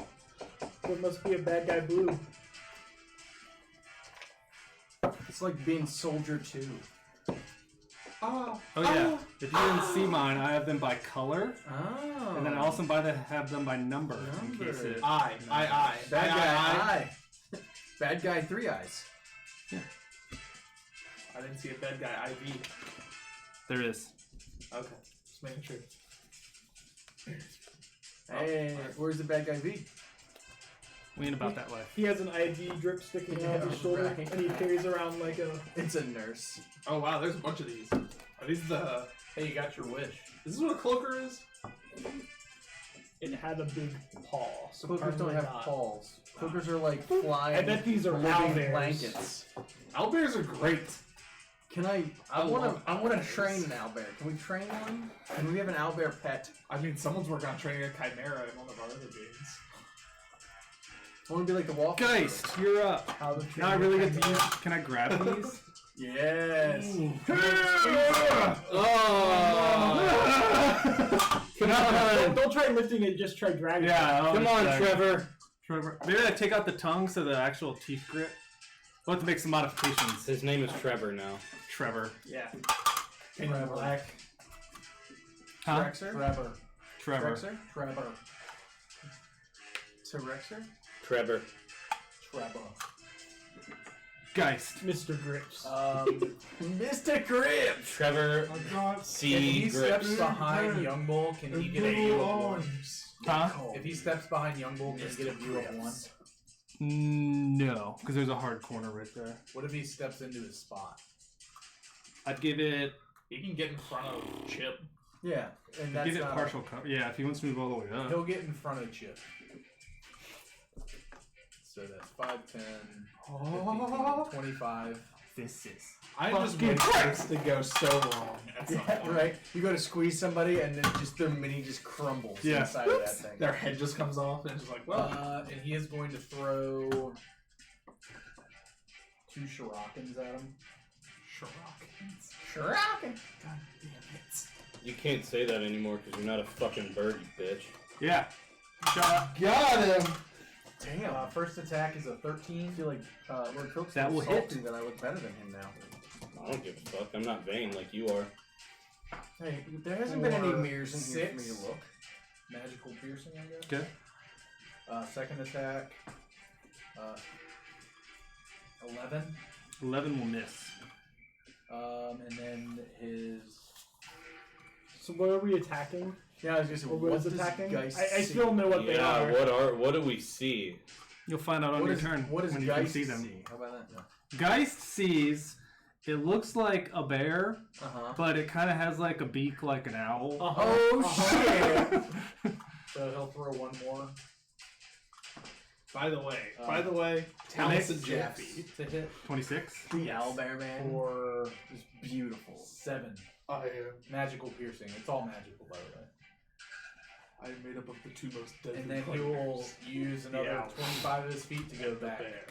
F: There must be a bad guy blue.
H: It's like being Soldier 2.
A: Oh yeah. If you didn't see mine, I have them by color,
H: Oh.
A: and then I also have them by number. In case it.
G: I.
H: Bad guy eye. Bad guy 3 eyes.
G: I didn't see a bad guy IV.
A: There is.
G: Okay, just making sure.
H: Hey, where's the bad guy V?
A: We ain't about that way.
F: He has an IV drip sticking out of his shoulder,
H: right.
F: and he carries around like a.
H: It's a nurse.
G: Oh wow, there's a bunch of these. Are these the?
C: Hey, you got your wish.
G: Is this what a cloaker is?
F: It had a big paw. So
H: Cloakers don't
F: apparently
H: have
F: not.
H: paws. Cloakers are like flying.
F: I bet these are
H: living
F: owlbears.
H: blankets.
G: Owlbears are great.
H: Can I
G: I
H: want
G: love
H: to
G: owlbears.
H: train an owlbear. Can we train one? Can we have an owlbear pet?
G: I mean, someone's working on training a chimera in one of our other games.
H: I want to be like the wall.
A: Geist, you're up.
F: How the
A: Now I really get to use. Can I grab these?
H: Yes.
A: Come on.
F: Don't try lifting it. Just try dragging.
A: Yeah.
B: Come on,
A: Trevor. Maybe I take out the tongue so the actual teeth grit. We'll have to make some modifications.
B: His name is Trevor now.
A: Trevor.
G: Yeah.
C: Trevor. Black.
A: Huh?
H: Trexer?
C: Trevor.
A: Trevor.
H: Trexer?
C: Trevor.
H: Trexer?
B: Trevor.
C: Trevor.
A: Geist.
F: Mr. Grips.
H: Mr. Grips!
B: Trevor
C: If
B: C.
C: he steps
B: Grips.
C: behind Young Bull, can he get a view of 1?
A: Huh?
C: If he steps behind Young Bull, can he get a view of 1?
A: No, because there's a hard corner right there.
C: What if he steps into his spot?
A: I'd give it.
G: He can get in front of Chip.
H: Yeah, and that's
A: Give it
H: not
A: partial cover. Yeah, if he wants to move all the way up.
C: He'll get in front of Chip. So that's 5, 10, 15, 25.
A: This is.
G: I just
A: Fucking
G: want this to go so wrong. At some
H: Yeah,
G: point.
H: right. You go to squeeze somebody, and then just their mini just crumbles
A: Yeah.
H: inside of that thing.
G: Their head just comes off, and it's just like, well,
C: And he is going to throw 2 shurikens at him.
H: Shuriken.
G: God damn it.
B: You can't say that anymore because you're not a fucking bird, you bitch.
A: Yeah. Shut up.
H: Got him. Damn.
C: First attack is a 13.
H: I feel like Lord Phillips
A: That
H: is
A: will
H: salty
A: hit.
H: that I look better than him now.
B: I don't give a fuck. I'm not vain like you are.
H: Hey, there hasn't been any
C: Or
H: mirrors in here for me
C: 6.
H: to look.
C: Magical piercing, I guess.
A: Okay.
C: Second attack. 11.
A: 11 will miss.
H: And then his.
F: So what are we attacking?
H: Yeah, I was gonna say,
F: Or
H: what
F: was
H: does
F: attacking?
H: Geist
F: I
H: see?
F: still know what they
B: Yeah,
F: are.
B: what do we see?
A: You'll find out on
H: What
A: your
H: does,
A: turn
H: what does
A: when you can
H: Geist
A: see them.
H: How about that? No.
A: Geist sees. It looks like a bear,
H: Uh-huh.
A: but it kind of has like a beak like an owl.
H: Oh, shit!
C: So he'll throw one more
G: By the way, Talus and Jeffy.
C: to hit
A: 26.
H: The owlbear man
C: for
H: is beautiful.
C: 7
G: I
C: magical piercing. It's all magical, by the way.
G: am made up of the 2 most deadly
C: And then he will
G: fighters.
C: use another
G: Yeah.
C: 25 of his feet to go
G: The
C: back.
G: bear.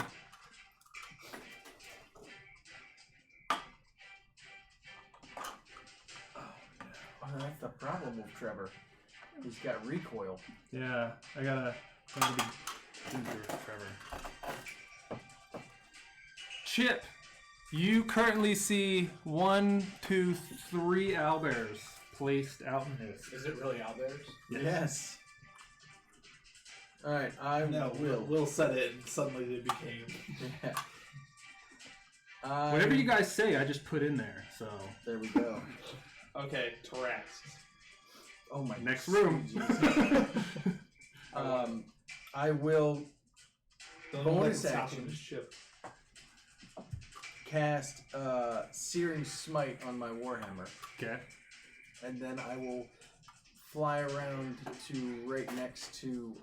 H: Oh, that's the problem with Trevor. He's got recoil.
A: Yeah, I gotta be ginger with Trevor. Chip, you currently see 1, 2, 3 owlbears placed out in this.
C: Is it really owlbears?
H: Yes. All right, I
G: No,
H: will.
G: Will said it, and suddenly they became.
H: Yeah.
A: Whatever you guys say, I just put in there. So
H: There we go.
G: Okay, Tarax.
H: Oh my.
A: next room.
H: Jesus. I will
G: Don't
H: Bonus
G: let him stop
H: action.
G: his ship.
H: cast Searing Smite on my Warhammer,
A: Okay.
H: and then I will fly around to right next to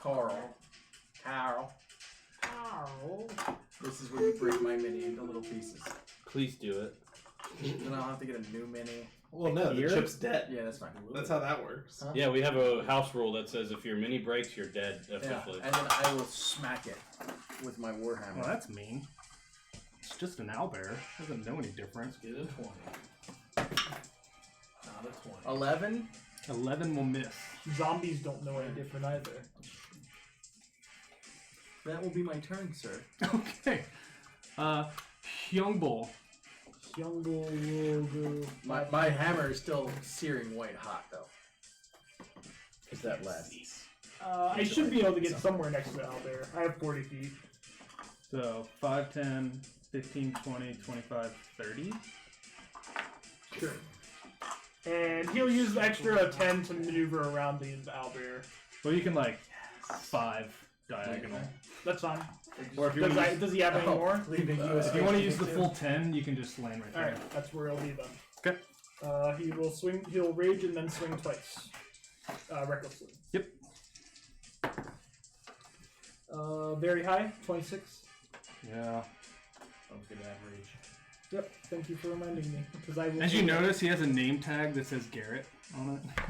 H: Carl. Carl. This is where you break my mini into little pieces.
B: Please do it.
H: Then I'll have to get a new mini.
G: Well, no,
A: Here?
G: the chip's dead.
H: Yeah, that's fine.
G: That's how that works.
H: Huh?
B: Yeah, we have a house rule that says if your mini breaks, you're dead
H: Yeah,
B: officially.
H: and then I will smack it with my Warhammer.
A: Well, that's mean. It's just an owlbear. Doesn't know any difference.
C: Get a 20. Not a 20.
H: 11.
A: 11 will miss.
F: Zombies don't know any different either.
H: That will be my turn, sir.
A: Okay. Hyung Bull.
F: Young bull will go.
H: My hammer is still searing white hot though. Is that lasts?
F: I should be able to get somewhere next to the owlbear. I have 40 feet.
A: So 5, 10, 15, 20, 25, 30.
F: Sure. And he'll use the extra 10 to maneuver around the owlbear.
A: Well, you can like 5 diagonal.
F: That's fine.
A: Or if you want to use,
F: Does he have any more?
H: Leaving you
A: if you want to use the full 10, you can just land right there.
F: Alright, that's where he'll be then.
A: Okay.
F: He will swing. He'll rage and then swing twice. Recklessly.
A: Yep.
F: Very high, 26.
A: Yeah.
H: Oh, good average.
F: Yep. Thank you for reminding me, because I will.
A: As you notice, he has a name tag that says Garrett on it.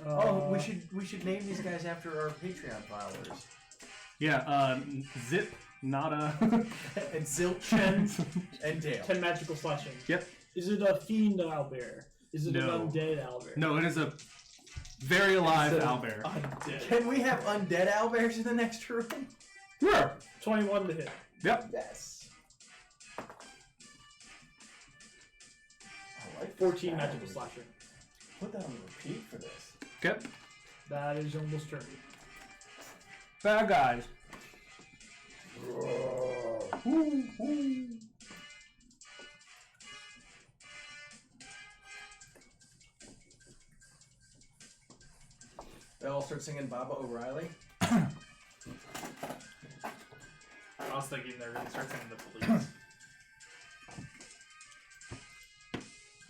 H: Oh, we should name these guys after our Patreon followers.
A: Yeah. Zip, Nada.
H: And Zilch and Dale.
F: 10 magical slashing.
A: Yep.
F: Is it a fiend owlbear? Is it
A: No.
F: an undead owlbear?
A: No, it is a very alive
G: It's a-
A: owlbear.
G: Undead.
H: Can we have undead owlbears in the next room?
A: Sure.
F: 21 to hit.
A: Yep.
H: Yes. I like this
F: 14
H: guy.
F: magical slashing.
H: Put that on repeat for this.
A: Okay.
F: That is Youngbull's turn.
A: Bad guys.
H: They all start singing Baba O'Reilly.
G: I was thinking they're going to start singing the police.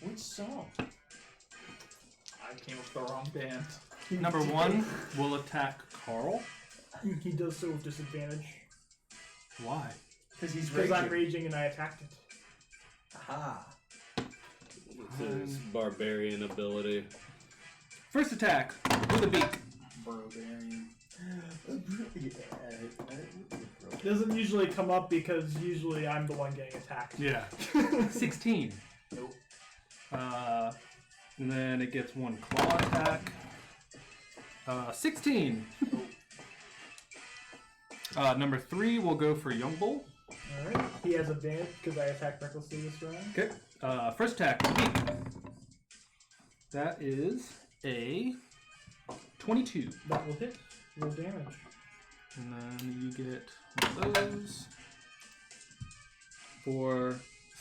H: Which song?
G: I came up with the wrong band.
A: Number 1 will attack Carl.
F: He does so with disadvantage.
A: Why?
H: Because he's
F: Because
H: raging.
F: I'm raging and I attacked it.
H: Aha.
B: It's his barbarian ability.
A: First attack with a beak.
H: Barbarian.
F: It doesn't usually come up because usually I'm the one getting attacked.
A: Yeah. 16.
H: Nope.
A: And then it gets 1 claw attack. 16. Number 3 will go for Young Bull.
F: Alright. He has advantage because I attacked recklessly this round.
A: Okay. First attack. That is a 22.
F: That will hit. Roll damage.
A: And then you get one of those. for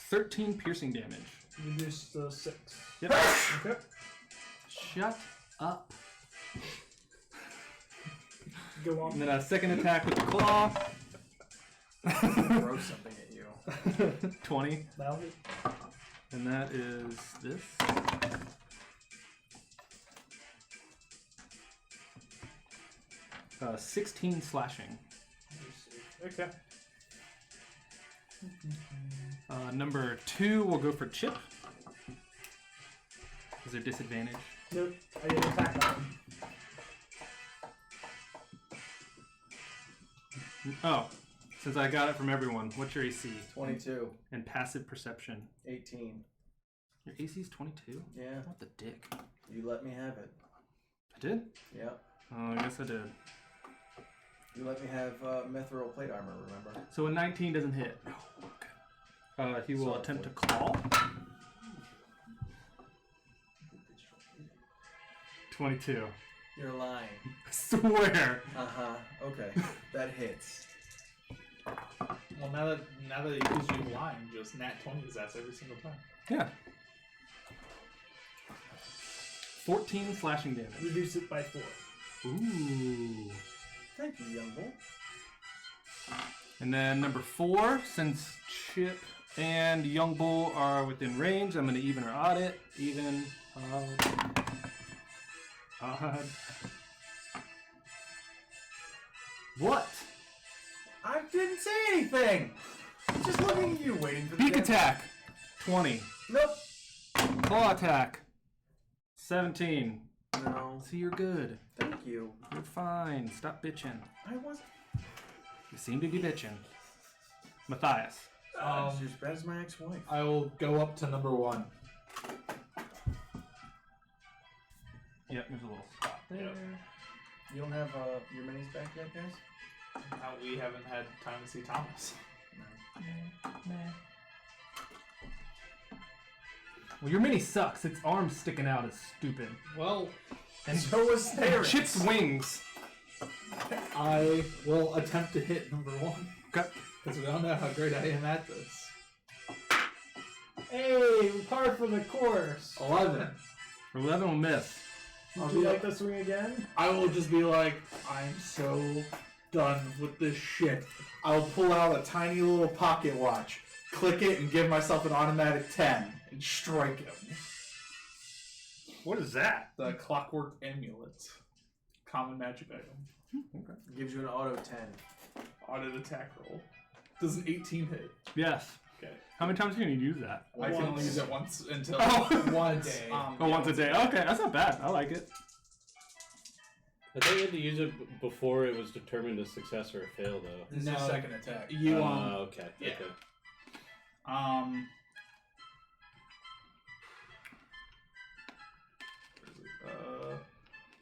A: 13 piercing damage.
F: Reduce the 6.
A: Yep.
F: Okay.
A: Shut up.
F: Go on.
A: And then a second attack with the claw.
H: Throw something at you.
A: 20.
F: That'll hit.
A: And that is this. Uh, 16 slashing.
F: Okay.
A: Number 2 will go for Chip. Is there disadvantage?
F: Nope. I didn't attack that one.
A: Oh, since I got it from everyone, what's your AC?
H: 22.
A: And passive perception.
H: 18.
A: Your AC is 22?
H: Yeah.
A: What the dick?
H: You let me have it.
A: I did?
H: Yep.
A: Oh, I guess I did.
H: You let me have mithril plate armor, remember?
A: So a 19 doesn't hit. No. Okay. He will
H: Sorry,
A: attempt to
H: boy.
A: claw. 22.
H: You're lying.
A: I swear.
H: Uh-huh. Okay. That hits.
G: Well, now that he gives you lying, just nat 20 his ass every single time.
A: Yeah. 14 slashing damage.
F: Reduce it by 4.
A: Ooh.
H: Thank you, young boy.
A: And then number 4, since Chip and Young Bull are within range, I'm going to even or odd it. Even, odd. What?
H: I didn't say anything! I'm just looking at you, waiting for the
A: Beak
H: damn-
A: attack. 20.
H: Nope.
A: Claw attack. 17.
H: No.
A: See, you're good.
H: Thank you.
A: You're fine. Stop bitching.
H: I wasn't.
A: You seem to be bitching. Matthias.
H: She's as bad as my ex-wife.
C: I will go up to number 1.
A: Yep, there's a little spot there.
G: Yep.
H: You don't have your minis back yet, guys?
G: We haven't had time to see Thomas.
A: Well, your mini sucks. Its arms sticking out is stupid.
G: Well,
A: And
H: So was Theron.
A: Chip's wings.
C: I will attempt to hit number 1.
A: Okay.
C: Because we don't know how great I am at this.
F: Hey, par for the course.
C: 11.
A: 11 will miss.
F: Would you like to swing again?
C: I will just be like, I'm so done with this shit. I'll pull out a tiny little pocket watch, click it, and give myself an automatic 10 and strike him.
A: What is that?
C: The Clockwork Amulet. Common magic item.
H: Gives you an auto 10.
C: Auto attack roll. Does an 18 hit?
A: Yes.
C: Okay.
A: How many times can you use that?
C: I can only use it once until
A: Oh.
C: once.
H: Day.
A: Once a day. Okay, that's not bad. I like it.
B: I thought you had to use it before it was determined a success or a fail, though.
H: This
C: No.
H: is second attack.
C: You
B: Okay.
C: yeah.
B: Okay.
C: um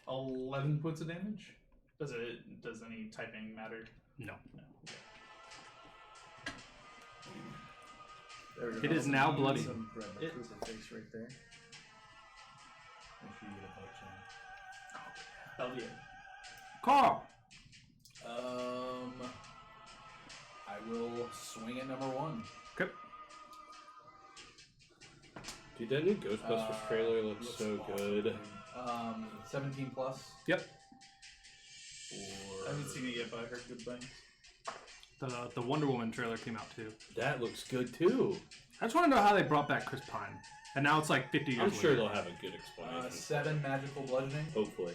C: 11 points of damage. Does any typing matter?
A: No.
H: There we
A: It
H: go.
A: is now bloody.
H: Some face right there. Make sure you get a potion.
C: Hell yeah.
A: Carl.
C: I will swing at number 1.
A: Okay.
B: Dude, that new Ghostbusters trailer looks so
C: awesome.
B: good.
C: 17 plus.
A: Yep.
C: I haven't seen it yet, but I heard good things.
A: The Wonder Woman trailer came out too.
B: That looks good too.
A: I just want to know how they brought back Chris Pine. And now it's like 50 years
B: I'm sure
A: later.
B: they'll have a good explanation.
C: 7 magical bludgeoning.
B: Hopefully.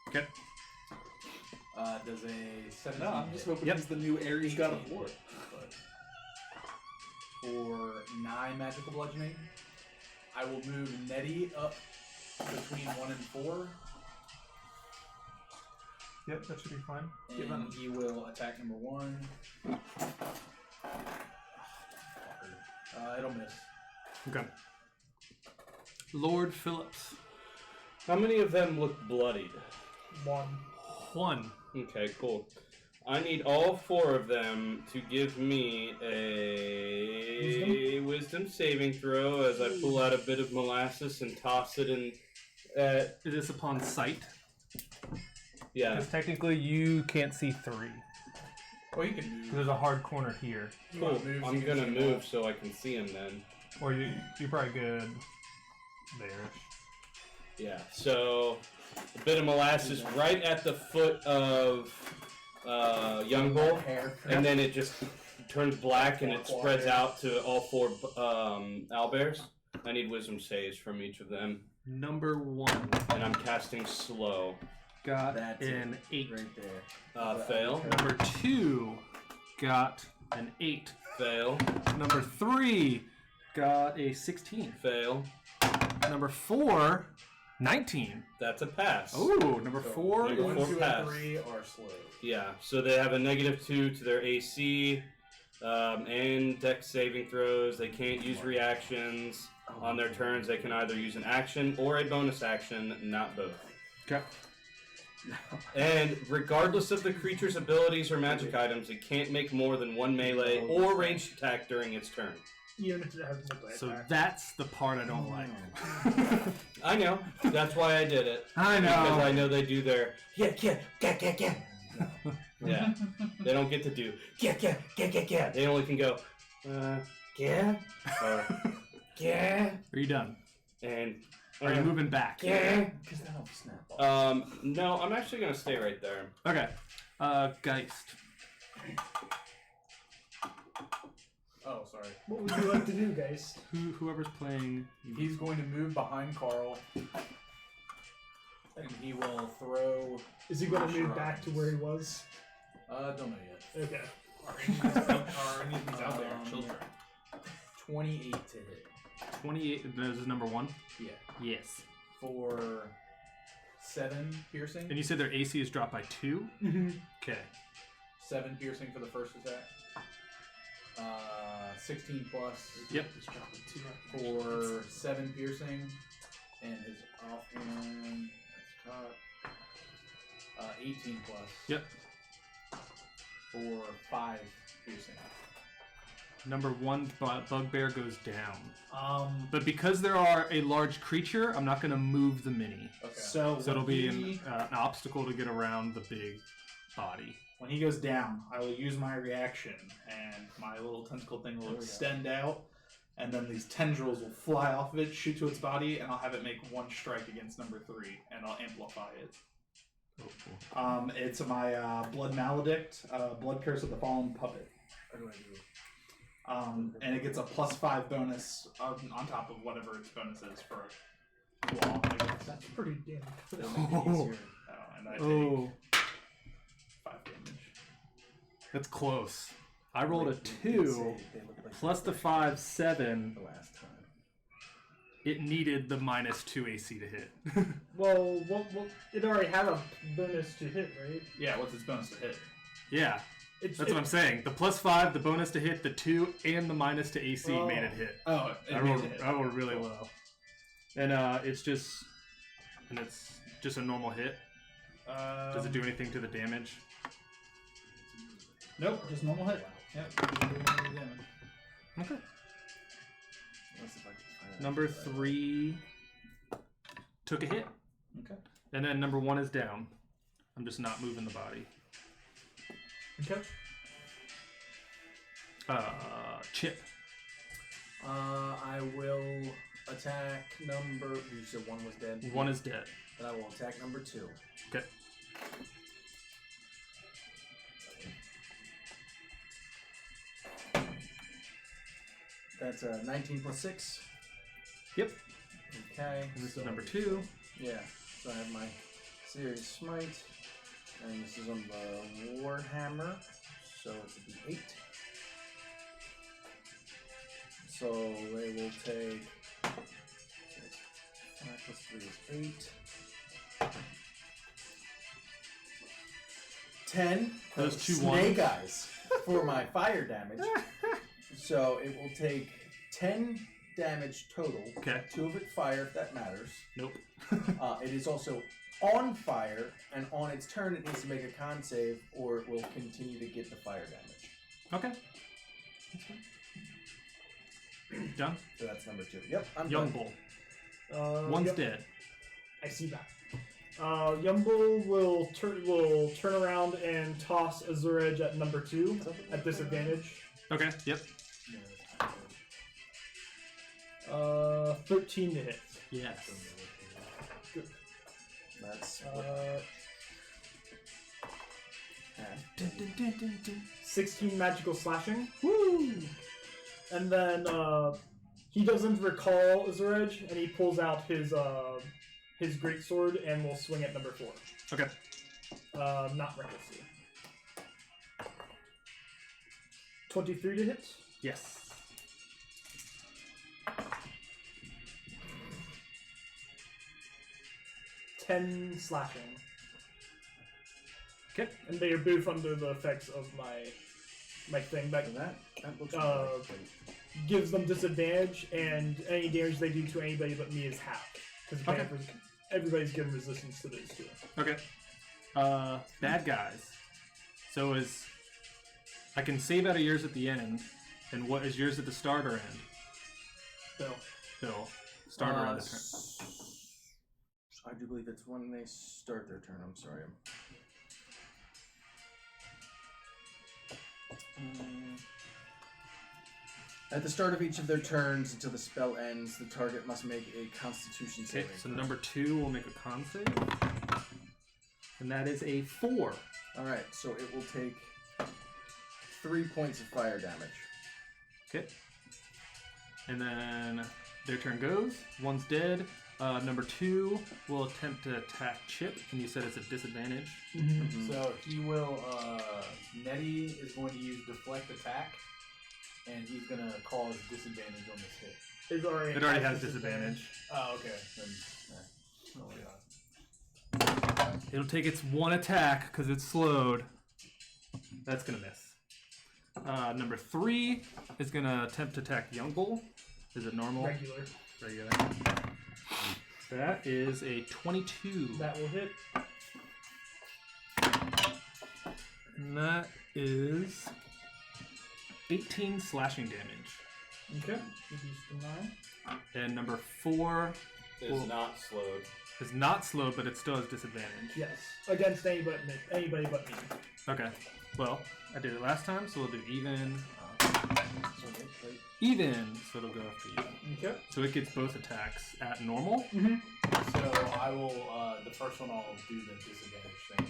A: Okay.
C: Does a 17
G: no, I'm just hoping
A: Yep.
G: he's the new Ares God of War.
C: For 9 magical bludgeoning, I will move Nettie up between 1 and 4,
A: Yep, that should be fine.
C: and he will attack number 1. It'll miss.
A: Okay. Lord Phillips.
B: How many of them look bloodied?
F: 1.
A: 1.
B: Okay, cool. I need all 4 of them to give me a wisdom saving throw as I pull out a bit of molasses and toss it in.
A: Is this upon sight?
B: Yeah.
A: Because technically you can't see 3.
E: Well, you can move.
A: There's a hard corner here.
B: Cool.
C: Move so
B: I'm
C: you can
B: gonna
C: see him
B: move
C: all.
B: so I can see him then.
A: Or you're probably good there.
B: Yeah. So a bit of molasses right at the foot of Young Bull,
H: Hair.
B: and then it just turns black and it spreads out to all 4 owlbears. I need wisdom saves from each of them,
A: Number 1
B: and I'm casting slow.
A: got
H: That's
A: an 8.
H: right there.
B: Fail.
A: Number 2 got an 8.
B: Fail.
A: Number 3 got a 16.
B: Fail.
A: Number 4, 19.
B: That's a pass.
A: Ooh, number 4
B: number
C: One,
A: is...
B: 4
C: 2,
B: pass.
C: and 3 are slow.
B: Yeah, so they have a -2 to their AC and dex saving throws. They can't use reactions on their turns. They can either use an action or a bonus action, not both.
A: Okay.
B: And regardless of the creature's abilities or magic items, it can't make more than 1 melee or ranged attack during its turn.
F: Even if it has multi
A: So
F: attack.
A: that's the part I don't like.
B: I know. That's why I did it.
A: I
B: Because I
A: know.
B: know they do their yeah. They don't get to do yeah. They only can go yeah or yeah
A: Are you done?
B: and
A: Are you moving back?
B: yeah.
H: Because they don't snap off.
B: No, I'm actually gonna stay right there.
A: Okay. Geist.
C: Oh, sorry.
F: What would you like to do, guys?
A: Whoever's playing.
C: He's going to move behind Carl, and he will throw.
F: Is he going to move back to where he was?
C: Don't know yet.
F: Okay.
E: Are any of these out there children?
C: 28 to hit.
A: 28. This is number 1?
C: Yeah.
A: Yes.
C: For 7 piercing.
A: And you said their AC is dropped by 2?
F: Mm-hmm.
A: Okay.
C: 7 piercing for the first attack. 16 plus.
A: Yep.
C: For 7 piercing, and his offhand. That's caught. 18 plus.
A: Yep.
C: For 5 piercing.
A: Number 1 bugbear goes down.
E: But
A: But because there are a large creature, I'm not going to move the mini.
C: Okay.
E: so
A: So it'll be
E: he-
A: an obstacle to get around the big body.
E: when he goes down, I will use my reaction, and my little tentacle thing will extend out, and then these tendrils will fly off of it, shoot to its body, and I'll have it make 1 strike against number 3, and I'll amplify it. It's my Blood Maledict, Blood Curse of the Fallen Puppet.
C: What do I do?
E: And it gets a +5 bonus on top of whatever its bonus is for a wall. I guess.
F: That's pretty damn
C: It'll make it easier.
E: And I
A: Oh,
E: take 5 damage.
A: that's close. I rolled a 2 plus the 5, 7.
H: The last time.
A: It needed the -2 AC to hit.
F: Well, it already had a bonus to hit, right?
E: Yeah, what's its bonus to hit?
A: Yeah, that's what I'm saying. The +5, the bonus to hit, the 2, and the minus to AC
F: Oh.
A: made it hit.
E: Oh, it
A: I
E: made
A: rolled,
E: it hit.
A: I rolled really low. And it's just a normal hit. Does it do anything to the damage?
E: Nope, just normal hit. Yep. Doesn't do any damage.
A: Okay.
H: Let's see if I can find that.
A: Number 3 took a hit.
E: Okay.
A: And then number 1 is down. I'm just not moving the body.
F: Okay.
A: Chip.
H: I will attack number. You said 1 was dead.
A: 1 is dead.
H: Then I will attack number 2.
A: Okay.
H: That's 19 plus 6.
A: Yep.
H: Okay.
A: And this
H: so-
A: is number 2.
H: Yeah. So I have my Serious Smite. And this is on the Warhammer. So it's a D8. So they will take 5 plus 3 is 8. 10.
A: Those two
H: snake
A: ones.
H: eyes for my fire damage. So it will take 10 damage total.
A: Okay.
H: 2 of it fire, if that matters.
A: Nope.
H: It is also on fire, and on its turn, it needs to make a con save, or it will continue to get the fire damage.
A: Okay. Done?
H: So that's number 2. Yep, I'm
A: Young
H: done.
A: Bull. One's
F: yep.
A: dead.
F: I see that. Yumble will turn around and toss Azure Edge at number 2 at disadvantage.
A: Okay. Yep.
F: 13 to hit.
A: Yes.
F: Good.
H: That's
F: 16 magical slashing. Woo! And then he doesn't recall Azure Edge, and he pulls out his greatsword and will swing at number 4.
A: Okay.
F: Not recklessly. 23 to hit.
A: Yes.
F: Ten slashing.
A: Okay.
F: And they are both under the effects of my thing that
H: that looks
F: gives them disadvantage, and any damage they do to anybody but me is half. Because
A: Okay.
F: everybody's given resistance to those two.
A: Okay. Bad guys. So I can save out of yours at the end, and what is yours at the starter end? Bill. Starter end.
H: I do believe it's when they start their turn. I'm sorry. At the start of each of their turns until the spell ends, the target must make a Constitution
A: Okay,
H: saving.
A: so number 2 will make a con save. And that is a 4.
H: Alright, so it will take 3 points of fire damage.
A: Okay. And then their turn goes. One's dead. Number 2 will attempt to attack Chip, and you said it's a disadvantage.
C: So he will. Nettie is going to use deflect attack, and he's going to cause disadvantage on this hit.
F: It already
A: has disadvantage.
C: Oh, okay. Then,
A: It'll take its 1 attack because it's slowed. That's going to miss. Number 3 is going to attempt to attack Youngbull. Is it normal?
F: Regular.
A: Regular. That is a 22.
F: That will hit.
A: And that is 18 slashing damage.
F: Okay. Reduce to 9.
A: And number 4
B: Is not slowed.
A: is not slowed, but it still has disadvantage.
F: Yes. Against anybody but me.
A: Okay. Well, I did it last time, so we'll do even. Even, so it'll go after you.
F: Okay.
A: So it gets both attacks at normal.
C: so I will. The first one I'll do the disadvantage thing.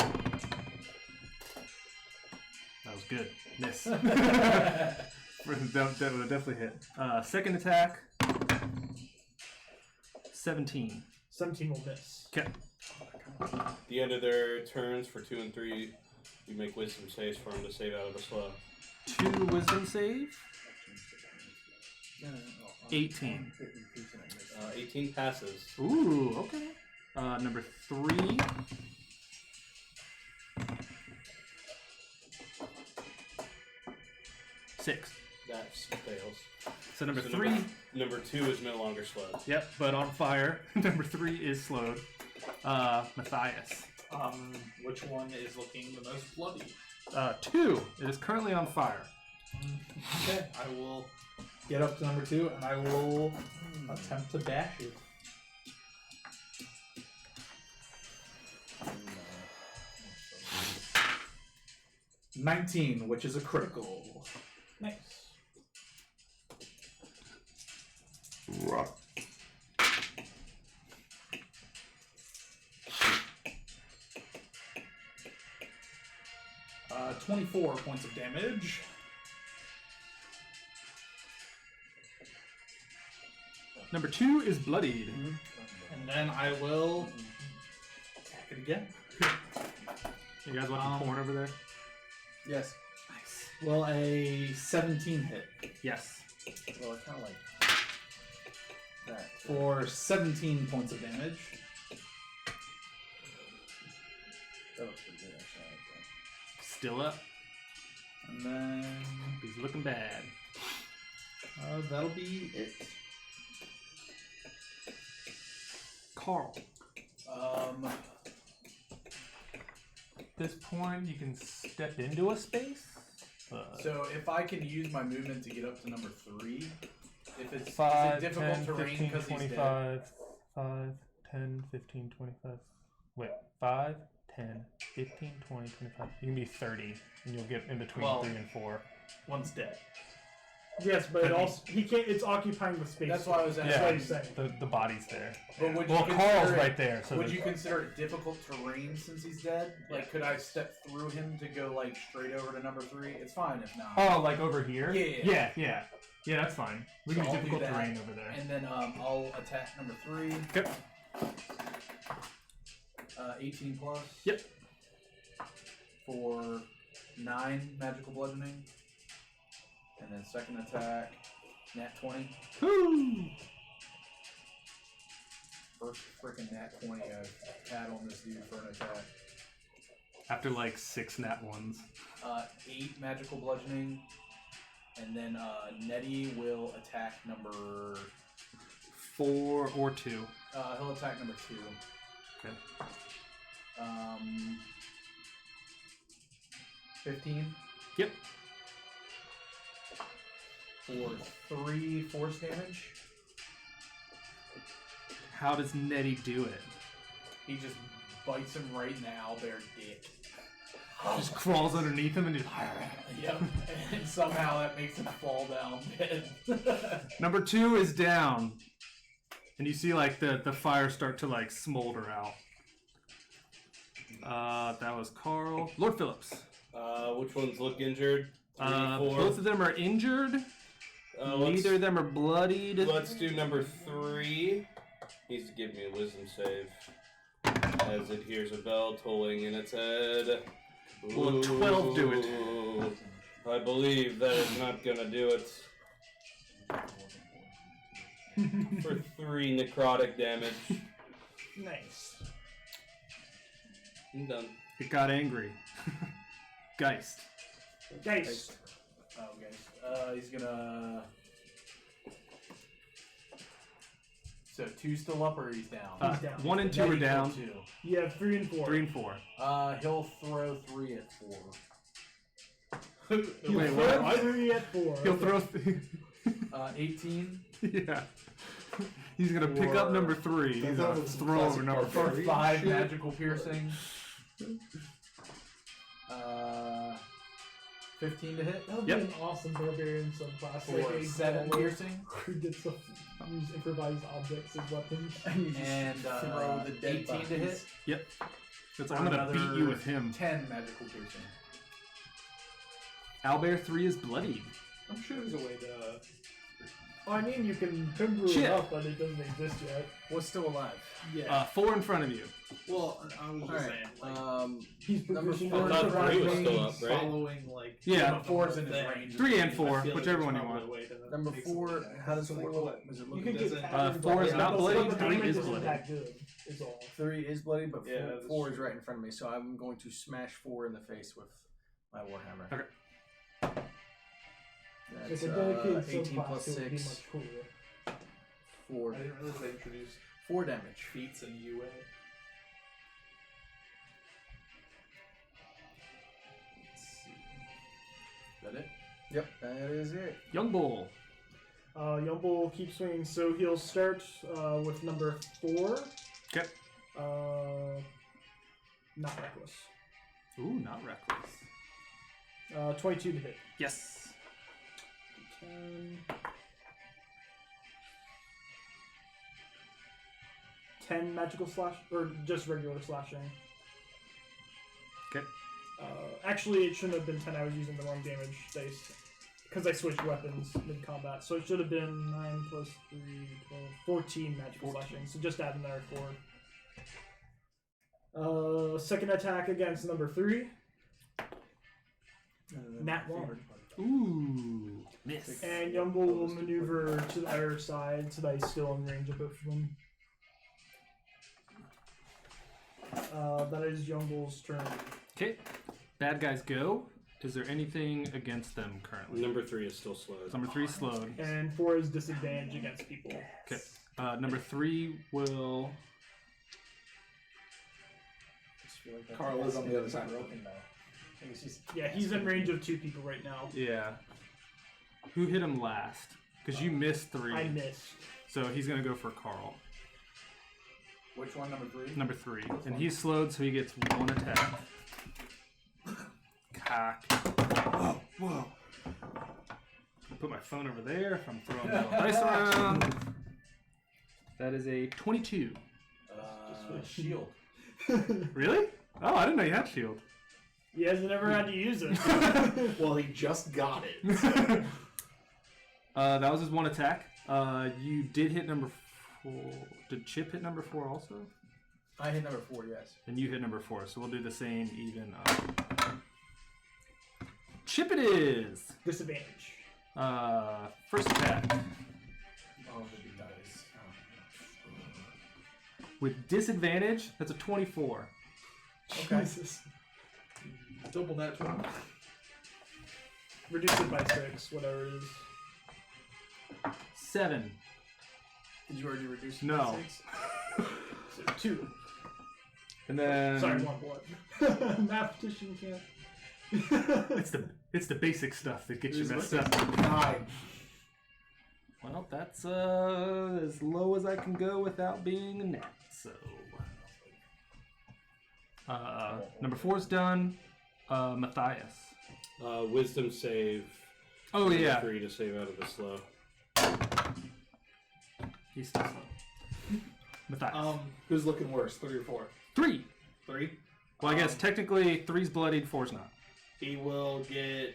A: That was good. Miss. That would definitely hit. Second attack. 17.
F: 17 will miss.
A: Okay.
B: At the end of their turns for 2 and 3, you make wisdom saves for them to save out of the slow.
A: 2 wisdom save. 18.
B: 18 passes.
A: Ooh, okay. Number 3. Six.
B: That fails.
A: So number
B: So
A: 3.
B: Number 2 is no longer slowed.
A: Yep, but on fire. Number 3 is slowed. Matthias.
E: Which one is looking the most bloody?
A: 2. It is currently on fire.
E: Okay, I will get up to number 2 and I will attempt to bash it.
H: No.
E: 19, which is a critical.
F: Nice.
E: 24 points of damage.
A: Number 2 is bloodied.
E: And then I will attack it again.
A: You guys want the corn over there?
H: Yes.
A: Nice.
E: Will a 17 hit?
A: Yes.
H: Well, I kind of like that.
E: For 17 points of damage.
H: That looks pretty good, actually. I like that.
A: Still up.
E: And then
A: He's looking bad.
E: that'll be it.
A: Carl.
F: At
A: this point, you can step into a space.
C: So if I can use my movement to get up to number 3, if it's
A: 5,
C: is it difficult
A: 10,
C: terrain
A: 15,
C: because he's dead?
A: 25, 5, 10, 15, 25. Wait, 5, 10, 15, 20, 25. You can be 30, and you'll get in between
C: Well-
A: 3 and 4.
C: One's dead.
F: Yes, but it also he can't. It's occupying the space.
C: That's why I was asking.
F: That's what he's saying.
A: The body's there.
C: But would you
A: Well,
C: consider
A: Carl's
C: it-
A: right there. So
C: Would
A: there's-
C: you consider it difficult terrain since he's dead? Like, could I step through him to go like straight over to number 3? It's fine if not.
A: Oh, like over here?
C: Yeah.
A: Yeah, that's fine. We can
C: So
A: do
C: I'll do
A: difficult
C: that.
A: terrain over there.
C: And then I'll attack number 3.
A: Okay.
C: 18 plus.
A: Yep.
C: For 9 magical bludgeoning. And then second attack, nat 20.
A: Woo!
C: First freaking nat 20 I've had on this dude for an attack.
A: After like 6 nat ones.
C: 8 magical bludgeoning. And then Nettie will attack number...
A: 4 or 2.
C: he'll attack number 2.
A: Okay.
C: 15
A: Yep.
C: for 3 force damage.
A: How does Nettie do it?
C: He just bites him right in the owlbear dick.
A: Just crawls underneath him and just...
C: Yep, and somehow that makes him fall down dead.
A: Number 2 is down. And you see like the fire start to like smolder out. That was Carl. Lord Phillips.
B: Which ones look injured? 3, 4.
A: Both of them are injured. Neither of them are bloodied.
B: Let's do number 3. Needs to give me a wisdom save. As it hears a bell tolling in its head.
A: Will a 12 do it?
B: I believe that is not gonna do it. For 3 necrotic damage.
F: Nice.
B: I'm done.
A: It got angry. Geist.
F: Geist.
C: Oh, guys. He's gonna... So 2 still up or he's down?
F: He's down.
A: 1 and 2 are
C: Nettie
A: down.
C: killed 2.
F: You have 3 and 4.
A: 3 and 4.
C: He'll throw 3 at 4.
F: He'll
A: Wait,
F: throw
A: what?
F: 3 at 4.
A: He'll
F: Okay.
A: throw...
C: 18
A: yeah. He's gonna pick up number 3. He's gonna throw over number
C: for
A: 4.
C: 5 magical piercing. 15 to hit.
F: That would
A: Yep.
F: be an awesome barbarian subclass.
C: For
F: Like a
C: 7
F: brawler
C: piercing.
F: who gets to use improvised objects as weapons.
H: And you just
C: And
H: throw the dead
C: 18 to
H: bodies.
C: hit.
A: Yep. It's
C: For
A: I'm gonna
C: another
A: beat you with him.
C: 10 magical piercing.
A: Owlbear 3 is bloodied.
D: I'm sure there's a way to.
F: I mean, you can brew
A: Shit.
F: it up, but it doesn't exist yet.
H: What's still alive?
D: Yeah.
A: 4 in front of you.
E: Well, I was just saying, like,
F: He's
H: Number
F: positioned
H: four.
F: in
B: I thought
F: front
B: 3
F: of
B: was
F: me.
B: still up, right?
E: following, like,
A: Yeah.
C: But 4's in his range.
A: 3 and
E: I
A: 4,
E: feel like
A: whichever
E: there's
A: one you
E: probably
A: want.
E: a way to
H: Number
E: make
H: 4,
E: something
H: how does
E: like
H: 4
E: that.
H: look? Does it
F: You
H: look
F: can
H: does
F: get
H: it-
F: pattern
A: 4 is
F: bloody,
A: not
F: but
A: bloody,
F: the
A: 3
F: damage
A: is
F: isn't
A: bloody.
F: that good, is all.
H: 3 is bloody, but
E: Yeah,
H: 4,
E: that's
H: 4 is
E: true.
H: right in front of me, so I'm going to smash 4 in the face with my warhammer.
A: Okay.
H: That's
F: If a dedicated
H: 18
F: subclass,
H: plus
F: it would be
H: 6,
F: much cooler.
H: 4,
E: I didn't realize they introduced
H: 4 damage.
E: feats and UA. Let's see.
C: Is that it?
H: Yep, that is it.
A: Young Bull.
F: Young Bull keeps swinging, so he'll start with number 4.
A: Okay.
F: Not reckless.
A: Ooh, not reckless.
F: 22 to hit.
A: Yes.
F: 10 magical slash, or just regular slashing.
A: Okay.
F: Actually, it shouldn't have been 10. I was using the wrong damage dice because I switched weapons mid combat. So it should have been 9 plus 3, 12, 14 magical slashing. So just add another 4. Second attack against number 3. Nat 1.
A: Ooh. Miss.
F: And Young Bull will maneuver to the other side so that he's still in range of both of them. That is Young Bull's turn.
A: Okay. Bad guys go. Is there anything against them currently?
B: Number 3 is still slowed.
A: Number 3 slowed.
F: And 4 is disadvantage against people.
A: Okay. Number 3 will.
E: Carl is on the other side.
F: Yeah, he's in range of 2 people right now.
A: Yeah. Who hit him last? Because you missed 3.
F: I missed.
A: So he's gonna go for Carl.
C: Which one? Number 3?
A: Number 3. And he's slowed, so he gets 1 attack. Cock. Whoa, whoa. Put my phone over there if I'm throwing the dice around. That is a 22.
C: Shield.
A: Really? Oh, I didn't know you had shield.
F: He hasn't ever had to use it.
E: Well, he just got it.
A: That was his 1 attack. You did hit number 4. Did Chip hit number 4 also?
H: I hit number 4, yes.
A: And you hit number 4, so we'll do the same even. Chip it is!
F: Disadvantage.
A: First attack.
C: Oh, the big dice.
A: With disadvantage, that's a 24.
H: Okay.
F: Jesus.
E: Double that 20.
F: Reduce it by 6, whatever it is.
A: 7.
H: Did you already reduce it
A: No.
H: to 6?
F: So 2.
A: And then
F: Sorry, 1 blood. Mathematician can't.
A: it's the basic stuff that gets you messed up.
H: 9.
A: Well, that's as low as I can go without being a net. So number 4's done. Matthias.
B: Wisdom save.
A: Oh yeah.
B: 3 to save out of the slow.
A: He's still slow. Matthias.
E: Who's looking worse, 3 or 4?
A: 3.
E: 3.
A: Well, I guess technically 3's bloodied, 4's not.
E: He will get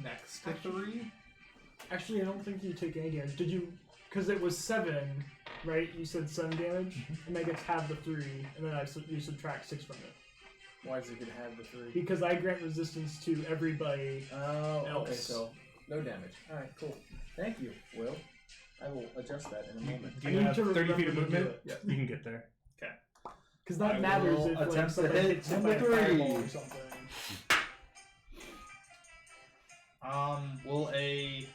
E: next to 3.
F: Actually, I don't think you take any damage. Did you? Because it was 7, right? You said 7 damage, and that gets half the 3, and then you subtract 6 from it.
H: Why does it get half the 3?
F: Because I grant resistance to everybody.
H: Oh, okay,
F: else.
H: so no damage. Alright, cool. Thank you, Will. I will adjust that in a moment.
A: Do
F: I
A: you
F: need
A: have
F: to
A: 30 feet
F: remember
A: of
F: to do
A: movement?
F: it.
A: Yeah. You can get there.
F: Because that
H: I
F: matters
H: will
F: if like,
H: attempt to
F: something
H: hit
F: hits you by
H: number
F: a fireball
H: 3.
F: or something.
E: Will a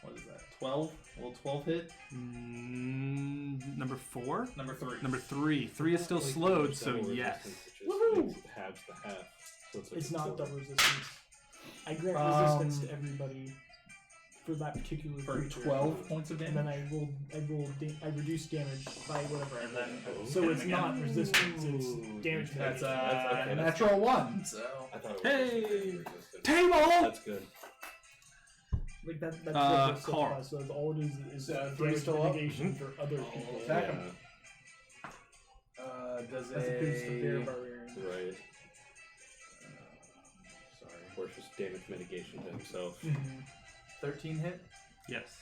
E: what is that? 12? Will 12 hit?
A: Number 4?
E: Number 3.
A: Number 3. 3 is still slowed, so yes.
B: Woohoo! Halves the half. So it's, like
F: It's
B: a
F: not
B: silver.
F: double resistance. I grant resistance to everybody for that particular
E: For
F: creature.
E: 12 points of
F: And then
E: damage.
F: I reduce damage by whatever.
E: And then
F: So
E: hit
F: it's
E: him again.
F: not resistance, it's damage.
E: That's
F: mitigation.
E: a
B: okay,
E: natural 1. So
B: I thought it was
A: Hey!
B: resistant.
A: Table!
B: That's good.
F: Like that's what
A: Carl.
F: this stuff does. All it is
H: Three's
F: damage
H: still up?
F: mitigation for other people.
H: attack
B: Yeah,
H: him. Does
F: As opposed to their
H: a...
F: barbarian.
B: right.
H: Sorry.
B: Or just damage mitigation to himself.
C: 13 hit
A: Yes.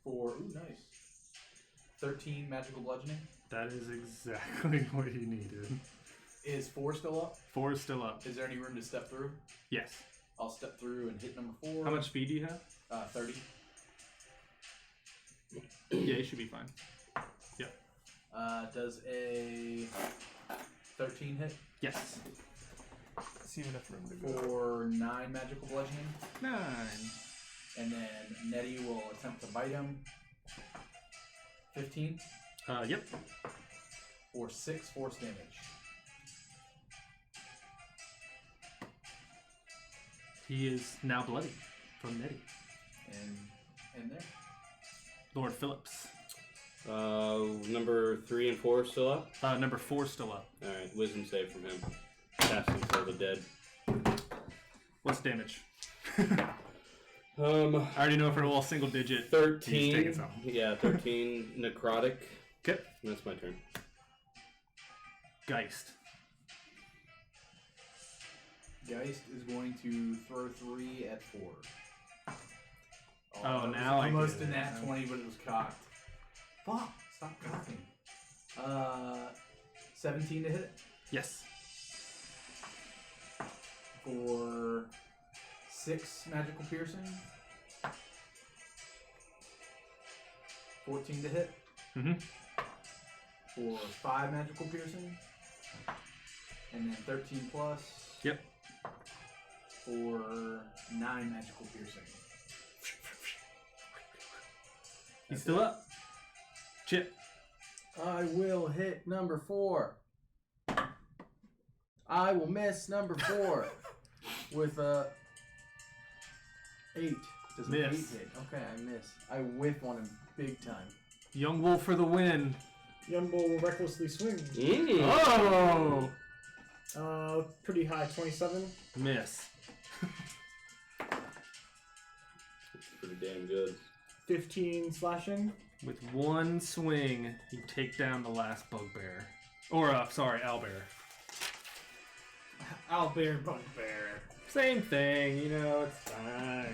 C: for nice. 13 magical bludgeoning.
A: That is exactly what he needed.
C: Is 4 still up?
A: 4 is still up.
C: Is there any room to step through?
A: Yes.
C: I'll step through and hit number 4.
A: How much speed do you have?
C: 30.
A: Yeah, you should be fine.
C: Does a 13 hit
A: Yes.
D: See enough room to go.
C: for 9 magical bludgeoning?
A: 9.
C: And then Nettie will attempt to bite him. 15
A: Yep.
C: for 6 force damage.
A: He is now bloody from Nettie.
C: And there.
A: Lord Phillips.
B: Number 3 and 4 still up?
A: Number 4 still up.
B: Alright, wisdom save from him. Casting for the dead.
A: What's damage?
B: I
A: I already know for a little single digit. He's
B: 13.
A: taking some.
B: Yeah, 13 necrotic.
A: Okay.
B: That's my turn.
A: Geist.
C: Geist is going to throw 3 at 4.
A: Oh,
C: it was
A: now I
C: almost
A: get
C: a
A: it.
C: nat 20, but it was cocked. Fuck! Stop cocking. 17 to hit
A: Yes.
C: for 6 magical piercing. 14 to hit
A: Mm-hmm.
C: for 5 magical piercing. And then 13 plus.
A: Yep.
C: For 9 magical piercing.
A: He's still up. Chip.
H: I will hit number 4. I will miss number 4 with a 8. Does
A: Miss.
H: an 8 hit? Okay, I miss. I whiff on him big time.
A: Young Wolf for the win.
F: Young Bull will recklessly swing.
A: Oh!
F: Pretty high, 27.
A: Miss.
B: Pretty damn good.
F: 15 slashing.
A: With one swing, you take down the last bugbear. Or, owlbear.
C: Owlbear, bugbear.
A: Same thing, it's fine.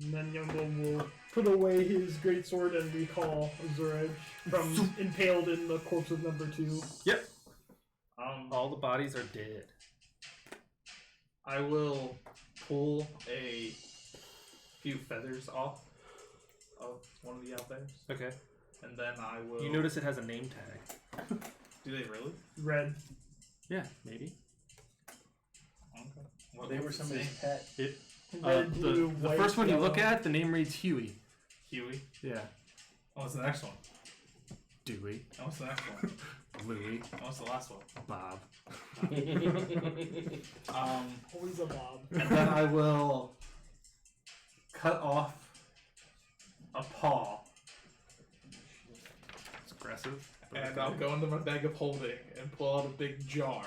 F: And then Young Bull will put away his greatsword and recall Zureg from impaled in the corpse of number 2.
A: Yep. All the bodies are dead.
C: I will pull a few feathers off of one of the owlbears,
A: Okay.
C: and then I will.
A: You notice it has a name tag.
C: Do they really?
F: Red.
A: Yeah, maybe.
C: Okay.
H: They were somebody's pet.
F: Red, blue,
A: The
F: white,
A: first one you look
F: yellow.
A: at, the name reads Huey.
C: Huey.
A: Yeah.
C: Oh, what's the next one?
A: Dewey.
C: Oh, what's the next one?
A: Louie.
C: Oh, what's the last one?
A: Bob.
F: Always a Bob.
C: And then I will cut off a paw,
A: It's aggressive.
G: And I'll go into my bag of holding and pull out a big jar.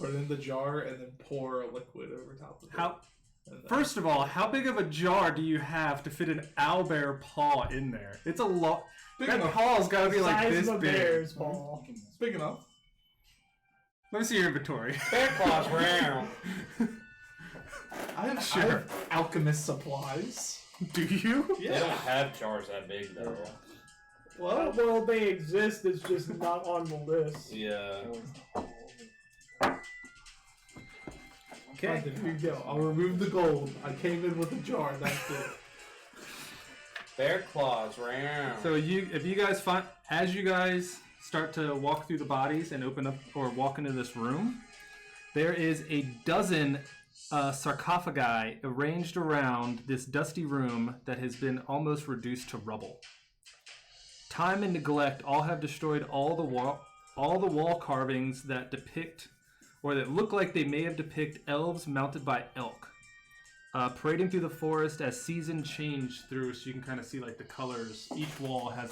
G: Put it in the jar and then pour a liquid over top of it.
A: How?
G: And then-
A: First of all, how big of a jar do you have to fit an owlbear paw in there? It's a lot.
G: Big
A: That
G: enough.
A: paw's got to be like
F: Size
A: this
F: of a
A: big.
F: bear's paw.
G: It's big enough.
A: Let me see your inventory.
B: Bear claws round.
G: I have
A: Sure.
G: alchemist supplies.
A: Do you?
B: They don't have jars that big though.
F: Well, they exist. It's just not on the list.
B: Yeah.
A: Okay.
G: Here you go. I'll remove the gold. I came in with a jar. That's it.
B: Bear claws round.
A: So if you guys as you guys start to walk through the bodies and open up or walk into this room, there is a dozen sarcophagi arranged around this dusty room that has been almost reduced to rubble. Time and neglect all have destroyed all the wall carvings that depict or that look like they may have depicted elves mounted by elk. Parading through the forest as season change through, so you can kind of see like the colors. Each wall has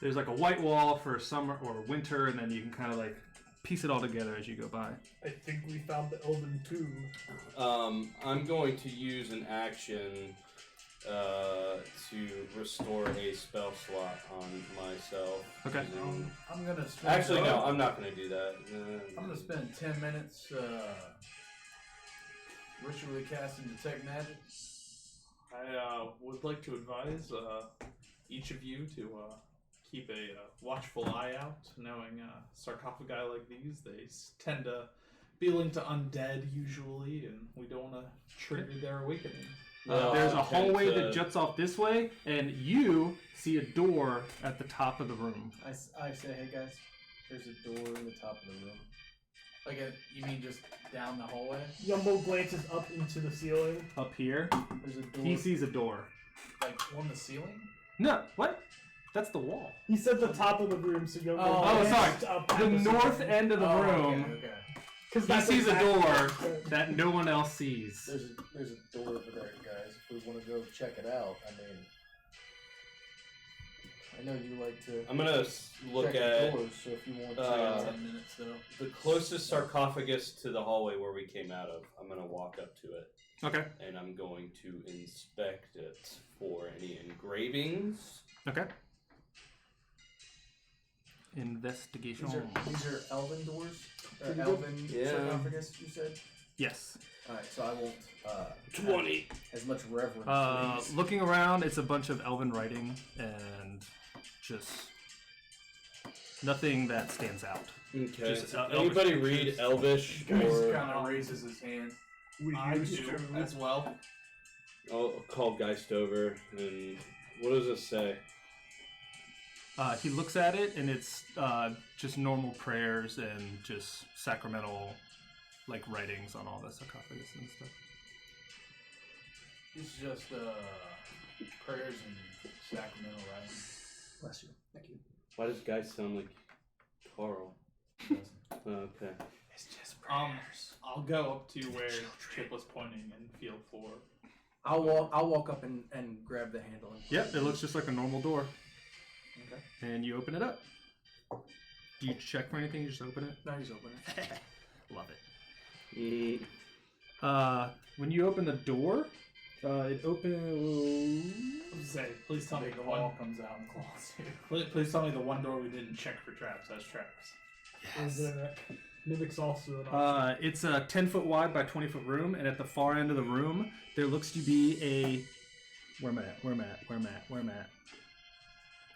A: there's like a white wall for summer or winter, and then you can kind of like piece it all together as you go by.
F: I think we found the elven tomb.
B: I'm going to use an action to restore a spell slot on myself.
A: Okay.
B: using-
C: I'm gonna spend.
B: Actually, no, I'm not going to do that.
C: I'm gonna spend 10 minutes ritually casting detect magic.
G: I would like to advise each of you to keep a watchful eye out, knowing sarcophagi like these, they tend to be linked to undead usually, and we don't want to trigger their awakening.
A: There's a
B: I tend
A: hallway
B: to-
A: that juts off this way, and you see a door at the top of the room.
H: I say, hey guys, there's a door in the top of the room.
C: Like, you mean just down the hallway?
F: Yumbo glances up into the ceiling.
A: Up here,
H: There's a door.
A: he sees a door.
C: Like on the ceiling?
A: No, what? That's the wall.
F: He said the top of the room, so Yumbo
C: Oh,
F: glanced
A: sorry.
F: up at
A: The north
F: ceiling.
A: end of the room,
C: Okay.
F: 'Cause
A: he
F: that's
A: sees a
F: exactly
A: door
F: what he said.
A: that no one else sees.
H: There's a door over there, guys. If we want to go check it out, I mean, I know you like to
B: I'm going to look
H: check
B: at
H: the doors, so if you want
C: I
H: to.
C: got 10 minutes though.
B: the closest sarcophagus to the hallway where we came out of. I'm going to walk up to it,
A: Okay.
B: and I'm going to inspect it for any engravings.
A: Okay. Investigation.
H: These are elven doors? Or
F: Pretty good.
H: elven
B: Yeah.
H: sarcophagus, you said?
A: Yes.
H: Alright, so I won't
B: 20.
H: have as much reverence for these.
A: Looking around, it's a bunch of elven writing and just nothing that stands out.
B: Okay.
A: Just,
B: Anybody
A: Elvish
B: read
A: pictures.
B: Elvish
C: Goose
B: or
C: kind of raises his hand.
G: I do as well.
B: I'll call Geist over and what does it say?
A: He looks at it and it's just normal prayers and just sacramental like writings on all the sarcophagus and stuff.
C: It's just prayers and sacramental writing.
H: Bless you. Thank you.
B: Why does Geist sound like Carl? Okay.
H: It's just
G: I'll go up to where Chip was pointing and feel for.
H: I'll walk up and grab the handle.
A: Yep, it looks just like a normal door.
H: Okay.
A: And you open it up. Do you check for anything? You just open it?
H: No, he's open it.
A: Love it. When you open the door, it opens.
G: Say, please tell me
C: Big
G: the
C: claw
G: one.
C: comes out and claws you.
G: Please tell me the one door we didn't check for traps has traps.
F: Is there Mimic's also an option.
A: It's a 10-foot wide by 20-foot room, and at the far end of the room, there looks to be a. Where am I at?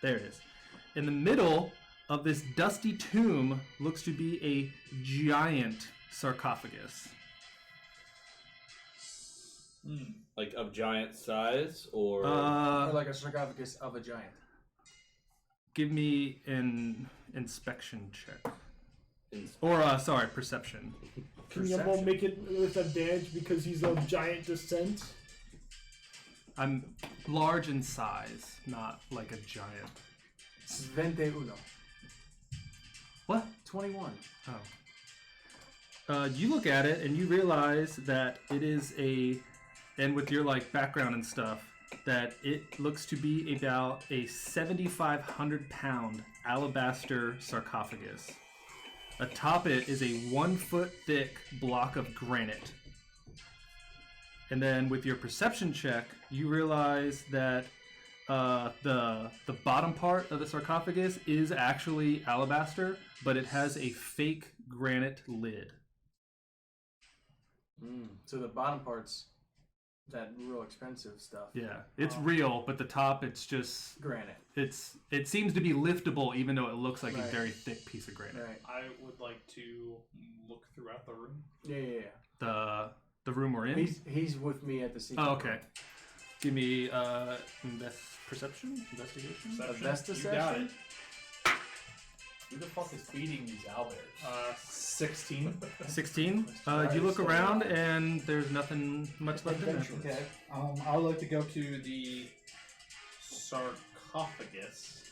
A: There it is. In the middle of this dusty tomb looks to be a giant sarcophagus.
B: Like of giant size, or
H: Or like a sarcophagus of a giant.
A: Give me an inspection check.
B: in-
A: Or, perception.
F: Can Yumble make it with advantage because he's of giant descent?
A: I'm large in size, not like a giant.
H: 21.
A: What?
H: 21.
A: Oh. You look at it and you realize that it is and with your like background and stuff, that it looks to be about a 7,500 pound alabaster sarcophagus. Atop it is a 1 foot thick block of granite. And then with your perception check, you realize that the bottom part of the sarcophagus is actually alabaster, but it has a fake granite lid.
H: So the bottom part's that real expensive stuff.
A: Yeah, it's real, but the top, it's just
H: Granite.
A: it seems to be liftable, even though it looks like a
H: Right.
A: very thick piece of granite.
H: Right.
G: I would like to look throughout the room.
H: Yeah.
A: The room we're in.
H: He's with me at the secret.
A: Oh, okay. Give me perception, investigation.
H: Avesta
G: You got
H: session?
G: it.
C: Who the fuck is feeding these owlbears?
G: 16.
A: 16. You look around and there's nothing much left in there.
E: Okay. I would like to go to the sarcophagus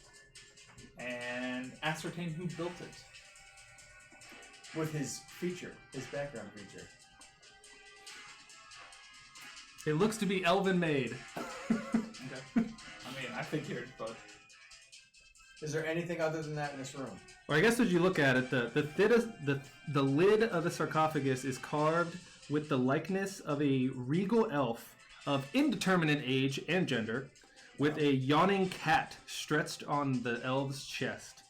E: and ascertain who built it.
H: With his background feature.
A: It looks to be elven made.
G: Okay. I mean, I figured, but
H: Is there anything other than that in this room?
A: Or I guess as you look at it, the lid of the sarcophagus is carved with the likeness of a regal elf of indeterminate age and gender, with a yawning cat stretched on the elf's chest.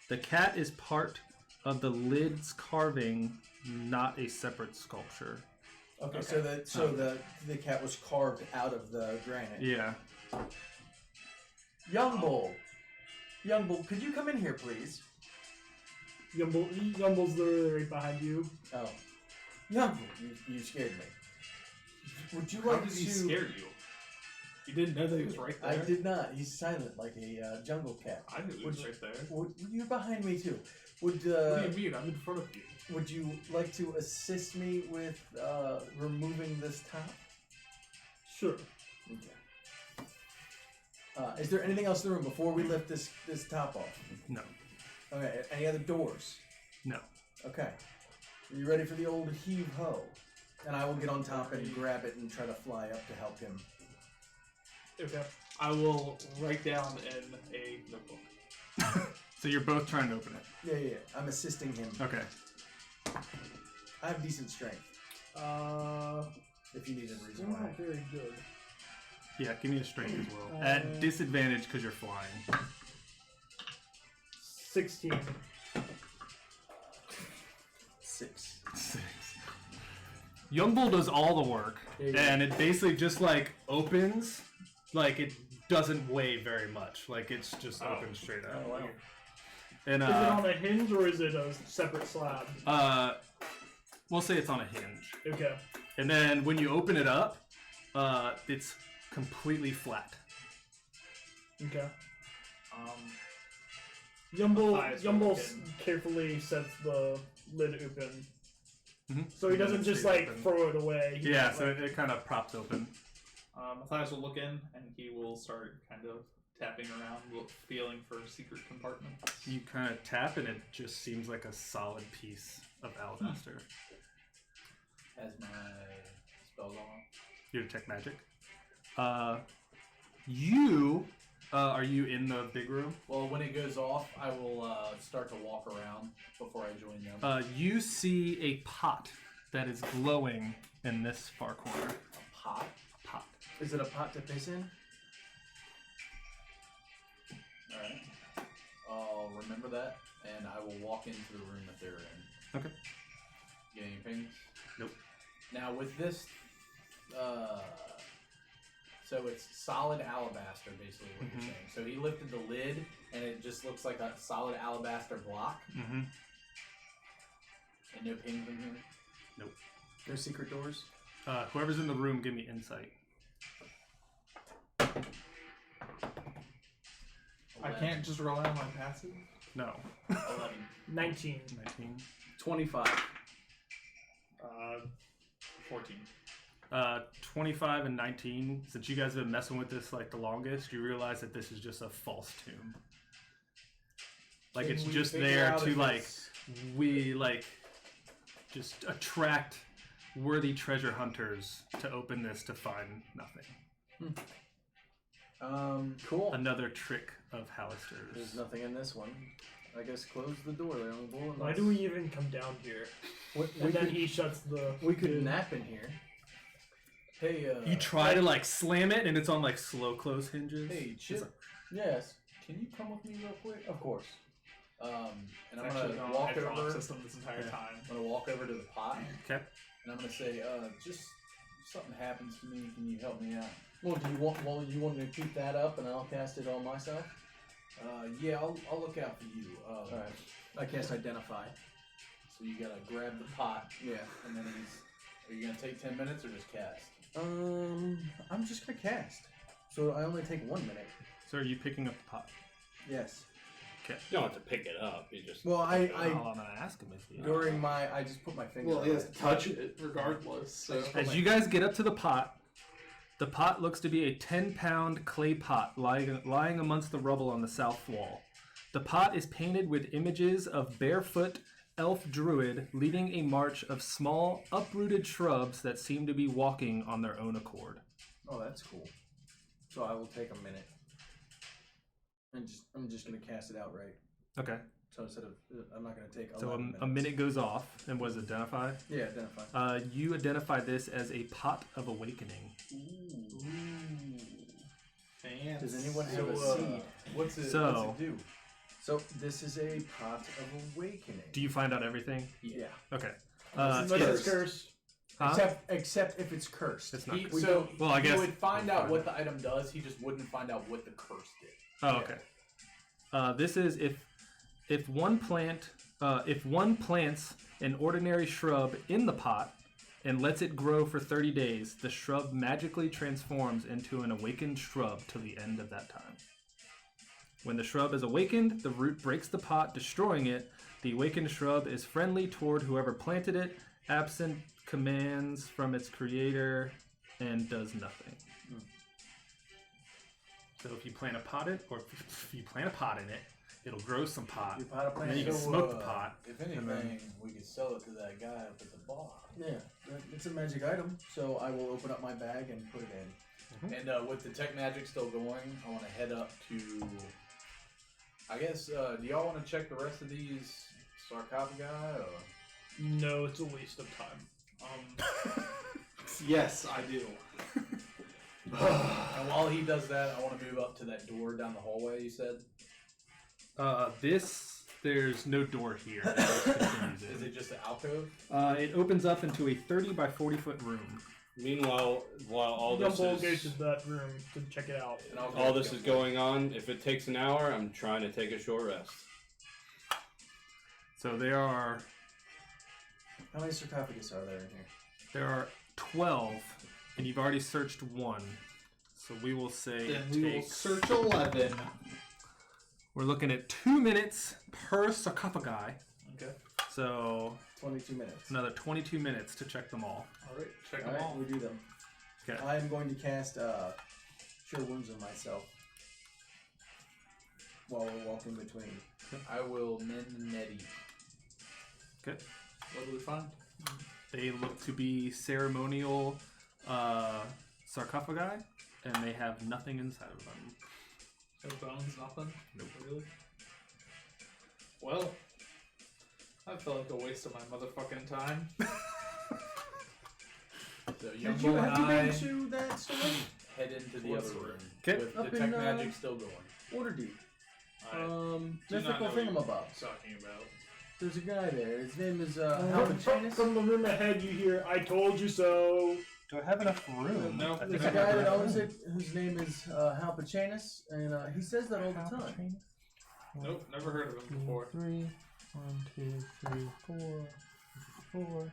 A: The cat is part of the lid's carving, not a separate sculpture.
H: Okay, so the cat was carved out of the granite.
A: Yeah.
H: Young Bull, could you come in here, please?
F: Yumble's literally right behind you.
H: Oh, Young Bull, you scared me. Would you
G: how
H: like
G: did
H: to?
G: he scare you? You didn't know that he was right there?
H: I did not. He's silent like a jungle cat.
G: I knew he was right there.
H: You're behind me too.
G: What do you mean? I'm in front of you.
H: Would you like to assist me with removing this top?
F: Sure.
H: Okay. Is there anything else in the room before we lift this top off?
A: No.
H: Okay. Any other doors?
A: No.
H: Okay. Are you ready for the old heave ho? And I will get on top and grab it and try to fly up to help him.
G: Okay. I will write down in a notebook.
A: So you're both trying to open it.
H: Yeah. I'm assisting him.
A: Okay.
H: I have decent strength. If you need a reason why.
F: Not very good.
A: Yeah, give me a strength as well. At disadvantage because you're flying.
F: 16.
H: 6.
A: 6. Young Bull does all the work, and it basically just like opens, like it doesn't weigh very much. Like it's just open straight out.
F: Oh, wow.
A: And
F: Is it on a hinge or is it a separate slab?
A: we'll say it's on a hinge.
F: Okay.
A: And then when you open it up, it's completely flat.
F: Okay.
G: Eyes
F: Yumble
G: open.
F: carefully sets the lid open.
A: Mhm.
F: So he doesn't just
A: Stays
F: like
A: open.
F: throw it away. He
A: Yeah,
F: just,
A: so
F: like,
A: it kind of props open.
G: Matthias will look in and he will start kind of tapping around, feeling for secret compartments.
A: You kind of tap, and it just seems like a solid piece of alabaster.
C: As my spells on.
A: Your detect magic. Are you in the big room?
C: Well, when it goes off, I will start to walk around before I join them.
A: You see a pot that is glowing in this far corner.
C: A pot?
A: A pot.
H: Is it a pot to piss in?
C: Alright. I'll remember that, and I will walk into the room that they're in.
A: Okay.
C: Get any pings?
A: Nope.
C: Now, with this, so it's solid alabaster, basically, what you're saying. So he lifted the lid, and it just looks like a solid alabaster block.
A: Mm-hmm.
C: And no pings in here?
A: Nope.
H: No secret doors?
A: Whoever's in the room, give me insight.
E: I can't just rely on my passive.
A: No.
C: 11.
F: 19.
A: 19.
H: 25.
D: 14.
A: 25 and 19. Since you guys have been messing with this like the longest, you realize that this is just a false tomb. Like
H: Can
A: it's
H: we
A: just
H: figure
A: there
H: out
A: to
H: if
A: like
H: it's-
A: just attract worthy treasure hunters to open this to find nothing.
H: Cool.
A: Another trick of Hallister's.
H: There's nothing in this one. I guess close the door. They're only blowing
F: Why
H: us.
F: do we even come down here?
H: We
F: And then
H: could,
F: he shuts the.
H: we could
F: the-
H: nap in here.
C: Hey,
A: You try to like slam it and it's on like slow close hinges.
C: Hey, Chip,
H: Yes,
C: can you come with me real quick?
H: of course.
C: And I'm
D: Actually,
C: gonna
D: on
C: walk
D: hydraulic
C: over.
D: system this entire time.
C: I'm gonna walk over to the pot,
A: Okay.
C: and I'm gonna say, just something happens to me. Can you help me out?
H: Well, do you want? Well, you want me to keep that up, and I'll cast it on myself.
C: Yeah, I'll look out for you.
H: All right. I cast identify.
C: So you gotta grab the pot,
H: Yeah.
C: and then are you gonna take 10 minutes or just cast?
H: I'm just gonna cast. So I only take 1 minute.
A: So are you picking up the pot?
H: Yes.
A: Okay.
B: You don't have to pick it up. You just.
H: Well,
A: All I'm gonna ask him is
H: during my I just put my finger.
E: Well,
H: on
E: he has
H: it.
E: to touch it regardless. So
A: As you guys get up to the pot looks to be a 10-pound clay pot lying amongst the rubble on the south wall. The pot is painted with images of barefoot elf druid leading a march of small uprooted shrubs that seem to be walking on their own accord.
H: Oh, that's cool. So I will take a minute. And I'm just gonna cast it outright.
A: Okay.
H: So instead of I'm not gonna take 11
A: So
H: minutes.
A: a minute goes off, and was identified.
H: Yeah, identify.
A: You identify this as a pot of awakening.
H: Does anyone have a
C: So,
H: seed?
C: What's it
A: So-
C: do?
H: So this is a pot of awakening.
A: Do you find out everything?
H: Yeah.
A: Okay.
F: Unless
A: yes.
F: it's cursed.
A: Huh?
H: Except if it's cursed.
A: It's not.
C: He,
A: cursed.
C: so
A: Well, I
C: he
A: guess
C: would find
A: we'll
C: out
A: find
C: what
A: it.
C: the item does. He just wouldn't find out what the curse did.
A: Oh, okay. This is if one plants an ordinary shrub in the pot and lets it grow for 30 days, the shrub magically transforms into an awakened shrub till the end of that time. When the shrub is awakened, the root breaks the pot, destroying it. The awakened shrub is friendly toward whoever planted it, absent commands from its creator, and does nothing. So if you plant a pot in, or if you plant a pot in it, it'll grow some pot.
H: You pot of
A: And then you can
H: plants.
A: smoke the pot.
C: If
A: and
C: anything,
A: then-
C: we could sell it to that guy up at the bar.
H: Yeah, it's a magic item. So I will open up my bag and put it in.
C: And with the tech magic still going, I want to head up to. I guess. Do y'all want to check the rest of these sarcophagi? Or?
F: No, it's a waste of time.
E: yes, I do.
C: And while he does that, I want to move up to that door down the hallway. You said.
A: There's no door here. It just continues
C: Is
A: in.
C: it just an alcove?
A: It opens up into a 30 by 40 foot room.
B: Meanwhile, while all this
F: Gumball goes to
B: is
F: that room to check it out.
C: And I'll
B: all this is going on, if it takes an hour, I'm trying to take a short rest.
A: So there are
H: How many sarcophagus are there in here?
A: 12, and you've already searched one. So we will say
E: Then
A: it
E: we will
A: takes.
E: search 11.
A: We're looking at 2 minutes per sarcophagi.
C: Okay.
A: So
H: 22 minutes.
A: another 22 minutes to check them all.
C: All right. Check
H: All
C: them
H: right,
C: all.
H: we do them.
A: Okay.
H: I am going to cast Cure Wounds on myself while we're walking between.
C: I will mend Nettie.
A: Okay.
C: What do we find?
A: They look to be ceremonial sarcophagi, and they have nothing inside of them.
G: No bones, nothing?
A: Nope.
G: Really? Well, that felt like a waste of my motherfucking time.
C: So
H: Have
C: Yumbo
H: you
C: and
H: been
C: I
H: to that store?
C: head into the
G: What's
C: other
G: the
C: room.
A: Okay.
C: With
H: Up
C: detect
H: in,
C: magic still going.
H: Waterdeep.
G: I do not
H: Mythical
G: know what you're
H: thingamabob.
G: talking about.
H: There's a guy there. His name is
F: From
H: Halpachanis.
F: the room ahead, you hear, "I told you so."
A: Do I have enough room?
G: No,
A: I think
H: There's
A: I
H: a guy
A: have
H: that
A: enough
H: owns
A: room.
H: it whose name is Halpachanis, and he says that all the time.
G: Nope, never heard of him before.
A: 3, 1, 2, 3, 4, 4.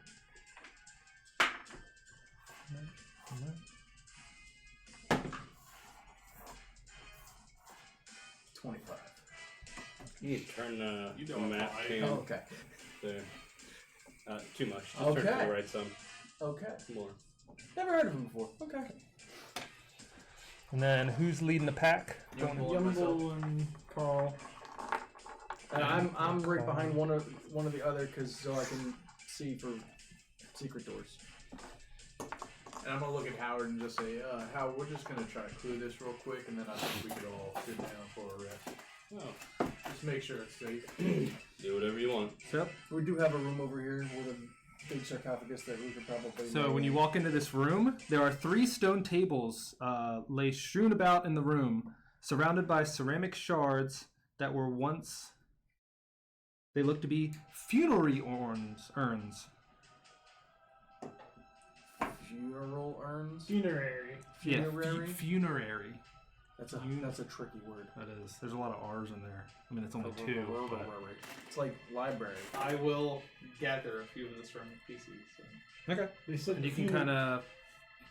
H: 25.
B: You need to turn
G: You
B: the
G: don't
B: map
G: lie.
B: cam
H: Oh, okay.
B: there. Too much. Just turn to
H: Okay.
B: the right some.
H: Okay.
B: More.
H: Never heard of him before. Okay.
A: And then who's leading the pack?
C: Yumbo and myself.
F: Yumble and Carl.
H: And I'm right behind one of the other, so I can see for secret doors.
C: And I'm gonna look at Howard and just say, Howard, we're just gonna try to clear this real quick, and then I think we could all sit down for a rest.
B: Oh,
C: Just make sure it's safe.
B: do whatever you want.
A: So,
H: We do have a room over here with a big sarcophagus that we could probably.
A: so when you walk into this room, there are 3 stone tables lay strewn about in the room, surrounded by ceramic shards that were once. They look to be funerary urns.
H: Funeral urns.
F: Funerary.
A: Yeah,
H: Funerary?
A: funerary.
H: That's a tricky word.
A: That is. There's a lot of R's in there. I mean, it's only 2. But...
H: It's like library.
G: I will gather a few of the ceramic pieces.
A: Okay.
F: They said
A: And you can
F: funer-
A: kind of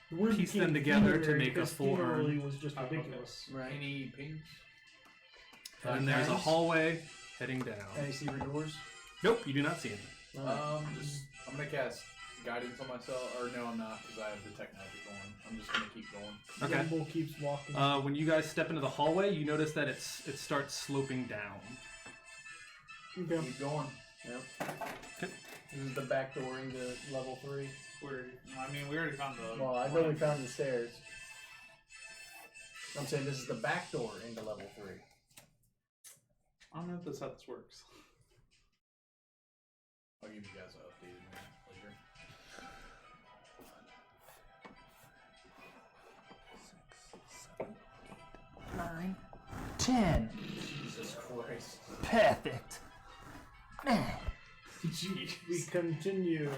F: the word
A: piece
F: became
A: them together to
F: funerary
A: make a
F: because
A: full
F: funerally
A: urn.
F: was just
G: Okay.
F: ridiculous.
H: Right.
C: Any pinks?
A: And then there's a hallway heading down.
H: Any secret doors?
A: Nope, you do not see any.
C: I'm gonna cast guidance on myself, or no, I'm not, because I have detect magic going. I'm just gonna keep going.
A: Okay.
F: Yumble keeps walking.
A: When you guys step into the hallway, you notice that it starts sloping down.
F: Okay.
C: Keep going.
H: Yep.
A: Okay.
H: This is the back door into level 3.
G: We already found the.
H: Well, I know we found the stairs. I'm saying this is the back door into level 3.
G: I don't know if that's how this works.
C: I'll give you guys an updated map later.
A: 9, 10.
C: Jesus Christ.
A: Perfect. Man.
C: Jeez.
F: We continue.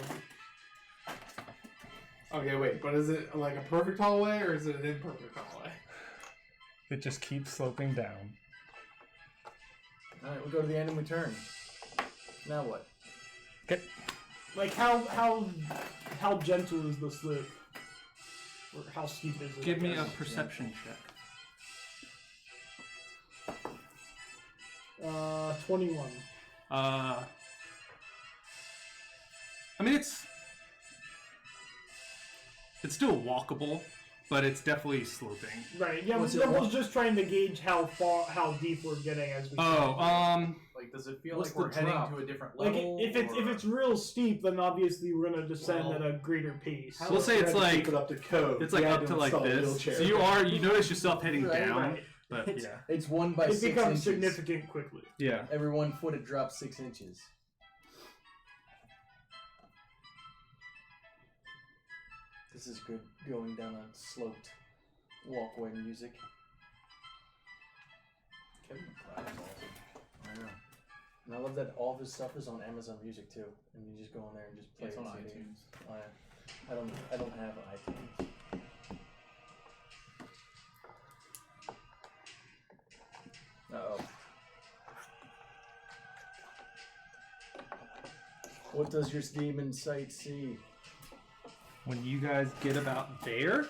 G: Okay, wait, but is it like a perfect hallway or is it an imperfect hallway?
A: It just keeps sloping down.
H: Alright, we go to the end and we turn. Now what?
A: Okay.
F: Like how gentle is the slope? Or how steep is it?
A: Give
F: I
A: me a
F: guess?
A: perception check.
F: 21.
A: I mean, it's still walkable, but it's definitely sloping.
F: Right. Yeah,
H: Was
F: I
H: it
F: was just trying to gauge how deep we're getting as we.
C: Like, does it feel
H: What's
C: like we're
H: the
C: heading
H: drop?
C: to a different
F: Like
C: level?
F: if it's real steep, then obviously we're gonna descend
C: Well,
F: at a greater pace.
A: We'll say it's like
E: Keep it up to code.
A: it's like
E: We had
A: up to like
E: install a
A: this.
E: wheelchair.
A: So you notice yourself heading
H: Right,
A: down,
F: right.
A: but
H: It's,
A: yeah,
H: it's 1 by
F: It
H: 6
F: becomes
H: inches.
F: significant quickly.
A: yeah.
H: Every 1 foot it drops 6 inches. This is good going down a sloped walkway music.
C: Kevin McLeod's awesome.
H: I know. And I love that all of his stuff is on Amazon Music too. And you just go in there and just play
C: It's on
H: it.
C: iTunes.
H: Oh, yeah. I don't have iTunes. Uh-oh. What does your demon sight see?
A: When you guys get about there,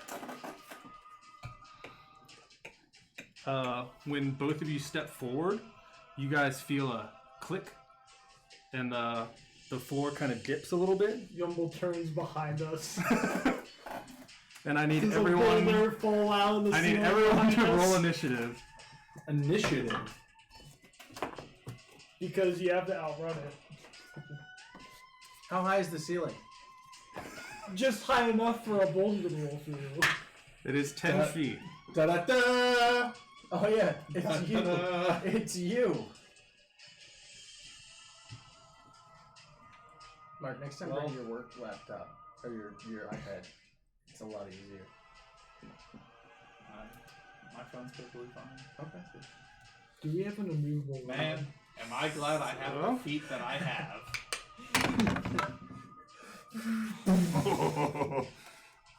A: when both of you step forward, you guys feel a click, and the floor kind of dips a little bit.
F: Yumble turns behind us.
A: And I need
F: There's a
A: everyone.
F: boulder fall out in the
A: I need
F: ceiling
A: everyone
F: behind
A: to
F: us.
A: roll initiative.
E: Initiative.
F: Because you have to outrun it.
H: How high is the ceiling?
F: Just high enough for a boulder to roll through.
A: It is 10 feet.
E: Da da da!
H: Oh yeah, it's you. It's you. Mark, next time bring your work laptop or your iPad. It's a lot easier.
E: My phone's perfectly fine.
H: Okay.
F: Do we have an immovable
E: Man, am I glad I have the feet that I have.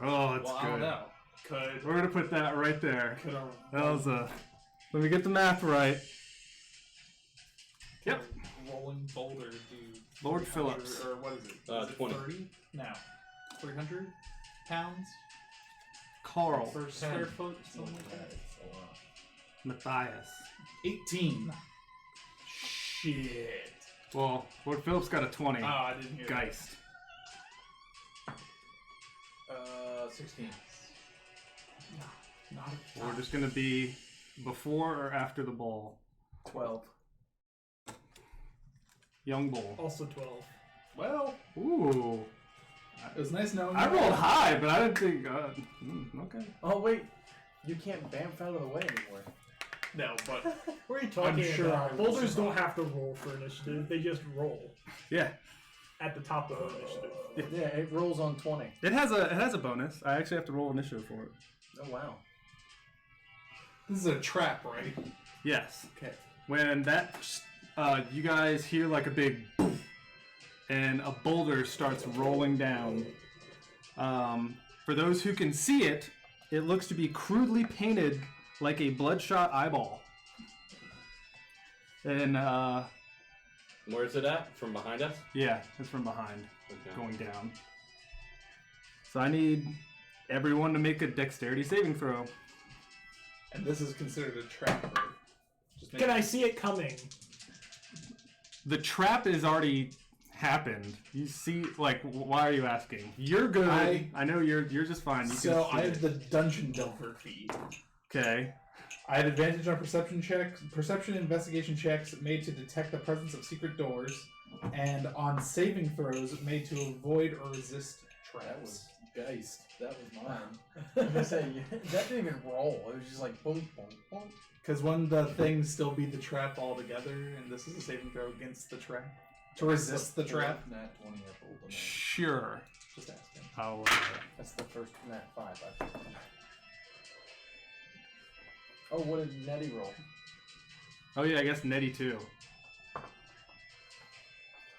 A: Oh, it's
E: Well, I
A: good.
E: don't know. Could
A: We're gonna put that right there.
E: a
A: That was a. Let me get the math right. Yep.
E: rolling boulder do
A: Lord
E: 300
A: Phillips.
E: or what is it? Is it
B: 20.
E: 30? No. 300 pounds
A: Carl.
E: per square foot, something like that.
A: Matthias.
E: 18. Shit.
A: Well, Lord Phillips got a 20.
E: Oh, I didn't hear that.
A: Geist.
C: 16.
E: Not a
A: We're just gonna be before or after the bowl.
H: 12.
A: Young bowl.
F: Also 12.
E: Well,
A: Ooh.
E: it was nice knowing
A: I
E: you.
A: rolled high, but I didn't think. Okay.
H: Oh wait, you can't bamf out of the way anymore.
E: No, but
F: What are you talking
E: I'm sure
F: about?
E: I
F: Boulders
E: will
F: don't have to roll for initiative. They just roll
A: Yeah.
F: at the top of the initiative.
H: Yeah, it rolls on 20.
A: It has a bonus. I actually have to roll initiative for it.
H: Oh wow.
E: this is a trap, right?
A: Yes.
H: Okay.
A: When that, you guys hear like a big, and a boulder starts rolling down. For those who can see it, it looks to be crudely painted like a bloodshot eyeball. And
B: Where's it at? From behind us?
A: yeah, it's from behind,
B: Okay.
A: going down. So I need everyone to make a dexterity saving throw.
E: And this is considered a trap, right? Just
F: Can I see it coming?
A: The trap has already happened. You see, like, why are you asking? You're good. I know you're just fine. You
E: So
A: can
E: I
A: see
E: have
A: it.
E: the dungeon delver feat.
A: Okay.
E: I had advantage on perception and investigation checks made to detect the presence of secret doors, and on saving throws made to avoid or resist traps.
H: That was Geist. That was mine. I was gonna say, that didn't even roll. It was just like boom, boom, boom.
E: Because wouldn't the thing still be the trap altogether, and this is a saving throw against the trap? To resist the trap?
C: Nat 20 I rolled them.
A: Sure.
E: Just asking.
A: I'll.
H: That's the first nat 5 I think. Oh, what did Nettie roll?
A: Oh yeah, I guess Nettie too.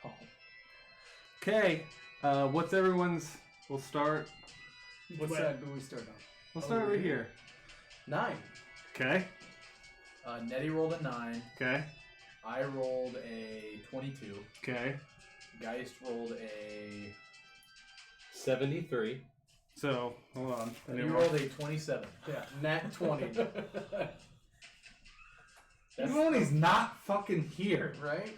H: Oh.
A: Okay. What's everyone's? We'll start.
H: What's that? Do we start on?
A: We'll start right here.
H: 9.
A: Okay.
C: Nettie rolled a 9.
A: Okay.
C: I rolled a 22.
A: Okay.
C: Geist rolled a.
B: 73.
A: So hold on.
C: And you rolled a 27.
H: Yeah, nat 20.
E: Even when he's not fucking here.
H: Right?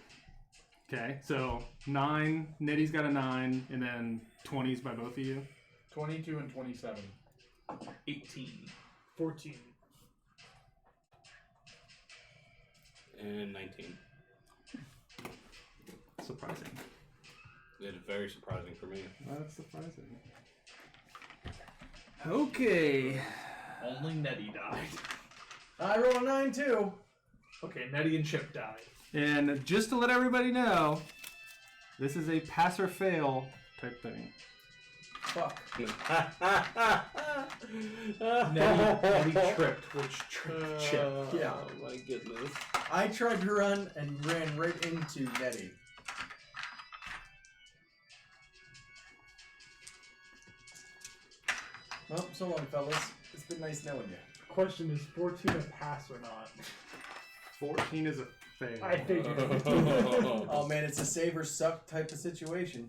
A: Okay. So 9. Nettie's got a 9, and then 20s by both of you.
C: 22 and 27.
E: 18.
F: 14.
B: And 19.
A: Surprising.
B: It's very surprising for me.
A: That's surprising. Okay.
E: Only Nettie died.
H: I rolled a 9 too.
E: Okay, Nettie and Chip died.
A: And just to let everybody know, this is a pass or fail type thing.
H: Fuck.
E: Nettie tripped, which tripped Chip.
H: Yeah.
B: Oh my goodness.
H: I tried to run and ran right into Nettie. Well, so long, fellas. It's been nice knowing you.
F: Question is 14 a pass or not?
A: 14 is a fail.
F: I figured.
H: Oh man, it's a save or suck type of situation.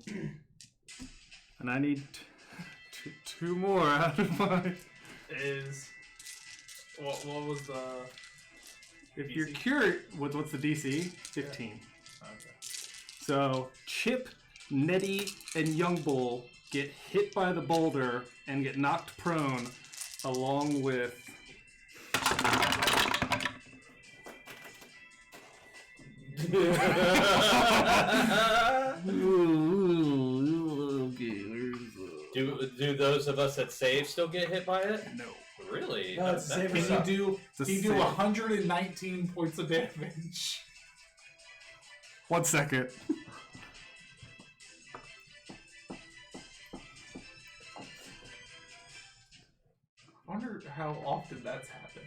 A: And I need two more out of my.
E: Is what was the
A: If you're
E: DC?
A: curious, what's the DC? 15.
E: okay.
A: So Chip, Nettie, and Young Bull get hit by the boulder and get knocked prone, along with. Okay, where's
B: do those of us that save still get hit by it?
A: No.
B: Really?
H: No, it's the same
E: Can
H: as
E: you
H: up.
E: do?
A: It's a
E: Can you do
A: save.
E: 119 points of damage?
A: 1 second.
E: I wonder how often that's happened.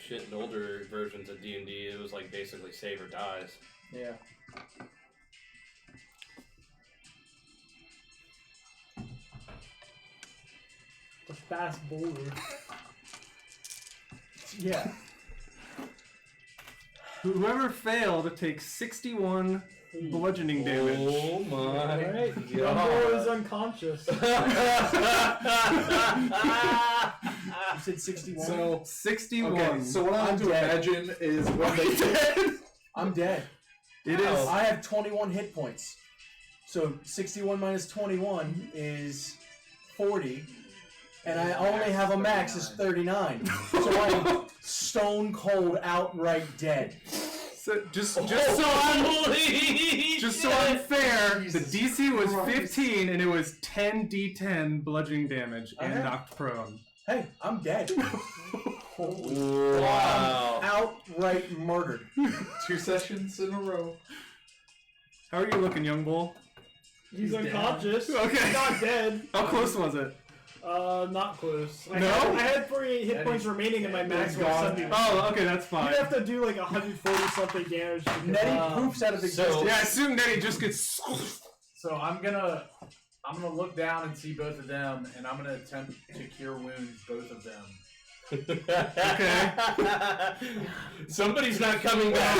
B: Shit, in older versions of D&D, it was like basically save or dies.
H: Yeah.
F: The fast boulder.
H: Yeah.
A: Whoever failed takes 61 bludgeoning damage.
B: Oh my
F: Alright,
B: god.
F: Yumbo is unconscious.
H: You said 61.
E: So
A: 61.
E: okay, so what I
H: I'm
E: have to
H: dead.
E: imagine is when they
H: I'm dead.
A: It is.
H: I have 21 hit points. So 61 minus 21 is 40. And I only have a max is 39. So I'm stone cold outright dead.
A: So just so I'm fair, the DC was 15 and it was 10d10 bludgeoning damage and
H: Okay.
A: knocked prone.
H: Hey, I'm dead.
B: Wow.
H: Outright murdered.
E: 2 sessions in a row.
A: How are you looking, young bull?
F: He's unconscious.
A: Okay.
F: He's not dead.
A: How close was it?
F: Not close. I
A: No?
F: had 48 hit points remaining in my max was 70.
A: Oh, okay, that's fine.
F: You'd have to do like 140 something damage. to get-
H: Nettie poofs out of existence.
A: Yeah, I assume Nettie just gets.
C: So I'm gonna look down and see both of them, and I'm gonna attempt to cure wounds both of them.
B: Okay. Somebody's not coming back.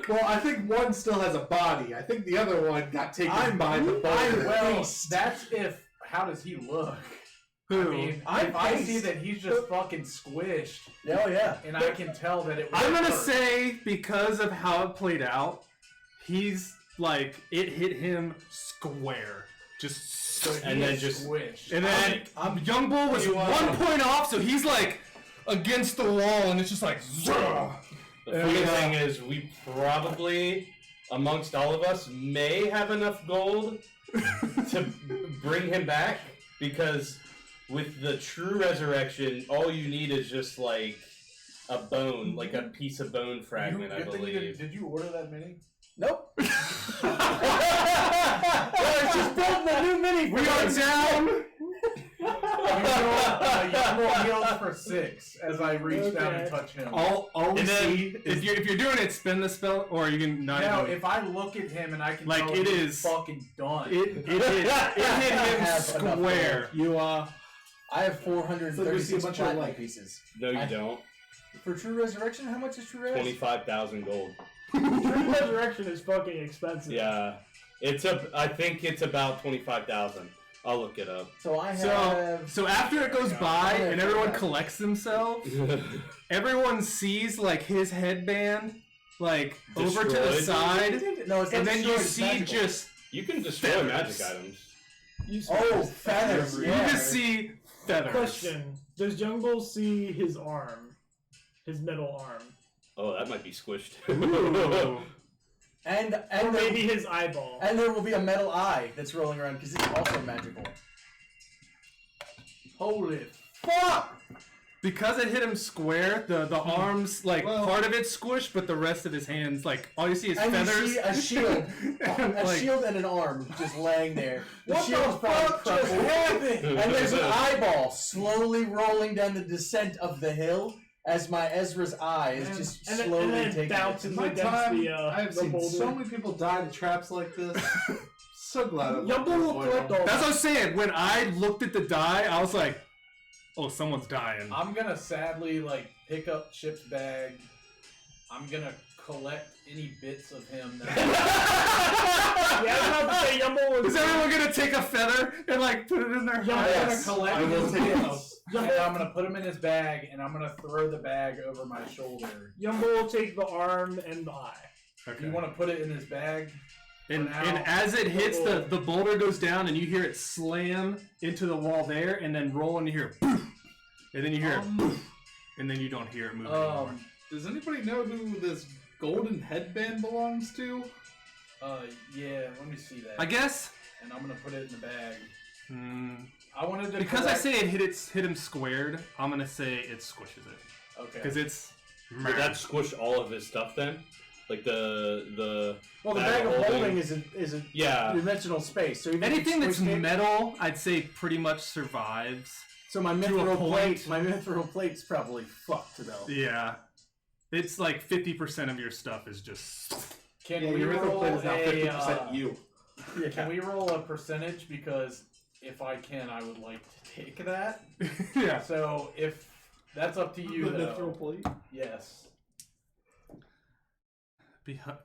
E: Well, I think one still has a body. I think the other one got taken by the boulder.
C: Well, that's if. How does he look?
A: Who?
C: I mean,
H: I'm
C: if I
H: paced.
C: see that he's just fucking squished,
H: Oh, yeah.
C: and I can tell that it was
A: I'm gonna
C: hurt.
A: say because of how it played out, he's like it hit him square, just
C: So he
B: and then
C: is
B: just-
C: squished.
A: and then Young Bull was 1 point off, so he's like against the wall, and it's just like. Zah!
B: The funny thing is, we probably, amongst all of us, may have enough gold to bring him back, because with the true resurrection, all you need is just like a bone, like a piece of bone fragment, I believe.
C: Did you order that mini?
H: Nope. Well, it's just building a new mini.
A: We are down.
C: Young heals for 6 as I reach down and touch him.
A: All we
B: And then
A: see if you're doing it, spin the spell, or you can not.
C: No,
A: even,
C: if I look at him and I can
A: Like,
C: tell
A: it
C: he's
A: is-
C: fucking done.
A: it hit him
H: have enough
A: square.
H: You I have
E: So we see a
H: 436
E: bunch of,
H: platinum
E: like-
H: pieces.
B: No, you don't.
H: For True Resurrection, how much is True Res?
B: 25,000 gold.
F: True Resurrection is fucking expensive.
B: Yeah, I think it's about 25,000. I'll look it up.
H: So I
A: So
H: have.
A: so after it goes by
H: Yeah.
A: and everyone collects themselves, everyone sees like his headband like over to the
B: Destroyed?
A: side,
H: No, it's not
A: and then you
H: destroyed, it's
A: see
H: magical.
A: just
B: You can destroy
A: Feathers.
B: magic items.
H: Oh, feathers.
A: you
H: Yeah.
A: just see feathers.
F: Question: does Young Bull see his arm, his middle arm,
B: Oh, that might be squished.
A: Ooh.
H: And
F: or
H: there,
F: maybe his eyeball?
H: and there will be a metal eye that's rolling around because it's also magical.
C: Holy
H: Fuck!
A: Because it hit him square, the arms like part of it's squished, but the rest of his hands like all you see is
H: And
A: feathers.
H: you see a shield, a
A: Like-
H: shield and an arm just laying there. The
C: What the
H: shield's probably
C: fuck just
H: crumpled.
C: happened?
H: And there's an eyeball slowly rolling down the descent of the hill as my Ezra's eye is just
F: and
H: slowly
F: then
H: taking
F: bounces
H: it.
E: In my
F: against
E: time,
F: the,
E: I have
F: the
E: seen
F: boulder.
E: so many people die to traps like this. So glad I'm
F: Young Bull will collect all
A: That's
F: that.
A: what I'm saying. When I looked at the die, I was like, "Oh, someone's dying."
C: I'm gonna sadly like pick up Chip's bag. I'm gonna collect any bits of him that
F: Yeah, I was about to say Young Bull was.
A: Is everyone gonna take a feather and like put it in their
F: Yeah,
C: I'm
A: hat?
C: gonna collect
E: I will
C: his
E: take
C: bits. And I'm gonna put him in his bag, and I'm gonna throw the bag over my shoulder.
F: Young Bull will take the arm and the eye.
A: Okay.
C: You want to put it in his bag?
A: And,
C: For now,
A: and as it hits,
F: we'll-
A: the boulder goes down, and you hear it slam into the wall there, and then roll, and you hear poof, and then you hear it poof, and then you don't hear it move anymore.
E: Does anybody know who this golden headband belongs to?
C: Yeah, let me see that.
A: I guess.
C: And I'm gonna put it in the bag.
A: Mm,
C: I wanted to
A: because I say it hit him squared, I'm gonna say it squishes it.
C: Okay.
A: Because it's.
B: Did that squish all of his stuff then? Like the
H: Well, the bag of holding is a
B: yeah
H: dimensional space. So even if
A: anything
H: you
A: that's
H: squished it-
A: metal, I'd say pretty much survives.
H: So my
A: to a
H: mithril
A: point.
H: plate, my mithril plate's probably fucked though.
A: Yeah. It's like 50% of your stuff is just.
C: Can
E: Yeah,
C: we
E: your mithril
C: roll
E: plate is now 50%
C: a,
E: you.
H: Yeah.
C: Can we roll a percentage? Because if I can, I would like to take that.
A: Yeah.
C: So if that's up to you,
E: The
C: though.
E: mithril plate?
C: Yes.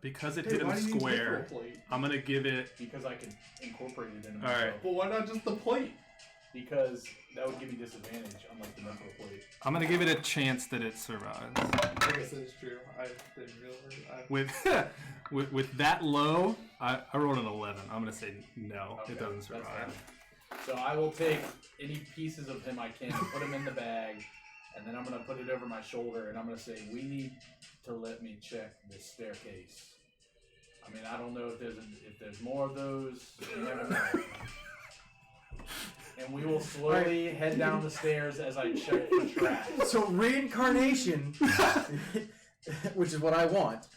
A: Because it
E: Hey,
A: hit him
E: why do you need
A: square,
E: mithril plate?
A: I'm gonna give it.
C: Because I can incorporate it in.
A: All right.
E: But why not just the plate?
C: Because that would give me disadvantage, unlike the mithril plate.
A: I'm gonna give it a chance that it survives.
E: I guess that is true. I didn't realize.
A: With that low, I rolled an 11. I'm gonna say no,
C: Okay,
A: it doesn't
C: that's
A: survive.
C: So I will take any pieces of him I can, put them in the bag, and then I'm gonna put it over my shoulder, and I'm gonna say, "We need to let me check this staircase." I mean, I don't know if there's more of those. You never know. And we will slowly head down the stairs as I check for traps.
H: So reincarnation, which is what I want.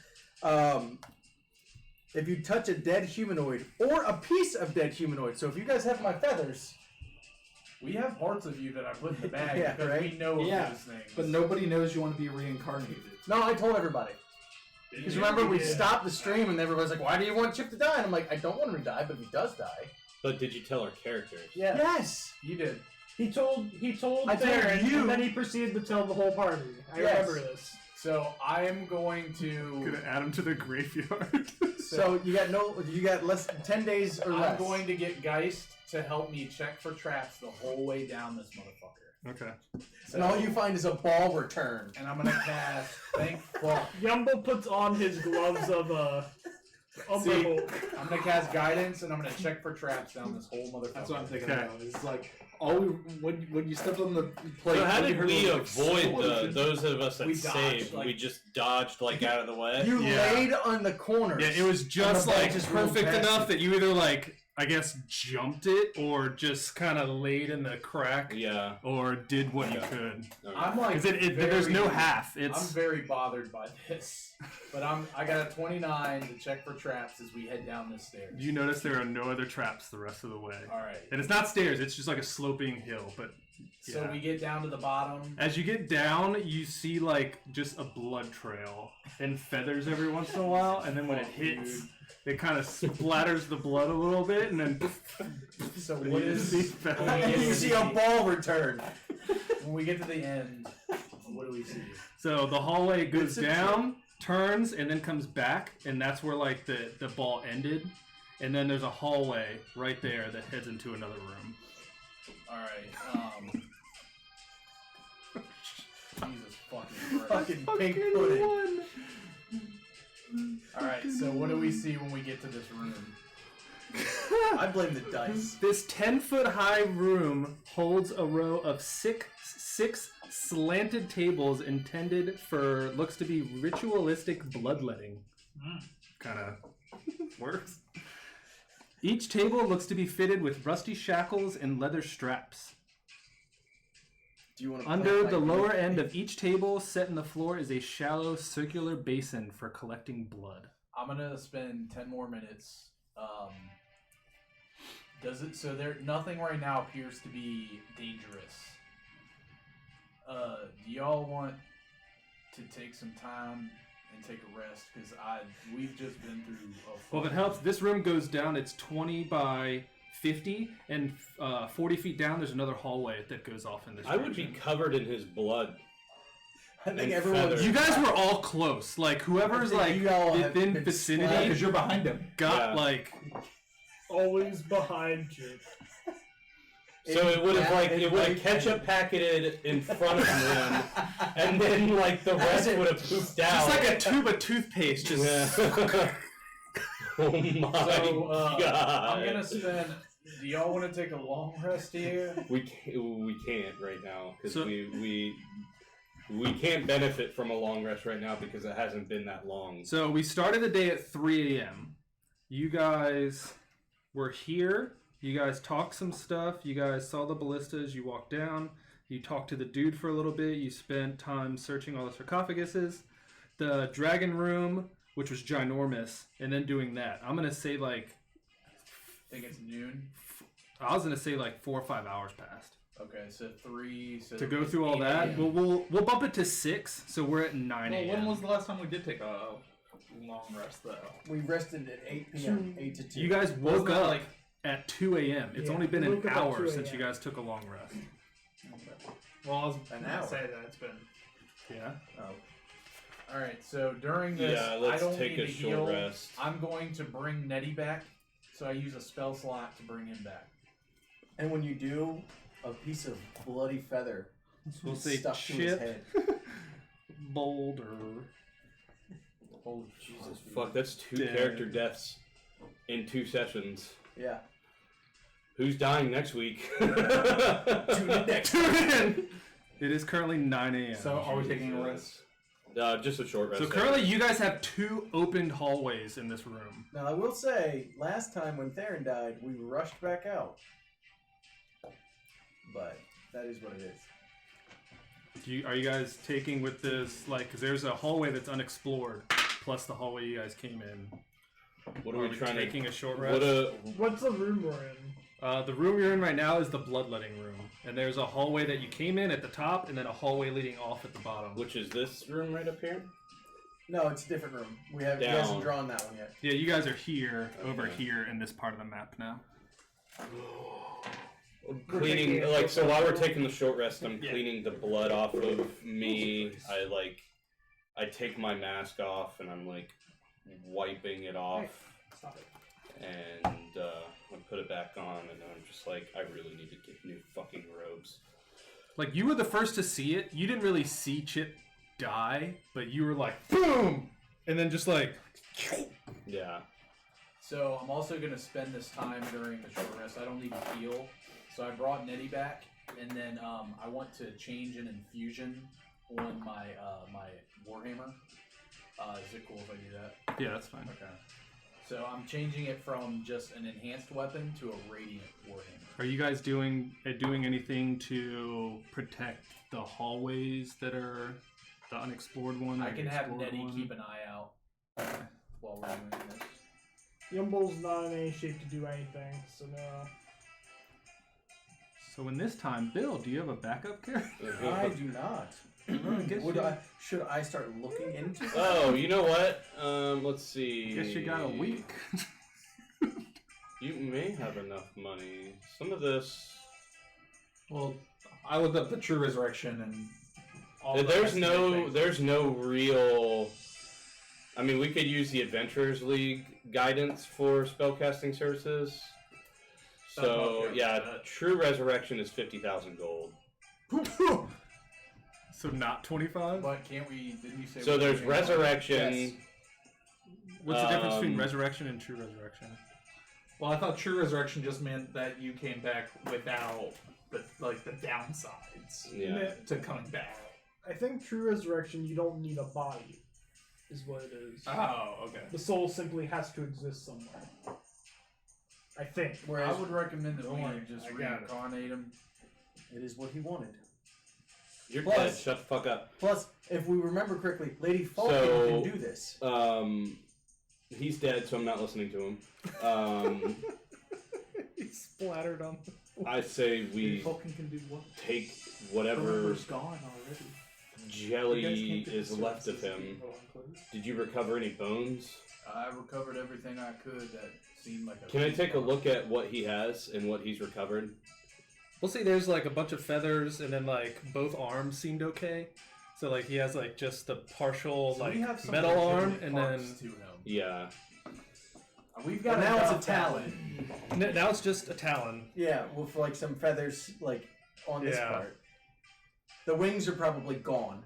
H: If you touch a dead humanoid or a piece of dead humanoid, so if you guys have my feathers,
C: We have parts of you that I put in the bag
H: Yeah,
C: because
H: right?
C: we know of
E: Yeah,
C: those things.
E: But nobody knows you want to be reincarnated.
H: no, I told everybody. Because remember, we stopped the stream and everybody's like, "Why do you want Chip to die?" And I'm like, "I don't want him to die, but if he does die."
B: But did you tell our characters?
F: Yeah.
H: Yes.
C: You did.
F: He told
H: I told
F: Theron,
H: you.
F: and then he proceeded to tell the whole party. I
H: Yes.
F: remember this.
C: So I am going to.
A: Gonna add him to the graveyard.
H: So you got less than 10 days or less.
C: I'm going to get Geist to help me check for traps the whole way down this motherfucker.
A: Okay.
C: So,
H: And all you find is a ball return.
C: and I'm gonna cast. Thank fuck.
F: Yumbo puts on his gloves of Umberhold.
C: I'm gonna cast guidance and I'm gonna check for traps down this whole motherfucker.
E: That's what I'm thinking
A: Okay.
E: about. It's like when you stepped on the plate.
B: So how
E: all you
B: did
E: heard
B: we
E: was, like,
B: avoid
E: explosion.
B: those of us that
C: We dodged,
B: saved?
C: like-
B: We just dodged like out of the way.
H: You
A: Yeah.
H: laid on the corners.
A: Yeah, it was just
H: the ball
A: like
H: just rolled
A: perfect
H: past
A: enough
H: you.
A: that you either like, I guess, jumped it or just kind of laid in the crack
B: Yeah.
A: or did what you
B: Yeah.
A: could.
B: Okay.
C: I'm like.
A: Because there's no
C: very-
A: half.
C: I'm
A: It's
C: very bothered by this, but I got a 29 to check for traps as we head down this stairs.
A: you notice there are no other traps the rest of the way.
C: All right.
A: And it's not stairs, it's just like a sloping hill, but
C: So
A: yeah.
C: we get down to the bottom.
A: As you get down, you see like just a blood trail and feathers every once in a while, and then when it hits, it kind of splatters the blood a little bit, and then
C: So
A: you
C: what
A: just
C: is?
A: see
C: when we
A: feathers.
C: get
H: You
C: to
H: see
C: the-
H: a ball return.
C: When we get to the end, what do we see?
A: So the hallway goes
H: It's a
A: down, turns, and then comes back, and that's where like the ball ended. And then there's a hallway right there that heads into another room.
C: All right. Jesus fucking Christ.
H: Fucking pink pudding.
C: All right. So what do we see when we get to this room?
H: I blame the dice.
A: This 10-foot high room holds a row of six slanted tables intended for looks to be ritualistic bloodletting. Kind of works. Each table looks to be fitted with rusty shackles and leather straps.
H: Do you want to
A: Under the lower end of each table, set in the floor, is a shallow circular basin for collecting blood.
C: I'm gonna spend 10 more minutes. Does it? So there, nothing right now appears to be dangerous. Do y'all want to take some time and take a rest? Because we've just been through.
A: Well, if it helps, this room goes down. It's 20 by 50, and 40 feet down, there's another hallway that goes off in this
B: I would be
A: direction.
B: covered in his blood.
H: I think
B: and
H: everyone.
B: feathers.
A: You guys were all close. Like, whoever's
H: I think
A: like
H: you all have
A: within
H: been
A: vicinity
H: splattered.
E: Because you're behind him.
A: got
B: Yeah.
A: like.
F: Always behind you.
B: So it would have
H: Yeah,
B: like it would have
H: like-
B: ketchup packeted in front of him, and then like the rest would have pooped out.
A: Just like a tube of toothpaste. Just.
B: Yeah. Oh my
C: So
B: god.
C: I'm gonna spend. Do y'all want to take a long rest here?
B: We can't right now because
A: So-
B: we can't benefit from a long rest right now because it hasn't been that long.
A: So we started the day at 3 a.m. you guys were here. You guys talked some stuff. You guys saw the ballistas. You walked down. You talked to the dude for a little bit. You spent time searching all the sarcophaguses. The dragon room, which was ginormous, and then doing that. I'm going to say like...
C: I think it's noon.
A: I was going to say like 4 or 5 hours passed.
C: Okay, so 3. So
A: To go through all that,
C: 8 a.m.
A: we'll bump it to 6, so we're at 9
G: Well,
A: a.m.
G: when was the last time we did take a long rest, though?
H: We rested at 8 p.m. 8 to 2.
A: You guys woke
G: Wasn't that,
A: up
G: like-
A: at 2 a.m. It's
F: Yeah,
A: only been
F: we
A: an
F: woke up at
A: hour
F: 2
A: since you
F: a.m.
A: guys took a long rest.
G: Well, I was
H: An
G: gonna
H: hour.
G: say that it's been.
A: Yeah.
C: All right, so during this,
B: Yeah, let's
C: I don't
B: take
C: need
B: a
C: to
B: short
C: heal.
B: rest.
C: I'm going to bring Nettie back, so I use a spell slot to bring him back.
H: And when you do, a piece of bloody feather
A: We'll say
H: stuck to his
A: chip,
H: head.
A: boulder.
C: Holy
B: Jesus fuck, that's 2
A: Dead.
B: character deaths in 2 sessions.
H: Yeah.
B: Who's dying next week?
H: Tune in next time.
A: It is currently 9 a.m.
E: So are we taking a rest?
B: Just a short rest.
A: So currently you guys have 2 opened hallways in this room.
H: Now, I will say, last time when Theron died, we rushed back out. But that is what it is.
A: Are you guys taking with this, like, because there's a hallway that's unexplored, plus the hallway you guys came in.
B: What are we trying to...
A: taking a short rest?
F: What's the room we're in?
A: The room you're in right now is the bloodletting room, and there's a hallway that you came in at the top, and then a hallway leading off at the bottom.
B: Which is this room right up here?
H: No, it's a different room. He hasn't
B: Down.
H: drawn that one yet.
A: Yeah, you guys are here, over
B: Okay.
A: here in this part of the map now.
B: Cleaning, like, so while we're taking the short rest, I'm
A: Yeah.
B: cleaning the blood off of me. I take my mask off and I'm like wiping it off,
F: Stop it.
B: and I put it back on, and then I'm just like, I really need to get new fucking robes.
A: Like, you were the first to see it. You didn't really see Chip die, but you were like, boom! And then just like...
B: Yeah.
C: So I'm also going to spend this time during the short rest. I don't need to heal. So I brought Nettie back, and then I want to change an infusion on my my Warhammer. Is it cool if I do that?
A: Yeah, that's fine.
C: Okay. So I'm changing it from just an enhanced weapon to a radiant Warhammer.
A: Are you guys doing anything to protect the hallways that are the unexplored one?
C: I
A: or
C: can
A: the
C: have
A: explored
C: Nettie
A: one?
C: keep an eye out while we're doing this.
F: Yumble's not in any shape to do anything, so no.
A: So in this time, Bill, do you have a backup character?
H: I do not. Should I start looking into that?
B: Oh, you know what? Let's see.
A: Guess you got a week.
B: You may have enough money. Some of this.
E: Well, I looked up the True Resurrection and all the
B: There's
E: things.
B: no real. I mean, we could use the Adventurers League guidance for spellcasting services. So yeah, True Resurrection is 50,000 gold.
A: So not 25?
C: But can't we? Didn't you say?
B: So
C: we
B: there's
C: were doing
B: Resurrection.
H: Yes.
A: What's the difference between
B: Um,
A: resurrection and true resurrection?
E: Well, I thought True Resurrection just meant that you came back without the downsides
B: Yeah.
E: to coming back.
F: I think True Resurrection, you don't need a body, is what it is.
E: Oh, okay.
F: The soul simply has to exist somewhere. I think.
C: I would recommend that
F: Don't
C: we
F: worry,
C: just
F: I got it.
C: reincarnate him.
H: It is what he wanted.
B: You're
H: Plus-
B: dead. Shut the fuck up.
H: Plus, if we remember correctly, Lady Falcon
B: So-
H: can do this.
B: He's dead, so I'm not listening to him.
A: He splattered on.
B: I say we
E: Falcon can do what?
B: take whatever
E: Remember's gone already.
B: jelly is left of him. Did you recover any bones?
C: I recovered everything I could that seemed like a.
B: Can I take a look at what he has and what he's recovered?
A: We'll see, there's like a bunch of feathers, and then like both arms seemed okay. So like he has like just the partial
C: So we have some
A: metal arm,
C: legitimate
A: and then
C: parts to him.
B: Yeah.
C: We've got
H: But now it's a
C: enough that
H: talon.
C: way.
A: now it's just a talon.
H: Yeah, with like some feathers like on this
A: Yeah.
H: part. The wings are probably gone.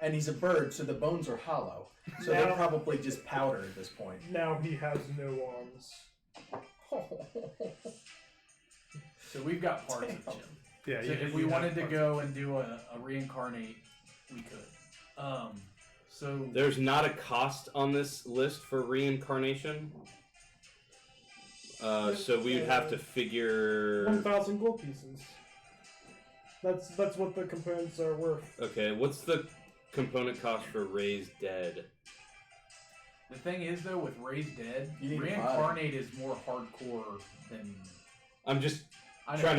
H: And he's a bird, so the bones are hollow. So they're
F: Now-
H: probably just powder at this point.
F: Now he has no arms.
C: So we've got parts of him.
A: Yeah,
C: So if we wanted to go and do a reincarnate, we could. So
B: There's not a cost on this list for reincarnation. So we would have to figure.
F: 1,000 gold pieces. That's what the components are worth.
B: Okay, what's the component cost for Raised Dead?
C: The thing is, though, with Raised Dead,
H: You need to buy it.
C: Reincarnate is more hardcore than.
B: I'm just trying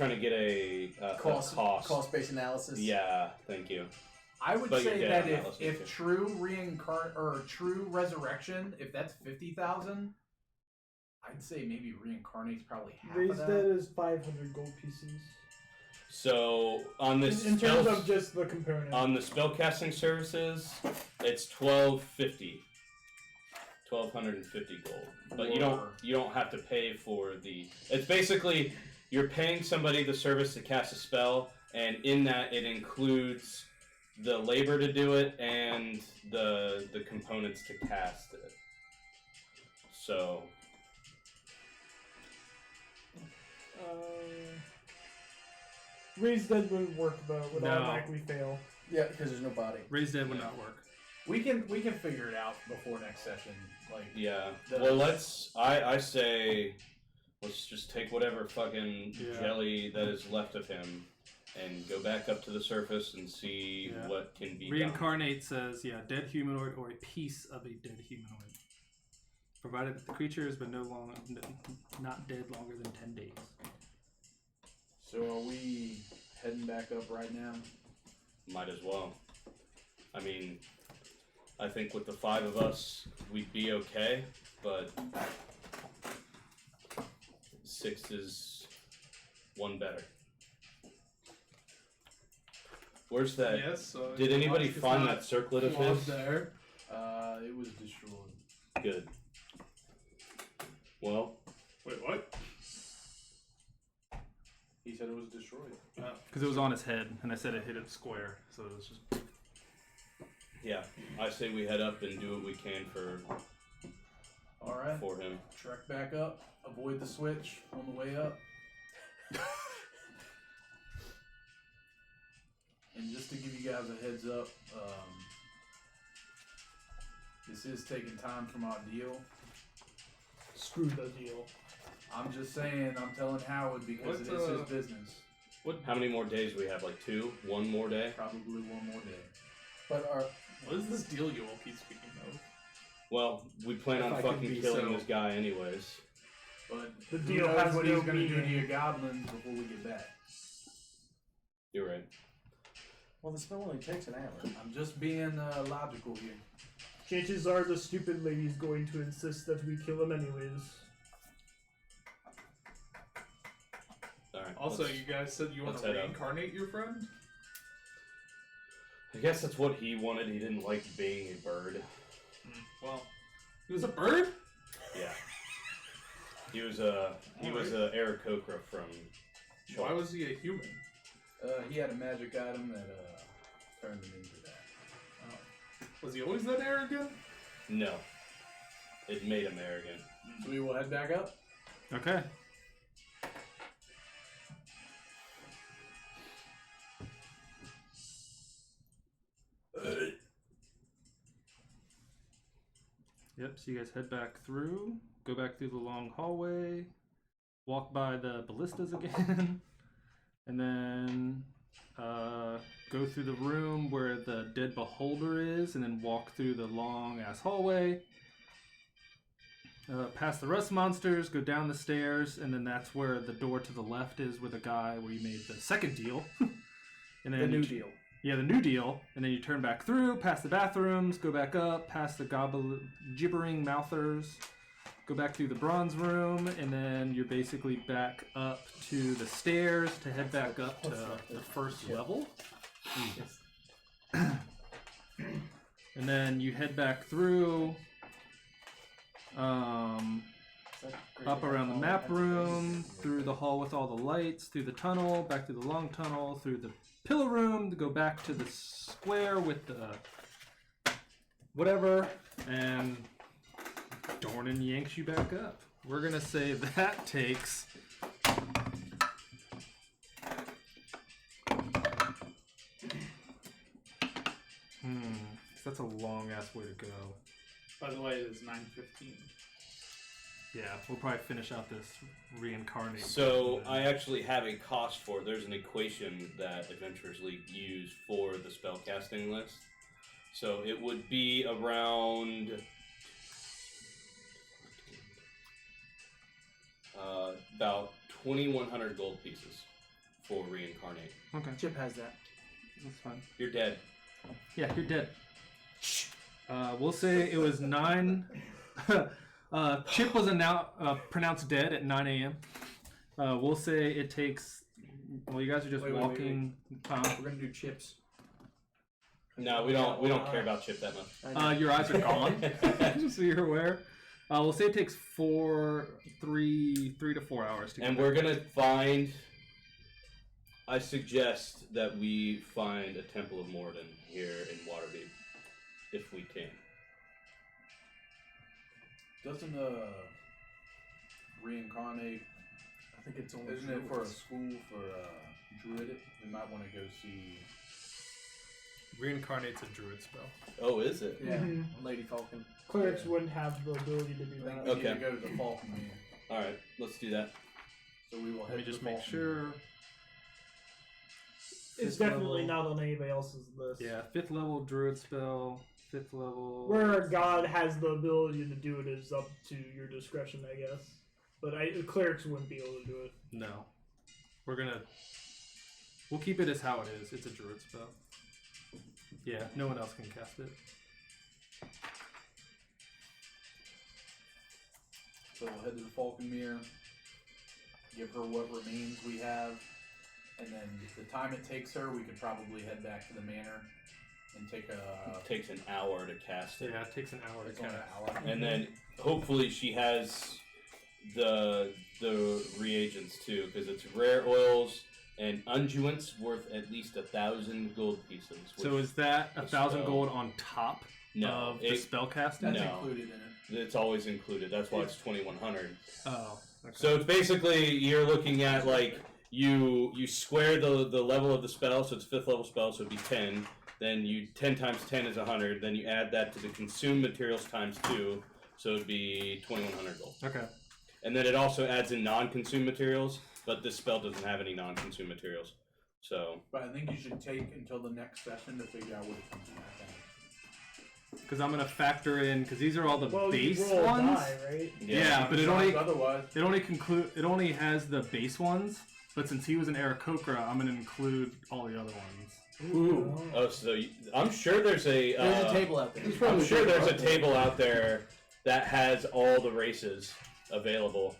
B: to get a
H: cost-based analysis.
B: Yeah, thank you.
C: I would
B: But
C: say
B: you're
C: that
B: dead,
C: if true true resurrection, if that's 50,000, I'd say maybe Reincarnate's probably half
F: Raised
C: of that.
F: Dead is 500 gold pieces.
B: So on this
F: In terms of just the component.
B: on the spellcasting services, it's 1250. 1,250 gold, but you don't have to pay for the. It's basically you're paying somebody the service to cast a spell, and in that it includes the labor to do it and the components to cast it. So.
F: Raised Dead wouldn't work though. Would
A: No.
F: automatically fail.
H: Yeah, because there's no body.
A: Raised Dead would not work.
C: We can figure it out before next session. Like
B: Yeah. Well, I say let's just take whatever fucking
A: Yeah.
B: jelly that is left of him and go back up to the surface and see
A: Yeah.
B: what can be
A: Reincarnate says, dead humanoid or a piece of a dead humanoid, provided that the creature has been not dead longer than 10 days.
C: So are we heading back up right now?
B: done. Might as well. I mean, I think with the 5 of us, we'd be okay, but 6 is one better. Where's that?
G: Yes.
B: Did anybody
G: It's
B: find
G: not
B: that circlet of
G: logged
B: his?
G: there.
C: It was destroyed.
B: Good. Well,
G: Wait, what?
C: He said it was destroyed.
A: Because it was on his head, and I said it hit it square, so it was just.
B: yeah, I say we head up and do what we can
C: All right.
B: for him.
C: Trek back up. Avoid the switch on the way up. And just to give you guys a heads up, this is taking time from our deal.
F: Screw the deal.
C: I'm just saying, I'm telling Howard because it is his business.
B: How many more days do we have? Like 2? 1 more day?
C: Probably one more day.
H: But
G: What is this deal you all keep speaking of?
B: Well, we plan
H: If
B: on
H: I could
B: fucking
H: be
B: killing
H: so-
B: this guy anyways.
C: But
F: The
C: who
F: deal
C: knows
F: has
C: what
F: no
C: he's going to do to
F: meaning.
C: your goblins before we get back.
B: You're right.
H: well, the spell only takes an hour.
C: I'm just being logical here.
F: Chances are the stupid lady's going to insist that we kill him anyways.
B: Alright.
G: Also,
B: let's-
G: you guys said you want
B: let's
G: to
B: head up.
G: reincarnate your friend?
B: I guess that's what he wanted. He didn't like being a bird.
G: Well, he was a bird?
B: Yeah. He was a Aarakocra from
G: Why was he a human?
C: He had a magic item that turned him into that.
G: Was he always that arrogant?
B: No. It made him arrogant.
C: So we will head back up.
A: Okay. Yep, so you guys head back through, go back through the long hallway, walk by the ballistas again, and then go through the room where the dead beholder is, and then walk through the long ass hallway. Past the rust monsters, go down the stairs, and then that's where the door to the left is with a guy where you made the second deal. And then
H: The new
A: you
H: deal.
A: Yeah, the new deal, and then you turn back through, past the bathrooms, go back up, past the gibbering mouthers, go back through the bronze room, and then you're basically back up to the stairs to head back up to the first level. And then you head back through, up around the map room, through the hall with all the lights, through the tunnel, back through the long tunnel, through the pillar room to go back to the square with the whatever, and Dornan yanks you back up. We're gonna say that takes that's a long ass way to go.
G: By the way, it is 9:15.
A: Yeah, we'll probably finish out this reincarnate.
B: So I actually have a cost for it. There's an equation that Adventurers League use for the spellcasting list. So it would be around about 2,100 gold pieces for reincarnate.
A: Okay,
H: Chip has that.
A: that's fine.
B: You're dead.
A: Yeah, you're dead. We'll say it was 9. Chip was pronounced dead at 9 a.m. We'll say it takes. Well, you guys are just
H: Wait,
A: walking.
H: We're gonna do chips.
B: No, we don't. We don't care about Chip that much.
A: Your eyes are gone, just so you're aware. We'll say it takes 3 to 4 hours to.
B: And we're gonna find. I suggest that we find a Temple of Morden here in Waterdeep, if we can.
C: Doesn't reincarnate?
H: I think it's only.
C: Isn't it for a school for druid? We might want to go see.
A: Reincarnate's a druid spell.
B: Oh, is it?
C: Yeah,
F: Mhm.
C: Lady Falcon.
F: Clerics wouldn't have the ability to do
C: I think
F: that.
C: we
B: Okay.
C: need to go to the Falcon Meeting.
B: All right, let's do that.
C: So we will
A: Let
C: head
A: me
C: to
A: just
C: the
A: make
C: Falcon
A: sure.
C: Meeting.
F: It's
A: Fifth
F: definitely
A: level.
F: not on anybody else's list.
A: Yeah, 5th level druid spell. 5th level.
F: Where a god has the ability to do it is up to your discretion, I guess. But clerics wouldn't be able to do it.
A: No, we'll keep it as how it is. It's a druid spell. Yeah, no one else can cast it.
C: So we'll head to the Falcon Mirror, give her what remains we have, and then the time it takes her, we could probably head back to the manor and take a.
B: It takes an hour to cast it.
A: Yeah, it takes an hour to
C: It's only
A: cast.
C: an hour.
B: And then hopefully she has the reagents too, because it's rare oils and unguents worth at least 1,000 gold pieces.
A: So is that
B: the
A: 1,000
B: spell-
A: gold on top
B: No,
A: of the
B: it-
A: spell casting?
C: That's
B: No.
C: included in it.
B: It's always included. That's why it's 2,100.
A: Oh, okay.
B: So it's basically you're looking at like you square the level of the spell, so it's 5th level spell, so it'd be 10. Then you 10 times 10 is 100. Then you add that to the consumed materials times 2, so it'd be 2,100 gold.
A: Okay.
B: And then it also adds in non-consumed materials, but this spell doesn't have any non-consumed materials. So
C: But I think you should take until the next session to figure out what it comes back at.
A: Because I'm gonna factor in because these are all the
F: Well, you
A: base
F: roll a
A: ones.
F: die, right?
A: Yeah, but it only
C: Otherwise,
A: it only has the base ones. But since he was an Aarakocra, I'm gonna include all the other ones.
F: Ooh.
B: oh, so I'm sure there's a
H: There's a table out there.
B: I'm sure there's a table out there that has all the races available.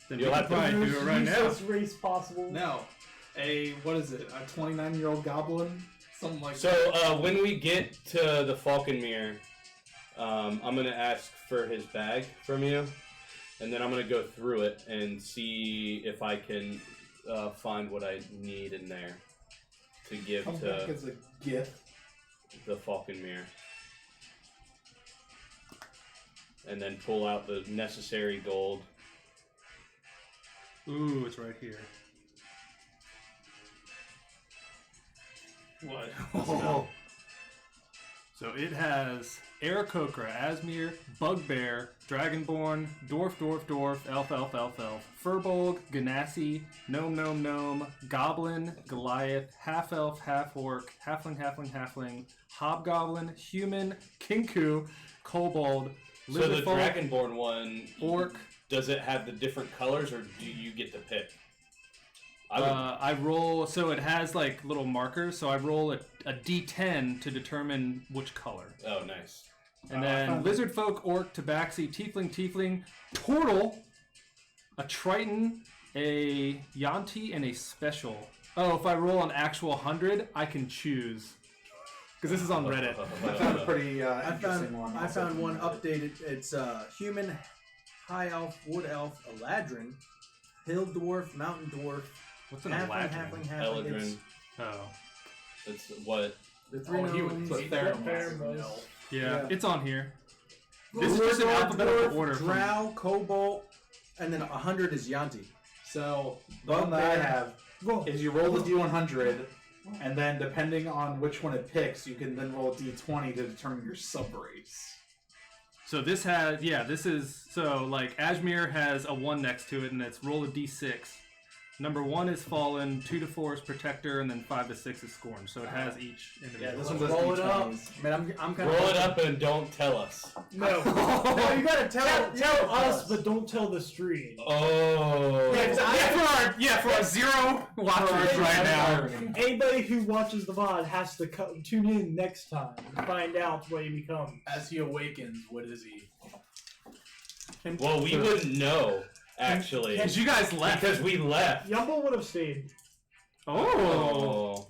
A: Then
B: You'll
A: we
B: have
A: can
B: to
A: probably do it right now.
F: Useless race possible.
E: No. What is it? A 29-year-old goblin? Something like
B: So when we get to the Falconmere, I'm gonna ask for his bag from you, and then I'm gonna go through it and see if I can find what I need in there to give
E: Comes back
B: to
E: as a gift.
B: the Falconmere, and then pull out the necessary gold.
A: Ooh, it's right here.
B: What?
A: Oh. So it has Aarakocra, Asmir, Bugbear, Dragonborn, Dwarf, Elf, Furbolg, Ganassi, Gnome, Goblin, Goliath, Half-Elf, Half-Orc, Halfling, Hobgoblin, Human, Kinku, Kobold,
B: So the
A: Lizardfolk,
B: Dragonborn one,
A: Orc.
B: does it have the different colors, or do you get to pick? I would,
A: I roll, so it has like little markers, so I roll a d10 to determine which color.
B: oh, nice.
A: And then lizard folk, orc, tabaxi, tiefling, turtle, a triton, a yanti, and a special. Oh, if I roll an actual 100, I can choose. Because this is on Reddit.
E: I found a pretty
H: I
E: interesting one.
H: I found one updated. It's human, high elf, wood elf, eladrin, hill dwarf, mountain dwarf,
A: What's an
H: halfling,
A: eladrin?
H: halfling.
B: Eladrin.
A: Oh,
B: That's what.
H: The three
C: he would
H: gnomes.
C: put
F: Fair
C: Theramos.
F: most.
A: yeah,
H: Yeah.
A: it's on here. This is just in alphabetical order. from-
H: Drow, kobold, and then 100 is yanti.
E: So the one that I have is you roll the d100, And then, depending on which one it picks, you can then roll a d20 to determine your subrace.
A: So this has, like, Ajmir has a 1 next to it, and it's roll a d6. Number 1 is Fallen, 2 to 4 is Protector, and then 5 to 6 is Scorn. So it has each individual.
E: Yeah, this
H: Let's
E: one does
H: roll it up.
E: d20s.
H: Man, I'm kind
B: Roll
H: of
B: it up and don't tell us.
F: No.
H: No, you gotta
F: Tell us, but don't tell the stream.
B: Oh.
A: For our 0 watchers right now.
F: Anybody who watches the VOD has to tune in next time to find out what he becomes.
C: As he awakens, what is he?
B: Well, we wouldn't know, actually.
A: Because you guys left.
B: Because we left.
F: Yumbo would have stayed.
B: Oh.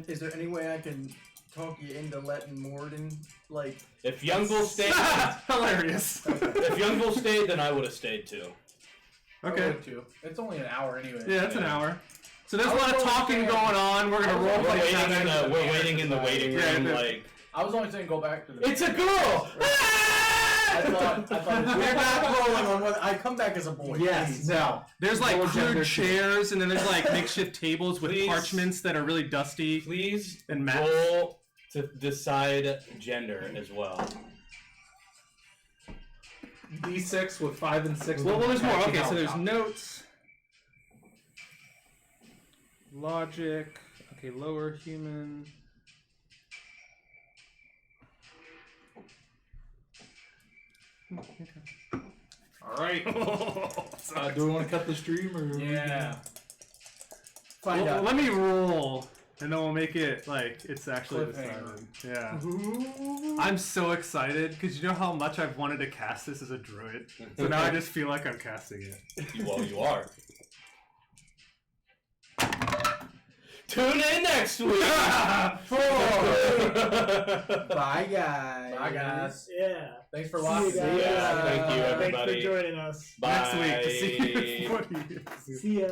H: Is there any way I can talk you into letting Morden, like...
B: If Youngbull stayed,
A: Hilarious.
B: if Youngbull stayed, then I would have stayed too.
C: I
A: Okay.
C: would too. It's only an hour anyway.
A: Yeah, it's an
B: Yeah.
A: hour. So there's a lot of talking going on. We're gonna role play.
B: We're waiting in the waiting room,
A: Yeah,
B: like...
C: I was only saying go back to the.
B: It's a girl!
C: I thought
H: We're not rolling on what... I come back as a boy. please.
E: No.
A: There's like
E: Roll
A: crude
E: gender.
A: chairs, and then there's like makeshift tables with
B: Please.
A: parchments that are really dusty.
B: Please
A: And maps.
B: roll to decide gender as well.
E: D6 with 5 and 6.
A: Well, there's more.
E: matching
A: Okay, so
E: out.
A: there's notes, logic. Okay, lower human.
E: Alright. Do we want to cut the stream or?
C: Yeah.
H: Find
A: Well,
H: out.
A: let me roll, and then we'll make it like it's actually
C: Cliffhanger.
A: decided. Yeah. I'm so excited because you know how much I've wanted to cast this as a druid. So now I just feel like I'm casting it.
B: Well, you are. Tune in next week!
H: Bye, guys.
C: Bye, guys.
F: Yeah.
C: Thanks for
F: See
C: watching.
F: you guys.
B: Yeah, thank you,
F: Thanks
B: everybody.
F: for joining us.
B: Bye.
A: Next week to see.
F: See ya.